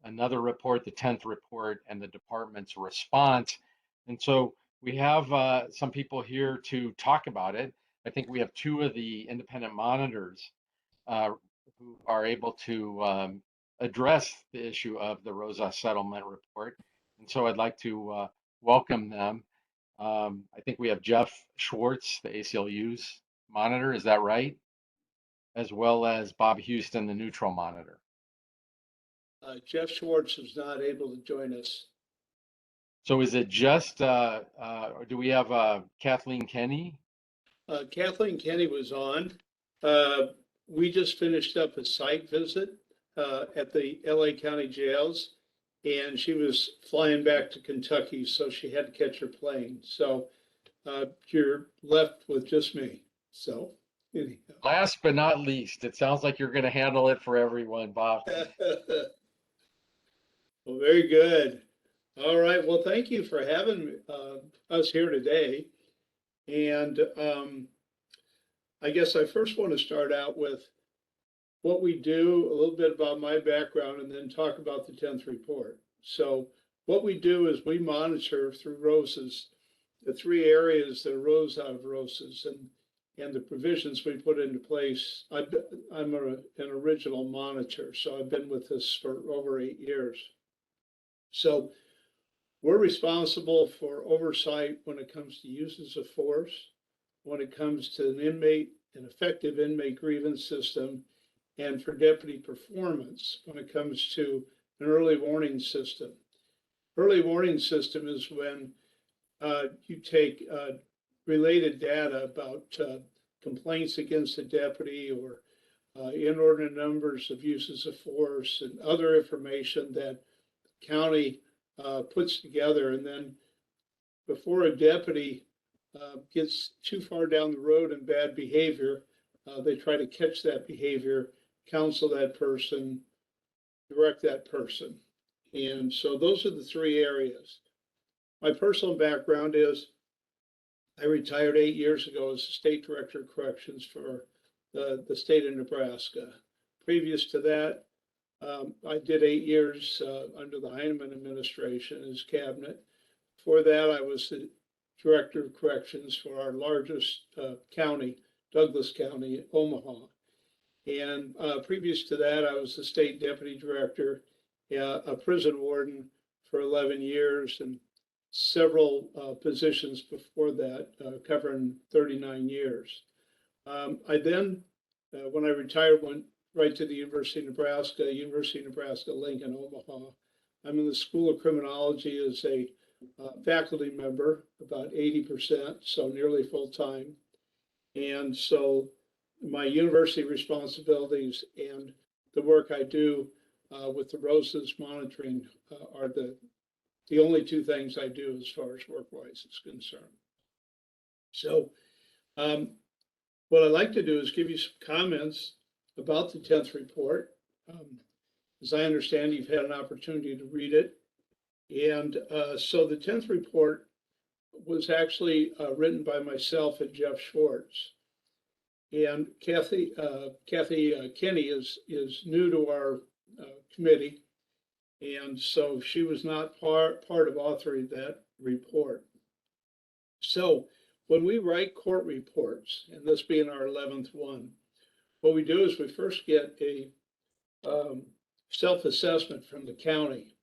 another report, the 10th report, and the department's response. And so we have some people here to talk about it. I think we have 2 of the independent monitors who are able to address the issue of the Rosa settlement report. And so I'd like to welcome them. I think we have Jeff Schwartz, the ACLU's monitor, is that right? As well as Bob Houston, the neutral monitor. Jeff Schwartz is not able to join us. So is it just, or do we have Kathleen Kenny? Kathleen Kenny was on. We just finished up a site visit at the LA County jails, and she was flying back to Kentucky, so she had to catch her plane. So you're left with just me. So anyhow. Last but not least, it sounds like you're going to handle it for everyone, Bob. Well, very good. All right. Well, thank you for having us here today. And I guess I first want to start out with what we do, a little bit about my background, and then talk about the 10th report. So what we do is we monitor through Rosas the three areas that arose out of Rosas and the provisions we put into place. I'm an original monitor, so I've been with this for over 8 years. So we're responsible for oversight when it comes to uses of force, when it comes to an effective inmate grievance system, and for deputy performance when it comes to an early warning system. Early warning system is when you take related data about complaints against a deputy or inordinate numbers of uses of force and other information that county puts together, and then before a deputy gets too far down the road in bad behavior, they try to catch that behavior, counsel that person, direct that person. And so those are the three areas. My personal background is I retired 8 years ago as the state director of corrections for the state of Nebraska. Previous to that, I did 8 years under the Heinemann administration as cabinet. Before that, I was the director of corrections for our largest county, Douglas County, Omaha. And previous to that, I was the state deputy director, a prison warden for 11 years, and several positions before that, covering 39 years. I then, when I retired, went right to the University of Nebraska, Lincoln, Omaha. I'm in the School of Criminology as a faculty member, about 80%, so nearly full time. And so my university responsibilities and the work I do with the Rosas monitoring are the only two things I do as far as work-wise is concerned. So what I'd like to do is give you some comments about the 10th report. As I understand, you've had an opportunity to read it. And so the 10th report was actually written by myself and Jeff Schwartz. And Kathy Kenny is new to our committee. And so she was not part of authoring that report. So when we write court reports, and this being our 11th one, what we do is we first get a self-assessment from the county.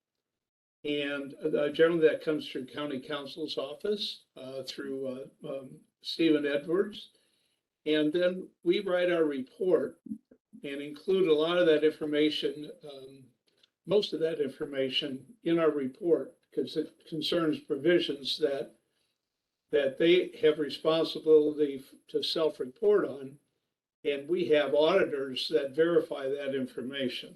And generally that comes through county counsel's office, through Stephen Edwards. And then we write our report and include a lot of that information, most of that information in our report, because it concerns provisions that they have responsibility to self-report on, and we have auditors that verify that information.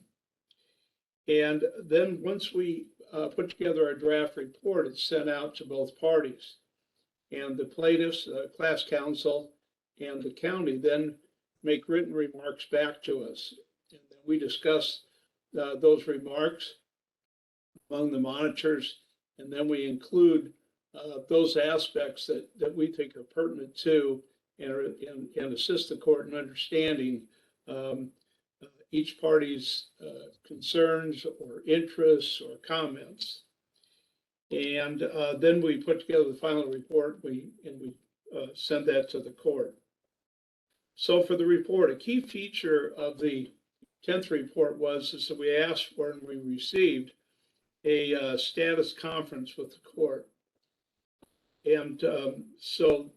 And then once we put together our draft report, it's sent out to both parties. And the plaintiffs, class counsel, and the county then make written remarks back to us. And then we discuss those remarks among the monitors, and then we include those aspects that we think are pertinent to and assist the court in understanding each party's concerns or interests or comments. And then we put together the final report and we send that to the court. So for the report, a key feature of the 10th report is that we asked for and we received a status conference with the court. And so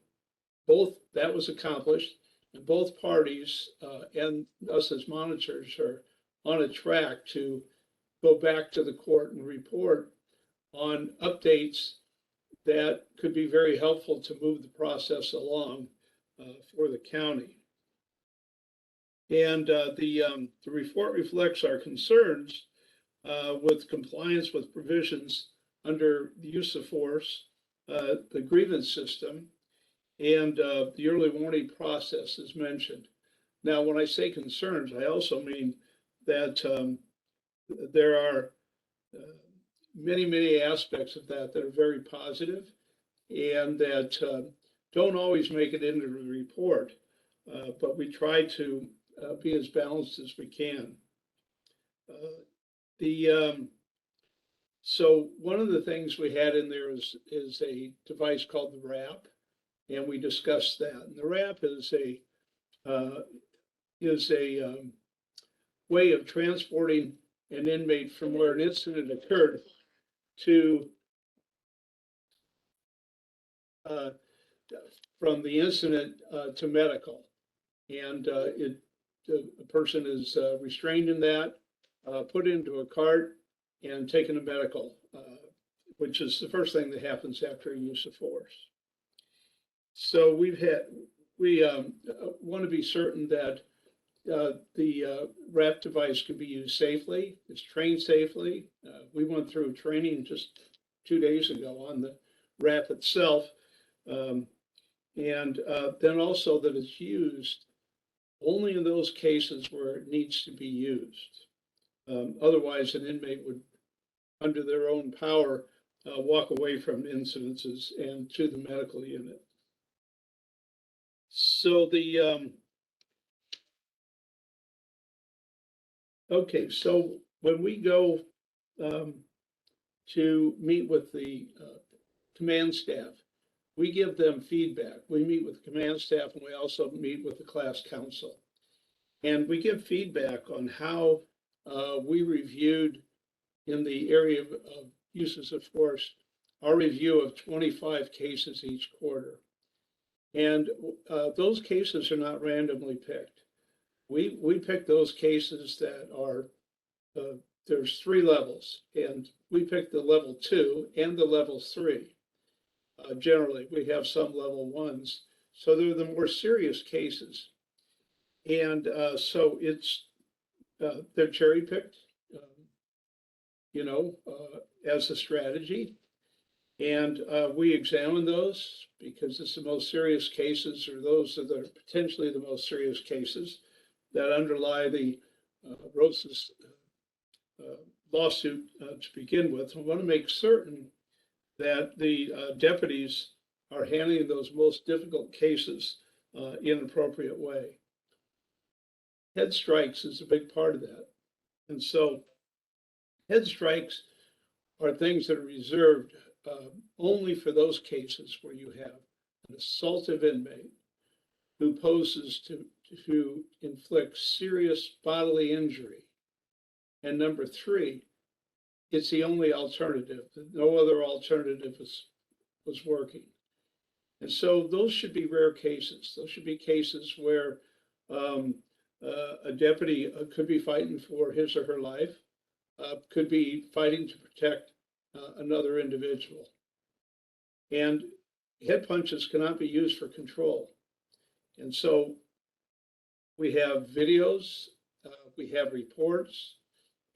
that was accomplished, and both parties and us as monitors are on a track to go back to the court and report on updates that could be very helpful to move the process along for the county. And the report reflects our concerns with compliance with provisions under the use of force, the grievance system, and the early warning process is mentioned. Now, when I say concerns, I also mean that there are many aspects of that are very positive and that don't always make it into the report, but we try to be as balanced as we can. So one of the things we had in there is a device called the RAP, and we discussed that. And the RAP is a way of transporting an inmate from where an incident occurred to from the incident to medical. And a person is restrained in that, put into a cart, and taken to medical, which is the first thing that happens after a use of force. So we want to be certain that the RAP device can be used safely, it's trained safely. We went through training just 2 days ago on the RAP itself. And then also that it's used only in those cases where it needs to be used. Otherwise, an inmate would, under their own power, walk away from incidences and to the medical unit. So okay, so when we go to meet with the command staff, we give them feedback. We meet with the command staff and we also meet with the class council. And we give feedback on how we reviewed in the area of uses of force, our review of 25 cases each quarter. And those cases are not randomly picked. We pick those cases that are, there's 3 levels, and we pick the level 2 and the level 3. Generally, we have some level 1s. So they're the more serious cases. And so it's, they're cherry picked, as a strategy. And we examine those because it's the most serious cases, or those that are potentially the most serious cases that underlie the Rosas lawsuit to begin with. We want to make certain that the deputies are handling those most difficult cases in an appropriate way. Head strikes is a big part of that. And so head strikes are things that are reserved only for those cases where you have an assaultive inmate who poses to inflict serious bodily injury. And number 3, it's the only alternative. No other alternative was working. And so those should be rare cases. Those should be cases where a deputy could be fighting for his or her life, could be fighting to protect another individual. And head punches cannot be used for control. And so we have videos, we have reports,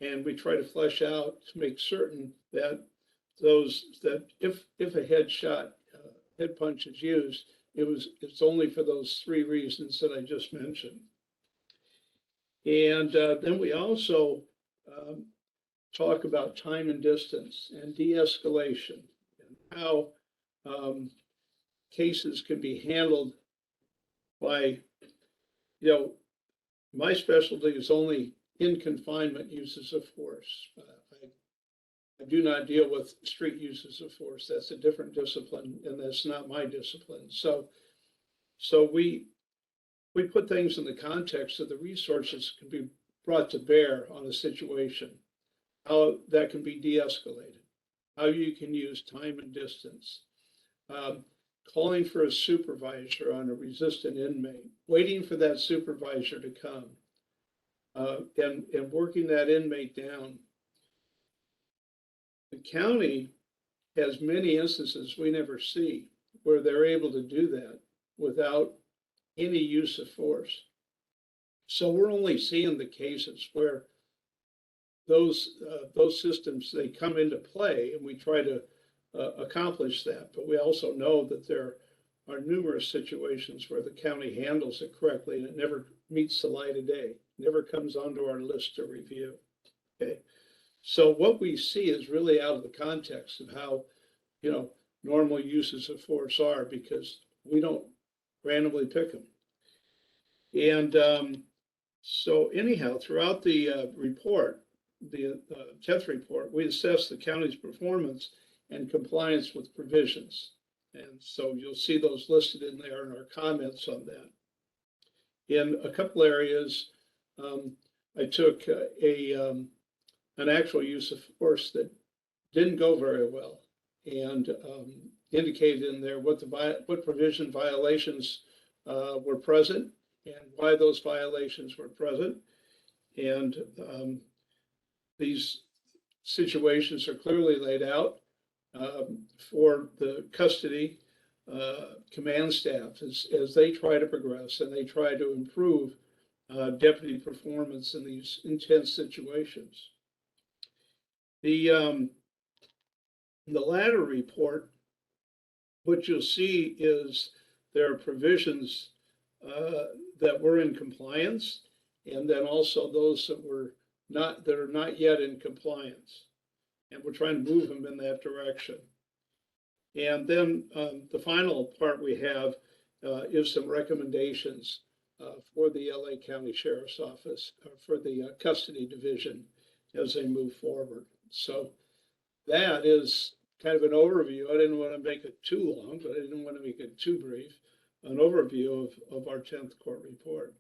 and we try to flesh out to make certain that if a head punch is used, it's only for those 3 reasons that I just mentioned. And then we also talk about time and distance and de-escalation and how cases can be handled by, my specialty is only in confinement uses of force. I do not deal with street uses of force. That's a different discipline, and that's not my discipline. So we we put things in the context of the resources can be brought to bear on a situation, how that can be de-escalated, how you can use time and distance, calling for a supervisor on a resistant inmate, waiting for that supervisor to come, and working that inmate down. The county has many instances we never see where they're able to do that without any use of force. So we're only seeing the cases where those systems, they come into play, and we try to accomplish that. But we also know that there are numerous situations where the county handles it correctly, and it never meets the light of day, never comes onto our list to review. Okay, so what we see is really out of the context of how, you know, normal uses of force are, because we don't randomly pick them. And so anyhow, throughout the report, the 10th report, we assess the county's performance and compliance with provisions. And so you'll see those listed in there in our comments on that. In a couple areas, I took an actual use of force that didn't go very well, and indicated in there what provision violations were present and why those violations were present. And these situations are clearly laid out for the custody command staff as they try to progress and they try to improve deputy performance in these intense situations. The latter report, what you'll see is there are provisions that were in compliance, and then also those that are not yet in compliance. And we're trying to move them in that direction. And then the final part we have is some recommendations for the LA County Sheriff's Office, for the custody division as they move forward. So that is kind of an overview. I didn't want to make it too long, but I didn't want to make it too brief. An overview of our 10th court report.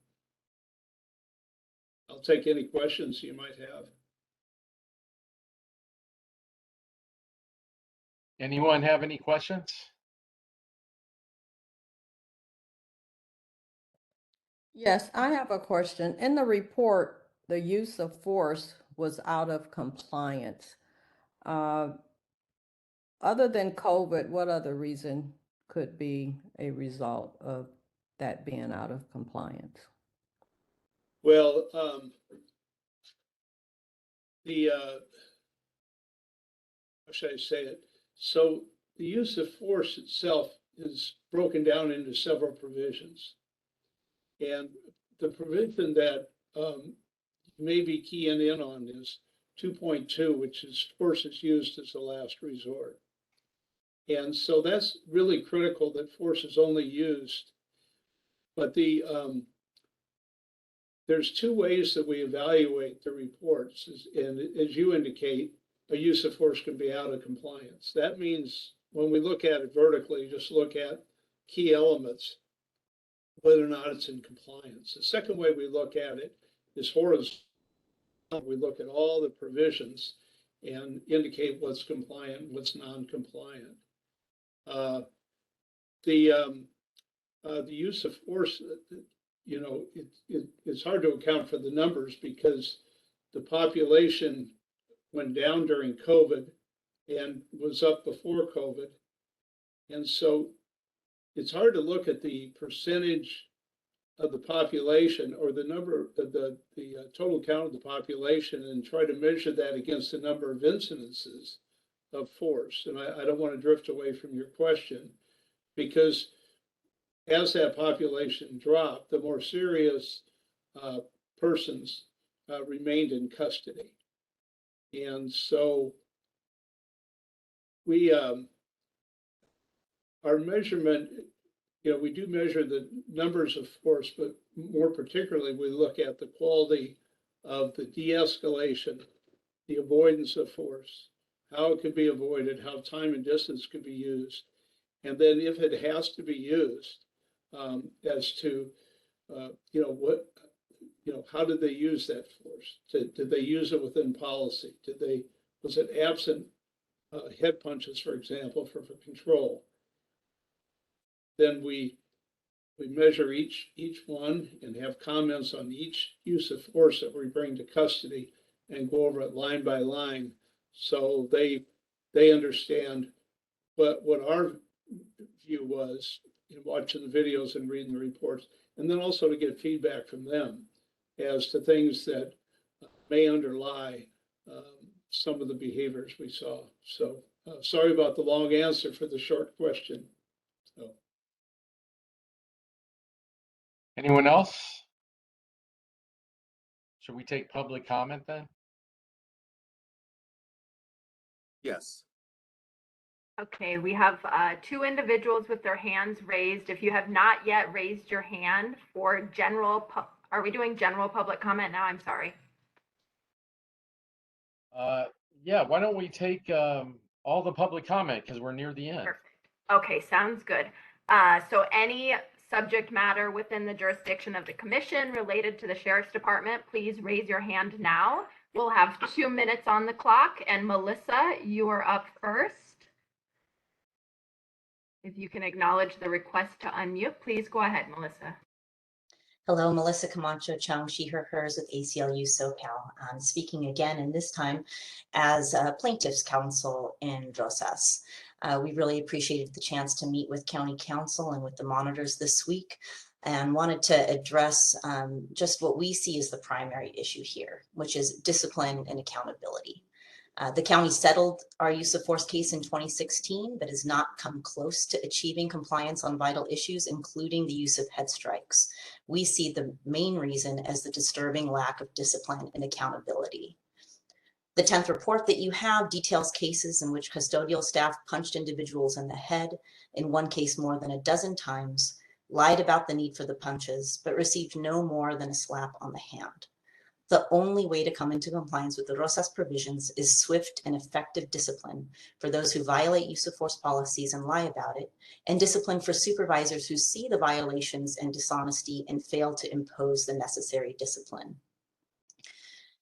I'll take any questions you might have. Anyone have any questions? Yes, I have a question. In the report, the use of force was out of compliance. Other than COVID, what other reason could be a result of that being out of compliance? Well, how should I say it? So the use of force itself is broken down into several provisions. And the provision that may be keying in on is 2.2, which is force is used as a last resort. And so that's really critical, that force is only used. But there's two ways that we evaluate the reports. And as you indicate, a use of force can be out of compliance. That means when we look at it vertically, just look at key elements, whether or not it's in compliance. The second way we look at it is horizontal. We look at all the provisions and indicate what's compliant, what's non-compliant. The use of force, you know, it's hard to account for the numbers because the population went down during COVID and was up before COVID. And so it's hard to look at the percentage of the population or the number of the total count of the population and try to measure that against the number of incidences of force. And I don't want to drift away from your question, because as that population dropped, the more serious persons remained in custody. And so we, our measurement, you know, we do measure the numbers of force, but more particularly, we look at the quality of the de-escalation, the avoidance of force, how it could be avoided, how time and distance could be used. And then if it has to be used, as to How did they use that force? Did they use it within policy? Was it absent head punches, for example, for control? Then we measure each one and have comments on each use of force that we bring to custody and go over it line by line, so they understand what our view was in watching the videos and reading the reports, and then also to get feedback from them as to things that may underlie some of the behaviors we saw. So sorry about the long answer for the short question. So. Anyone else? Should we take public comment then? Yes. Okay, we have two individuals with their hands raised. If you have not yet raised your hand for are we doing general public comment now? I'm sorry. Yeah, why don't we take all the public comment because we're near the end. Perfect. Okay, sounds good. So any subject matter within the jurisdiction of the commission related to the Sheriff's Department, please raise your hand now. We'll have 2 minutes on the clock, and Melissa, you are up first. If you can acknowledge the request to unmute, please go ahead, Melissa. Hello, Melissa Camacho Chung, she, her, hers with ACLU SoCal. I'm speaking again, and this time as plaintiff's counsel in Rosas. We really appreciated the chance to meet with county counsel and with the monitors this week, and wanted to address just what we see as the primary issue here, which is discipline and accountability. The county settled our use of force case in 2016, but has not come close to achieving compliance on vital issues, including the use of head strikes. We see the main reason as the disturbing lack of discipline and accountability. The 10th report that you have details cases in which custodial staff punched individuals in the head, in one case more than a dozen times, lied about the need for the punches, but received no more than a slap on the hand. The only way to come into compliance with the Rosas provisions is swift and effective discipline for those who violate use of force policies and lie about it, and discipline for supervisors who see the violations and dishonesty and fail to impose the necessary discipline.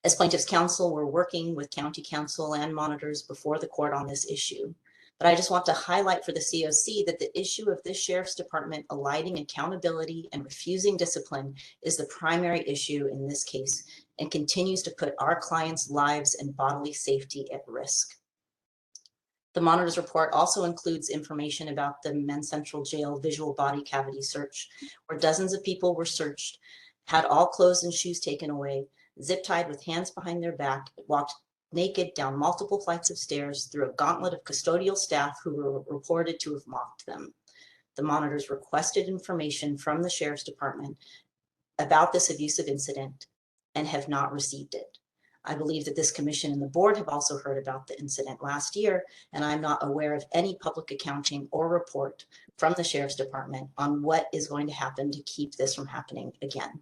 As plaintiff's counsel, we're working with county counsel and monitors before the court on this issue. But I just want to highlight for the COC that the issue of this Sheriff's Department eliding accountability and refusing discipline is the primary issue in this case and continues to put our clients' lives and bodily safety at risk. The monitor's report also includes information about the Men's Central Jail visual body cavity search, where dozens of people were searched, had all clothes and shoes taken away, zip-tied with hands behind their back, walked naked down multiple flights of stairs through a gauntlet of custodial staff who were reported to have mocked them. The monitors requested information from the Sheriff's Department about this abusive incident and have not received it. I believe that this commission and the board have also heard about the incident last year, and I'm not aware of any public accounting or report from the Sheriff's Department on what is going to happen to keep this from happening again.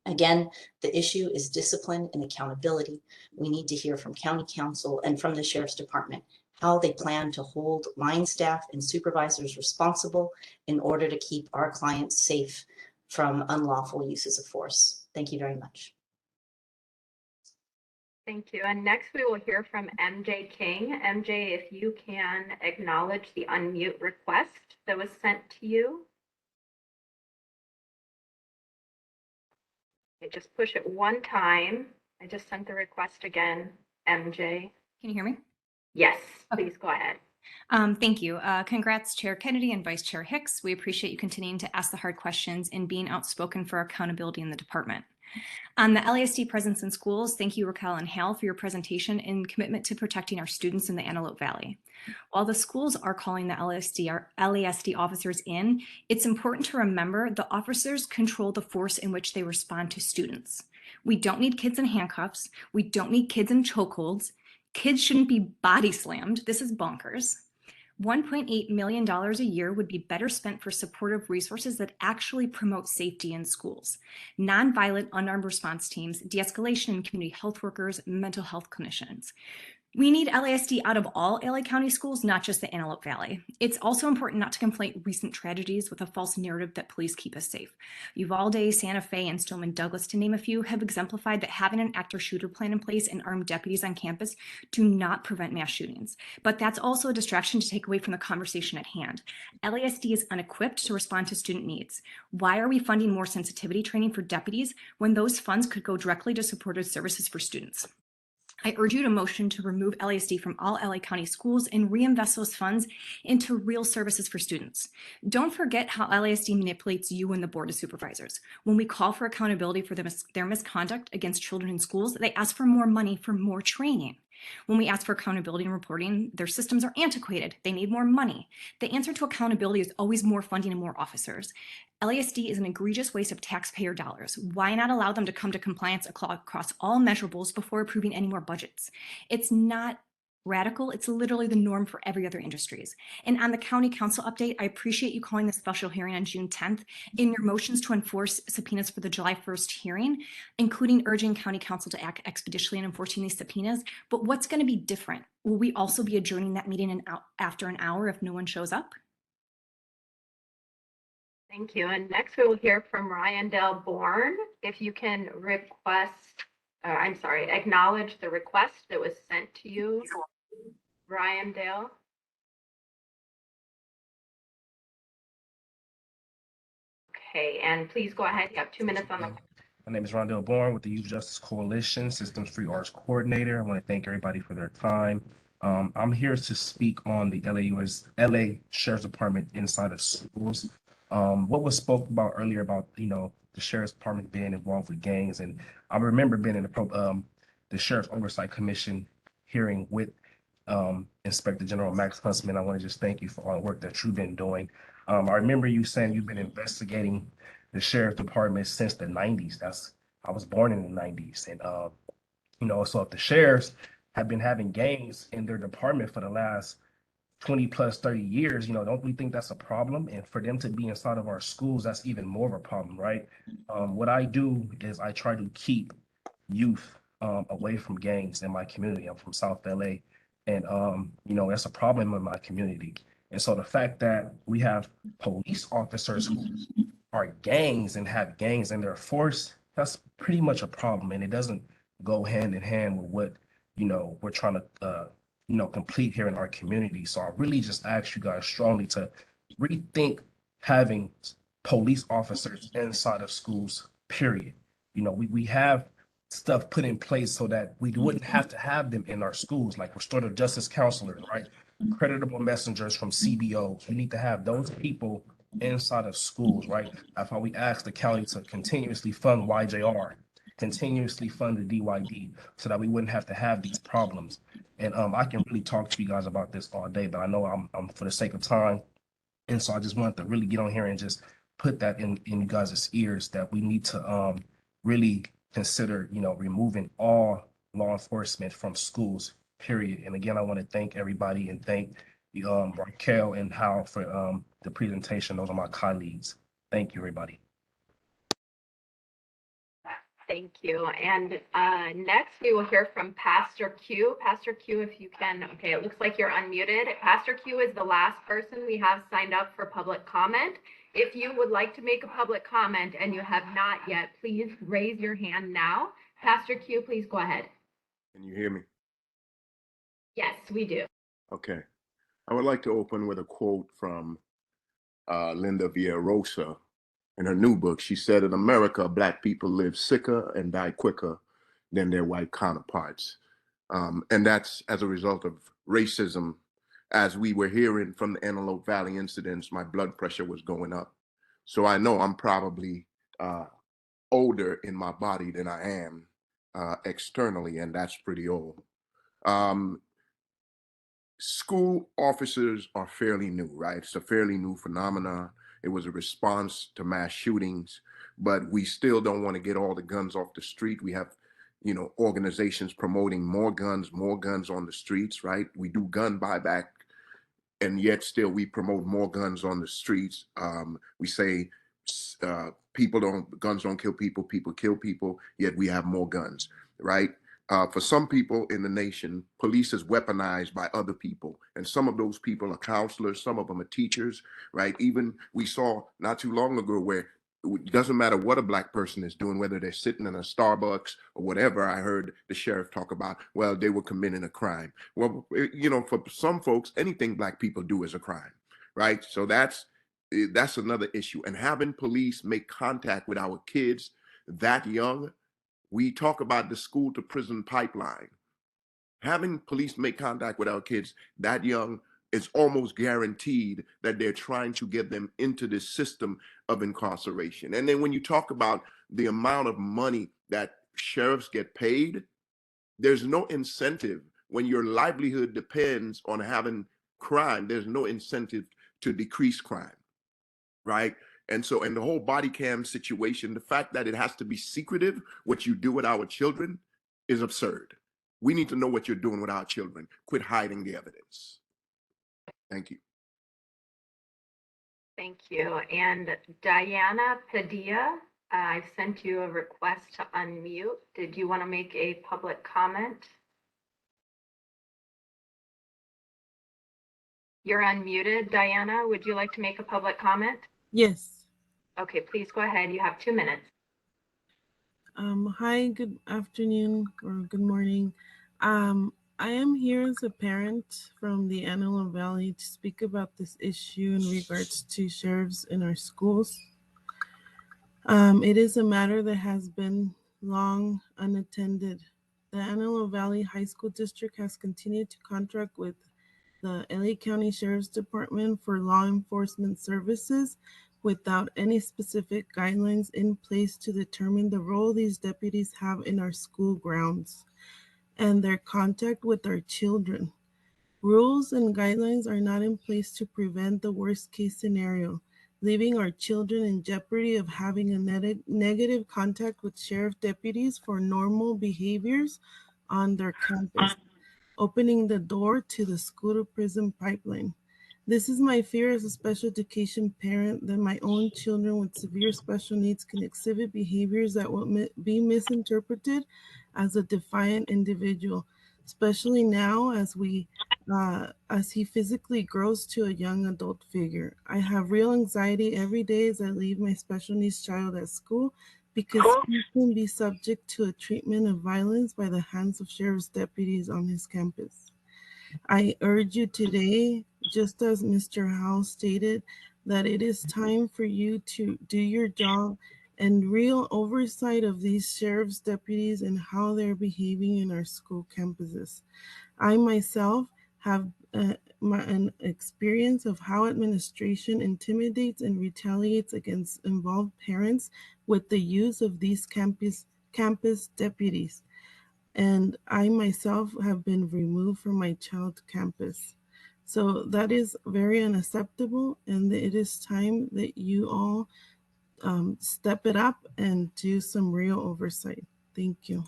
Again, the issue is discipline and accountability. We need to hear from county counsel and from the Sheriff's Department how they plan to hold line staff and supervisors responsible in order to keep our clients safe from unlawful uses of force. Thank you very much. Thank you. And next we will hear from MJ King. MJ, if you can acknowledge the unmute request that was sent to you. Okay, just push it one time. I just sent the request again, MJ. Can you hear me? Yes, please go ahead. Thank you. Congrats, Chair Kennedy and Vice Chair Hicks. We appreciate you continuing to ask the hard questions and being outspoken for accountability in the department. On the LASD presence in schools, thank you, Raquel and Hal, for your presentation and commitment to protecting our students in the Antelope Valley. While the schools are calling the LASD officers in, it's important to remember the officers control the force in which they respond to students. We don't need kids in handcuffs. We don't need kids in chokeholds. Kids shouldn't be body slammed. This is bonkers. $1.8 million a year would be better spent for supportive resources that actually promote safety in schools. Nonviolent unarmed response teams, de-escalation and community health workers, mental health clinicians. We need LASD out of all LA County schools, not just the Antelope Valley. It's also important not to conflate recent tragedies with a false narrative that police keep us safe. Uvalde, Santa Fe, and Stoneman Douglas, to name a few, have exemplified that having an active shooter plan in place and armed deputies on campus do not prevent mass shootings. But that's also a distraction to take away from the conversation at hand. LASD is unequipped to respond to student needs. Why are we funding more sensitivity training for deputies when those funds could go directly to supportive services for students? I urge you to motion to remove LASD from all LA County schools and reinvest those funds into real services for students. Don't forget how LASD manipulates you and the board of supervisors. When we call for accountability for their misconduct against children in schools, they ask for more money for more training. When we ask for accountability and reporting, their systems are antiquated. They need more money. The answer to accountability is always more funding and more officers. LASD is an egregious waste of taxpayer dollars. Why not allow them to come to compliance across all measurables before approving any more budgets? It's not radical. It's literally the norm for every other industries. And on the county council update, I appreciate you calling the special hearing on June 10th in your motions to enforce subpoenas for the July 1st hearing, including urging county council to act expeditiously in enforcing these subpoenas. But what's going to be different? Will we also be adjourning that meeting after an hour if no one shows up? Thank you. And next we will hear from Ryan Dell Bourne. If you can acknowledge the request that was sent to you, Ryan Dale. Okay, and please go ahead. You have 2 minutes on the. My name is Rondell Bourne with the Youth Justice Coalition, Systems Free Arts Coordinator. I want to thank everybody for their time. I'm here to speak on the LA Sheriff's Department inside of schools. What was spoke about earlier about, the Sheriff's Department being involved with gangs. And I remember being in the Sheriff's Oversight Commission hearing with Inspector General Max Huntsman. I want to just thank you for all the work that you've been doing. I remember you saying you've been investigating the Sheriff's Department since the 90s. I was born in the 90s. And, so if the sheriffs have been having gangs in their department for the last 20 plus 30 years, don't we think that's a problem? And for them to be inside of our schools, that's even more of a problem, right? What I do is I try to keep youth away from gangs in my community. I'm from South LA. And, that's a problem in my community. And so the fact that we have police officers who are gangs and have gangs in their force, that's pretty much a problem. And it doesn't go hand in hand with what, we're trying to, complete here in our community. So I really just ask you guys strongly to rethink having police officers inside of schools, period. We have stuff put in place so that we wouldn't have to have them in our schools, like restorative justice counselors, right? Creditable messengers from CBOs. We need to have those people inside of schools, right? That's why we ask the county to continuously fund YJR, continuously fund the DYD, so that we wouldn't have to have these problems. And I can really talk to you guys about this all day, but I know I'm for the sake of time. And so I just wanted to really get on here and just put that in you guys' ears that we need to really consider, removing all law enforcement from schools, period. And again, I want to thank everybody and thank Raquel and Hal for the presentation. Those are my colleagues. Thank you, everybody. Thank you. And next we will hear from Pastor Q. Pastor Q, if you can. Okay, it looks like you're unmuted. Pastor Q is the last person we have signed up for public comment. If you would like to make a public comment and you have not yet, please raise your hand now. Pastor Q, please go ahead. Can you hear me? Yes, we do. Okay. I would like to open with a quote from Linda Rosa. In her new book, she said, in America, Black people live sicker and die quicker than their white counterparts. And that's as a result of racism. As we were hearing from the Antelope Valley incidents, my blood pressure was going up. So I know I'm probably older in my body than I am externally, and that's pretty old. School officers are fairly new, right? It's a fairly new phenomenon. It was a response to mass shootings, but we still don't want to get all the guns off the street. We have, organizations promoting more guns on the streets, right? We do gun buyback, and yet still we promote more guns on the streets. We say guns don't kill people, people kill people, yet we have more guns, right? For some people in the nation, police is weaponized by other people. And some of those people are counselors, some of them are teachers, right? Even we saw not too long ago where it doesn't matter what a black person is doing, whether they're sitting in a Starbucks or whatever. I heard the sheriff talk about, well, they were committing a crime. Well, you know, for some folks, anything black people do is a crime, right? So that's another issue. And having police make contact with our kids that young, we talk about the school to prison pipeline. Having police make contact with our kids that young is almost guaranteed that they're trying to get them into this system of incarceration. And then when you talk about the amount of money that sheriffs get paid, there's no incentive when your livelihood depends on having crime. There's no incentive to decrease crime, right? And so, and the whole body cam situation, the fact that it has to be secretive, what you do with our children, is absurd. We need to know what you're doing with our children. Quit hiding the evidence. Thank you. Thank you. And Diana Padilla, I've sent you a request to unmute. Did you want to make a public comment? You're unmuted, Diana. Would you like to make a public comment? Yes. Okay, please go ahead. You have 2 minutes. Hi, good afternoon or good morning. I am here as a parent from the Antelope Valley to speak about this issue in regards to sheriffs in our schools. It is a matter that has been long unattended. The Antelope Valley High School District has continued to contract with the LA County Sheriff's Department for law enforcement services without any specific guidelines in place to determine the role these deputies have in our school grounds and their contact with our children. Rules and guidelines are not in place to prevent the worst case scenario, leaving our children in jeopardy of having a negative contact with sheriff deputies for normal behaviors on their campus, opening the door to the school to prison pipeline. This is my fear as a special education parent, that my own children with severe special needs can exhibit behaviors that will be misinterpreted as a defiant individual, especially now as he physically grows to a young adult figure. I have real anxiety every day as I leave my special needs child at school because he can be subject to a treatment of violence by the hands of sheriff's deputies on his campus. I urge you today, just as Mr. Howe stated, that it is time for you to do your job and real oversight of these sheriff's deputies and how they're behaving in our school campuses. I myself have an experience of how administration intimidates and retaliates against involved parents with the use of these campus deputies. And I myself have been removed from my child's campus. So that is very unacceptable, and it is time that you all step it up and do some real oversight. Thank you.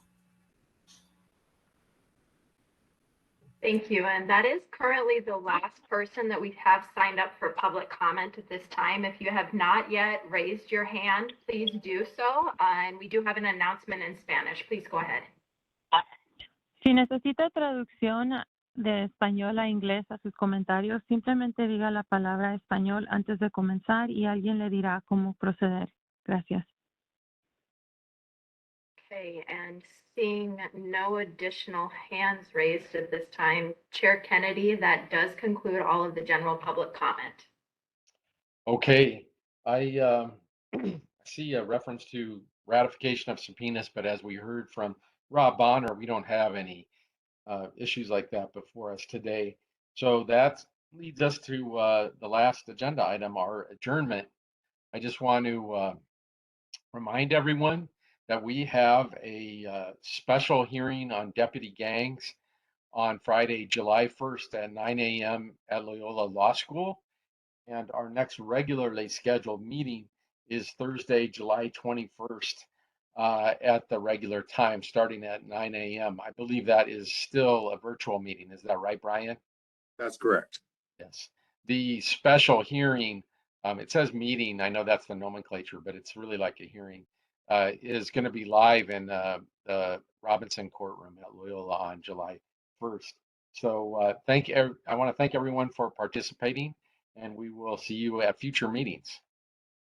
Thank you. And that is currently the last person that we have signed up for public comment at this time. If you have not yet raised your hand, please do so. And we do have an announcement in Spanish. Please go ahead. Si necesita traducción de español a inglés a sus comentarios, simplemente diga la palabra español antes de comenzar y alguien le dirá cómo proceder. Gracias. Okay, and seeing no additional hands raised at this time, Chair Kennedy, that does conclude all of the general public comment. Okay, I see a reference to ratification of subpoenas, but as we heard from Rob Bonner, we don't have any issues like that before us today. So that leads us to the last agenda item, our adjournment. I just want to remind everyone that we have a special hearing on deputy gangs on Friday, July 1st at 9 a.m. at Loyola Law School. And our next regularly scheduled meeting is Thursday, July 21st at the regular time, starting at 9 a.m. I believe that is still a virtual meeting. Is that right, Brian? That's correct. Yes. The special hearing, it says meeting. I know that's the nomenclature, but it's really like a hearing, is going to be live in the Robinson Courtroom at Loyola on July 1st. So I want to thank everyone for participating, and we will see you at future meetings.